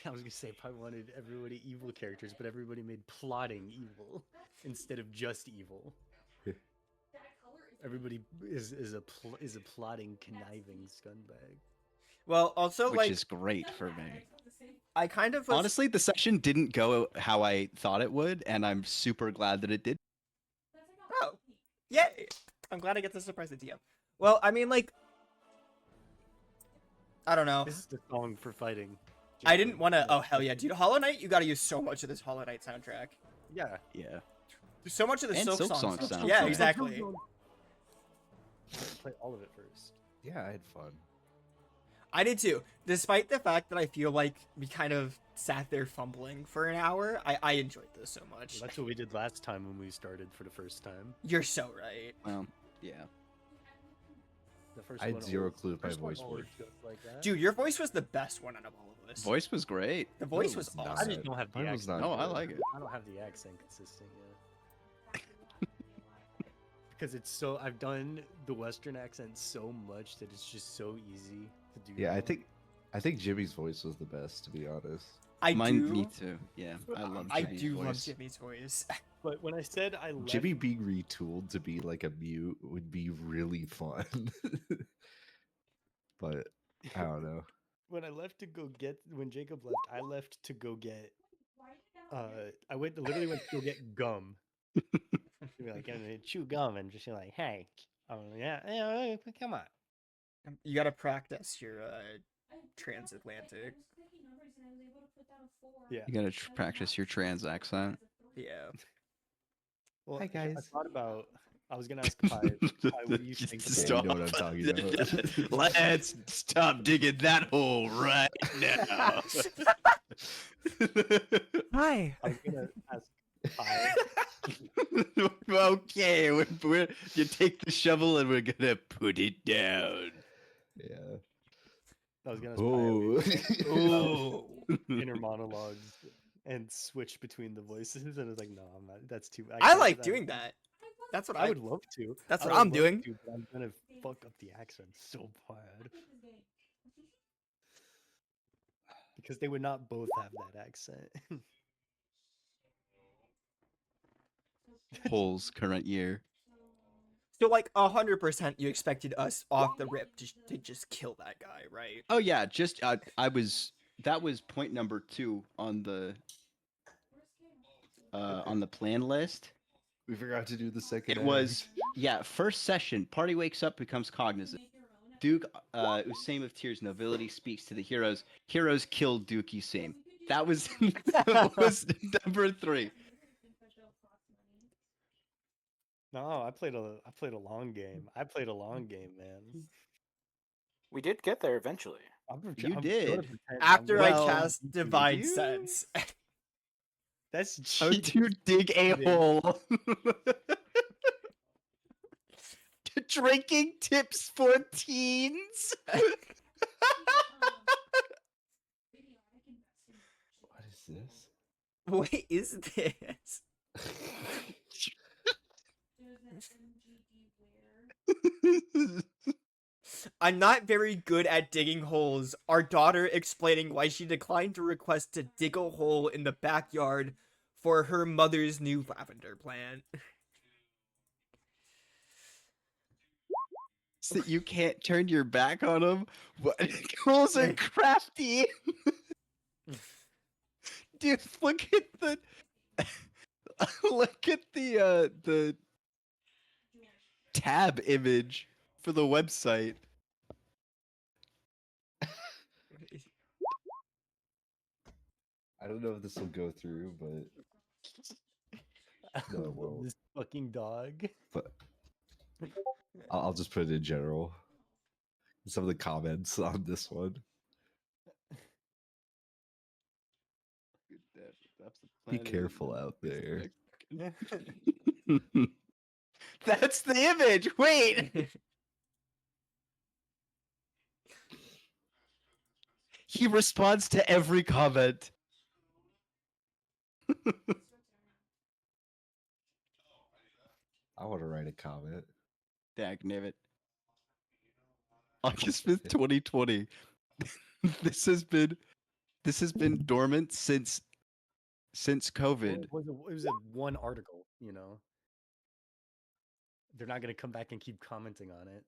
S2: I was gonna say if I wanted everybody evil characters, but everybody made plotting evil instead of just evil. Everybody is a plotting, conniving scumbag.
S1: Well, also
S3: Which
S1: like
S3: is great for me.
S1: I kind of was,
S3: Honestly, the session didn't go how I thought it would, and I'm super glad that it did.
S1: Oh, yay! I'm glad I get to surprise the DM. Well, I mean, like, I don't know.
S2: This is the song for fighting.
S1: I didn't want to. Oh hell yeah, dude! Hollow Knight, you got to use so much of this Hollow Knight soundtrack.
S2: Yeah.
S3: Yeah.
S1: There's so much of the
S3: And
S1: Silk
S3: Silksong
S1: Song.
S3: soundtrack.
S1: Yeah, exactly.
S2: Play all of it first.
S4: Yeah, I had fun.
S1: I did too. Despite the fact that I feel like we kind of sat there fumbling for an hour, I enjoyed this so much.
S2: Well, that's what we did last time when we started for the first time.
S1: You're so right.
S3: Yeah.
S2: The first
S4: I had
S2: one
S4: zero
S2: always-
S4: clue if my
S2: first one
S4: voice
S2: always
S4: worked.
S2: goes like that.
S1: Dude, your voice was the best one out of all of us.
S3: Voice was great.
S1: The voice
S4: No,
S1: was
S4: it's not.
S2: I
S1: awesome.
S2: just don't have the
S4: Mine was
S2: accent.
S4: not
S3: No, I
S4: good.
S3: like it.
S2: I don't have the accent consistent yet. Because it's so I've done the Western accent so much that it's just so easy to do.
S4: Yeah,
S2: now.
S4: I think Jimmy's voice was the best, to be honest.
S1: I
S3: Mine,
S1: do.
S3: me too. Yeah, I love.
S1: I
S3: Jimmy's
S1: do love
S3: voice.
S1: Jimmy's voice.
S2: But when I said I left,
S4: Jimmy being retooled to be like a mute would be really fun. But I don't know.
S2: when I left to go get when Jacob left, I left to go get. I literally went to go get gum. To be like, I'm gonna chew gum and just be like, hey, yeah, come on.
S1: You gotta practice your transatlantic.
S2: Yeah.
S3: You gotta practice your trans accent.
S1: Yeah.
S2: Well,
S4: Hi,
S2: I
S4: guys.
S2: thought about. I was gonna ask Pi, what do you think?
S3: Just
S4: Yeah,
S2: about-
S4: you know what I'm talking about.
S3: Let's stop digging that hole right now.
S1: Hi.
S2: I was gonna ask Pi.
S3: Okay, you take the shovel and we're gonna put it down.
S4: Yeah.
S2: I was gonna ask Pi
S4: Oh.
S2: inner monologues and switch between the voices, and I was like, no, I'm not. That's too.
S1: I
S2: can't
S1: like
S2: do
S1: doing that. That's what
S2: I would love to.
S1: That's
S2: I
S1: what
S2: would
S1: I'm
S2: love
S1: doing.
S2: to, but I'm gonna fuck up the accent so bad because they would not both have that accent.
S3: Hole's current year.
S1: So like 100%, you expected us off the rip to just kill that guy, right?
S3: Oh yeah, just I was that was point number 2 on the plan list.
S4: We forgot to do the second.
S3: It
S4: act.
S3: was first session. Party wakes up, becomes cognizant. Duke Usaim of Tears nobility speaks to the heroes. Heroes kill Duke Usaim. That was that was number 3.
S2: No, I played a long game. I played a long game, man.
S5: We did get there eventually.
S3: You
S2: gonna
S3: did.
S2: pretend
S1: After
S2: I'm
S1: I
S2: gonna-
S1: cast Divine
S3: you?
S1: Sense.
S2: That's
S3: How
S2: cheating.
S3: to dig a
S2: Cheating.
S3: hole. Drinking tips for teens.
S4: What is this?
S1: What is this? I'm not very good at digging holes. Our daughter explaining why she declined to request to dig a hole in the backyard for her mother's new lavender plant.
S3: So you can't turn your back on them. What holes are crafty. Dude, look at the look at the tab image for the website.
S4: I don't know if this will go through, but
S2: I
S4: No, it
S2: love
S4: won't.
S2: this fucking dog.
S4: I'll just put it in general. Some of the comments on this one. Be careful out there.
S3: That's the image. Wait. He responds to every comment.
S4: I want to write a comment.
S3: Dagnabbit. August 5th, 2020. this has been dormant since COVID.
S2: It was a one article, you know. They're not gonna come back and keep commenting on it.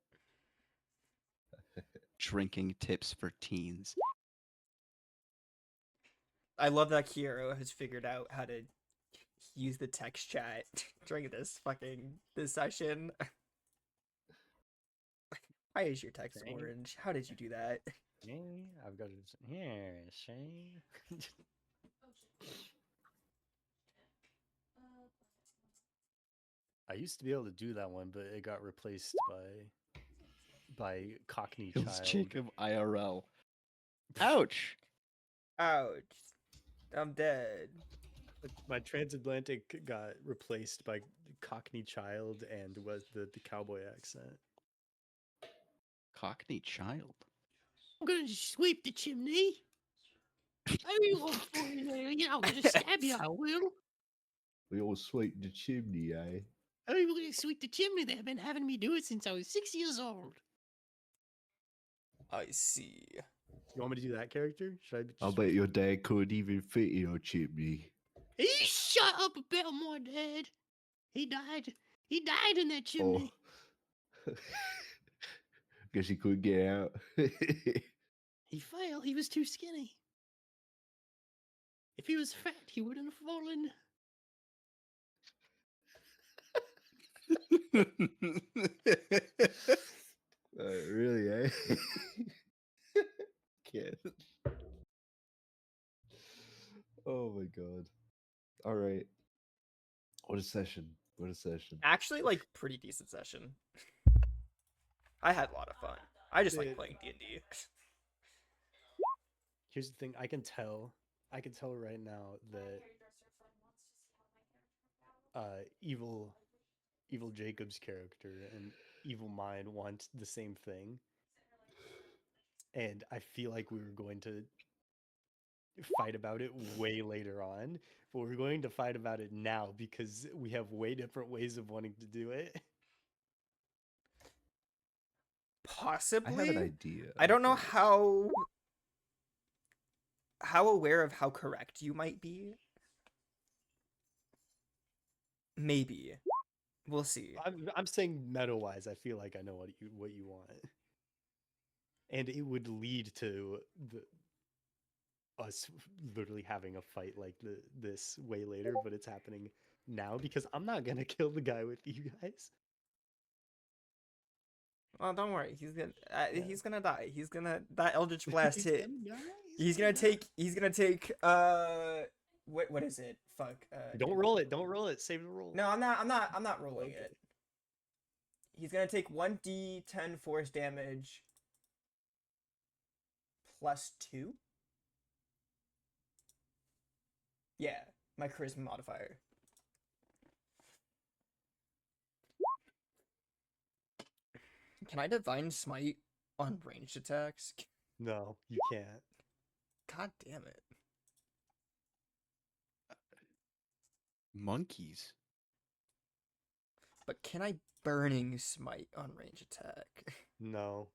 S3: Drinking tips for teens.
S1: I love that Kiero has figured out how to use the text chat during this session. Why is your text
S2: Dang.
S1: orange? How did you do that?
S2: Yeah, I've got it here. See. I used to be able to do that one, but it got replaced by Cockney
S3: Kills
S2: Child.
S3: Jacob IRL. Ouch.
S1: Ouch. I'm dead.
S2: My transatlantic got replaced by Cockney Child and was the cowboy accent.
S3: Cockney Child.
S8: I'm gonna sweep the chimney. I will for you there. You know, I'm gonna stab you, I will.
S4: We all sweep the chimney, eh?
S8: I will gonna sweep the chimney. They've been having me do it since I was 6 years old.
S1: I see.
S2: You want me to do that character? Should I?
S4: I'll bet your dad couldn't even fit in your chimney.
S8: Hey, shut up about my dad. He died. He died in that chimney.
S4: Oh. Guess he couldn't get out.
S8: He fell. He was too skinny. If he was fat, he wouldn't have fallen.
S4: Really, eh? Can't. Oh my god. All right. What a session. What a session.
S1: Actually, like, pretty decent session. I had a lot of fun. I just like playing D&D.
S2: Here's the thing. I can tell right now that evil Jacob's character and evil Mind want the same thing, and I feel like we were going to fight about it way later on, but we're going to fight about it now because we have way different ways of wanting to do it.
S1: Possibly.
S4: I have an idea.
S1: I don't know how aware of how correct you might be. Maybe. We'll see.
S2: I'm saying meta wise, I feel like I know what you want, and it would lead to us literally having a fight like this way later, but it's happening now because I'm not gonna kill the guy with you guys.
S1: Well, don't worry. He's gonna die. He's gonna that Eldritch Blast
S2: He's
S1: hit.
S2: gonna die,
S1: He's gonna take what is it? Fuck.
S2: Don't roll it. Don't roll it. Save the roll.
S1: No, I'm not rolling
S2: Okay.
S1: it. He's gonna take 1d10 force damage plus 2. Yeah, my charisma modifier. Can I divine smite on ranged attacks?
S2: No, you can't.
S1: God damn it.
S3: Monkeys.
S1: But can I burning smite on range attack?
S2: No.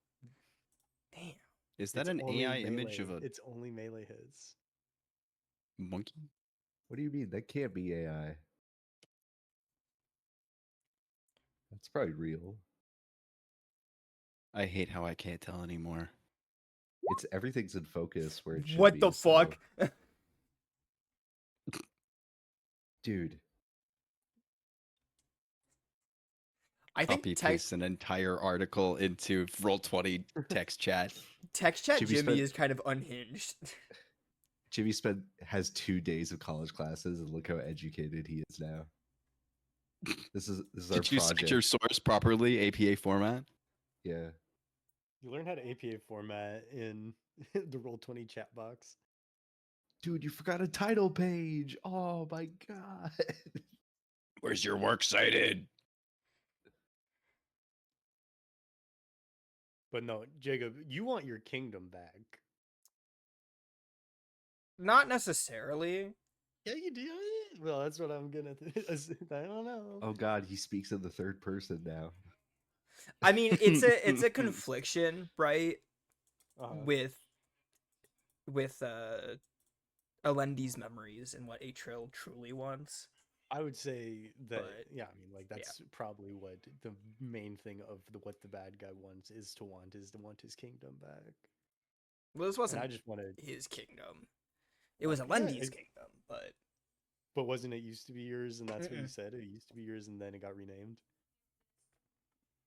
S1: Damn.
S3: Is that
S2: It's
S3: an
S2: only
S3: AI image of
S2: melee.
S3: a
S2: It's only melee hits.
S3: monkey?
S4: What do you mean? That can't be AI. That's probably real.
S3: I hate how I can't tell anymore.
S4: It's everything's in focus where it should
S1: What
S4: be,
S1: the
S4: so-
S1: fuck?
S4: Dude.
S1: I think
S3: Copy paste an entire article into Roll20 text chat.
S1: text chat
S4: Jimmy
S1: Jimmy
S4: spent-
S1: is kind of unhinged.
S4: Jimmy has 2 days of college classes, and look how educated he is now. This is our
S3: Did you
S4: project.
S3: cite your source properly, APA format?
S4: Yeah.
S2: You learn how to APA format in the Roll20 chat box.
S4: Dude, you forgot a title page. Oh my god.
S3: Where's your works cited?
S2: But no, Jacob, you want your kingdom back.
S1: Not necessarily.
S2: Yeah, you do. Well, that's what I'm gonna. I don't know.
S4: Oh God, he speaks in the third person now.
S1: I mean, it's a confliction, right?
S2: Uh-huh.
S1: With Alendi's memories and what Atrial truly wants.
S2: I would say that.
S1: But,
S2: Yeah, I mean, like that's probably what the main thing of what the bad guy wants is to want his kingdom back.
S1: Well, this
S2: And
S1: wasn't
S2: I just wanted.
S1: his kingdom. It was
S2: Yeah,
S1: Alendi's kingdom, but
S2: But wasn't it used to be yours? And that's what you
S1: Mm-mm.
S2: said. It used to be yours, and then it got renamed,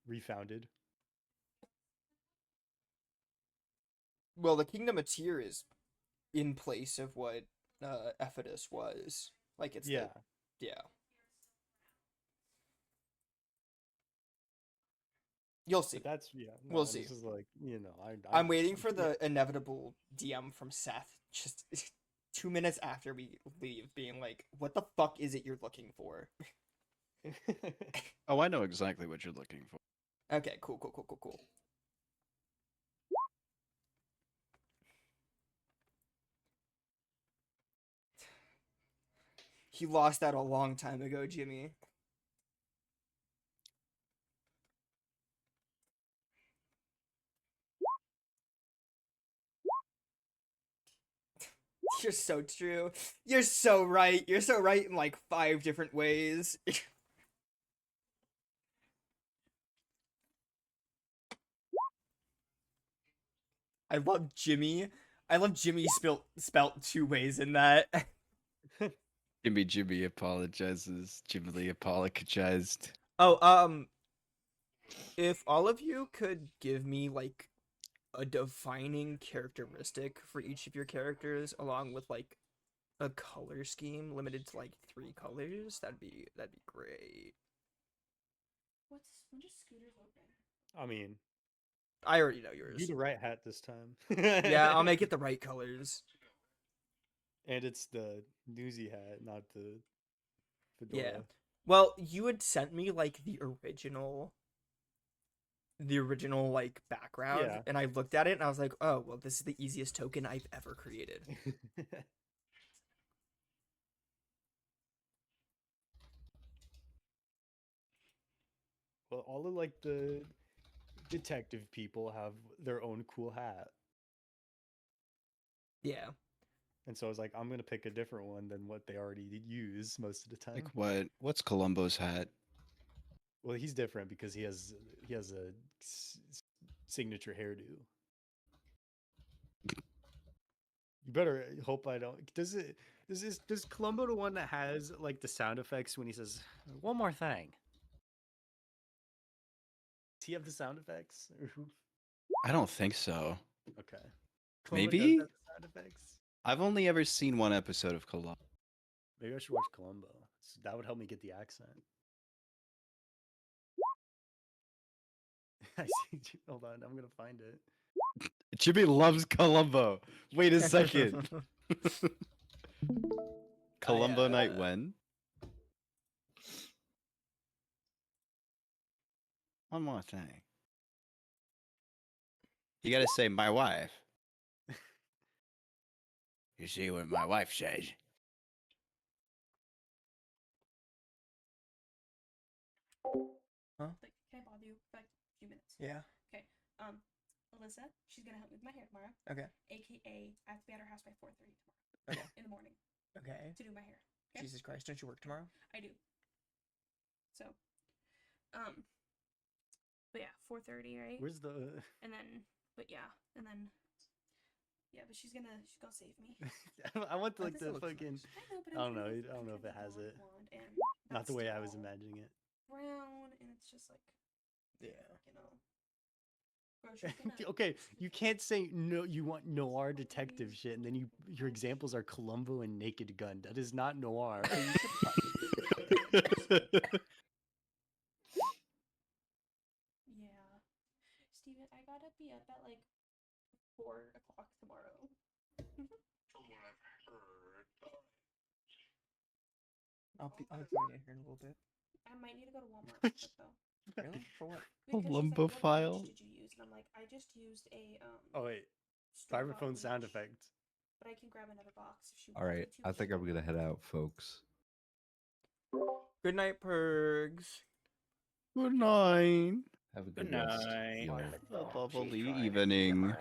S2: refounded.
S1: well, the kingdom of Tyr is in place of what Ephitus was. Like it's
S2: Yeah.
S1: yeah. You'll see.
S2: But that's
S1: We'll
S2: this
S1: see.
S2: is like
S1: I'm waiting for the inevitable DM from Seth just 2 minutes after we leave, being like, "What the fuck is it you're looking for?"
S3: Oh, I know exactly what you're looking for.
S1: Okay, cool. He lost that a long time ago, Jimmy. You're so true. You're so right. You're so right in like 5 different ways. I love Jimmy. I love Jimmy spelt 2 ways in that.
S3: Jimmy apologizes. Jimmy Lee apologized.
S1: Oh, if all of you could give me like a defining characteristic for each of your characters, along with like a color scheme limited to like 3 colors, that'd be great.
S9: When does Scooters open?
S2: I mean,
S1: I already know
S2: do
S1: yours.
S2: the right hat this time.
S1: Yeah, I'll make it the right colors.
S2: And it's the newsy hat, not the fedora.
S1: Yeah. Well, you had sent me like the original like background,
S2: Yeah.
S1: and I looked at it and I was like, oh well, this is the easiest token I've ever created.
S2: Well, all of like the detective people have their own cool hat.
S1: Yeah.
S2: And so I was like, I'm gonna pick a different one than what they already use most of the time.
S3: Like what's Columbo's hat?
S2: Well, he's different because he has a signature hairdo. You better hope I don't. Does Columbo the one that has like the sound effects when he says one more thing? Does he have the sound effects?
S3: I don't think so.
S2: Okay.
S3: Maybe?
S2: does have the sound effects.
S3: I've only ever seen one episode of Columbo.
S2: Maybe I should watch Columbo. That would help me get the accent. I see. Hold on, I'm gonna find it.
S3: Jimmy loves Columbo. Wait a second. Columbo night when? One more thing. You gotta say my wife. You see what my wife says.
S1: Huh?
S9: Like, can I bother you for like a few minutes?
S1: Yeah.
S9: Okay. Alyssa, she's gonna help me with my hair tomorrow.
S1: Okay.
S9: AKA, I have to be at her house by 4:30 tomorrow.
S1: Okay.
S9: In the morning
S1: Okay.
S9: to do my hair. Okay?
S1: Jesus Christ, don't you work tomorrow?
S9: I do. So, but yeah, 4:30, right?
S2: Where's the?
S9: And then, but yeah, and then, yeah, but she's gonna save me.
S2: I want
S1: I
S2: like
S1: think it
S2: the
S1: looks
S2: fucking.
S9: I know, but
S2: I don't know.
S9: I'm
S2: I don't know if it
S9: trying
S2: has
S9: to
S2: it.
S9: blonde and
S2: Not the way I was
S9: pastel
S2: imagining it.
S9: brown, and it's just like,
S1: Yeah.
S9: you know. Bro, she's gonna,
S2: Okay, you can't say no. You want noir detective shit, and then your examples are Columbo and Naked Gun. That is not noir.
S9: yeah. Steven, I gotta be up at like 4 o'clock tomorrow.
S1: I'll be joining here in a little bit.
S9: I might need to go to Walmart real quick, though.
S1: Really? For what?
S9: Because she's like,
S3: Lumbo
S9: "What
S3: file?
S9: bleach did you use?" And I'm like, I just used a
S2: Oh wait,
S9: store-bought
S2: vibraphone sound
S9: bleach."
S2: effect.
S9: but I can grab another box if she
S4: All
S9: wants me
S4: right,
S9: to.
S4: I think I'm gonna head out, folks.
S1: Good night, Pergs.
S3: Good night.
S4: Have a
S5: Good
S4: good rest.
S5: night.
S4: Yo.
S3: A lovely evening.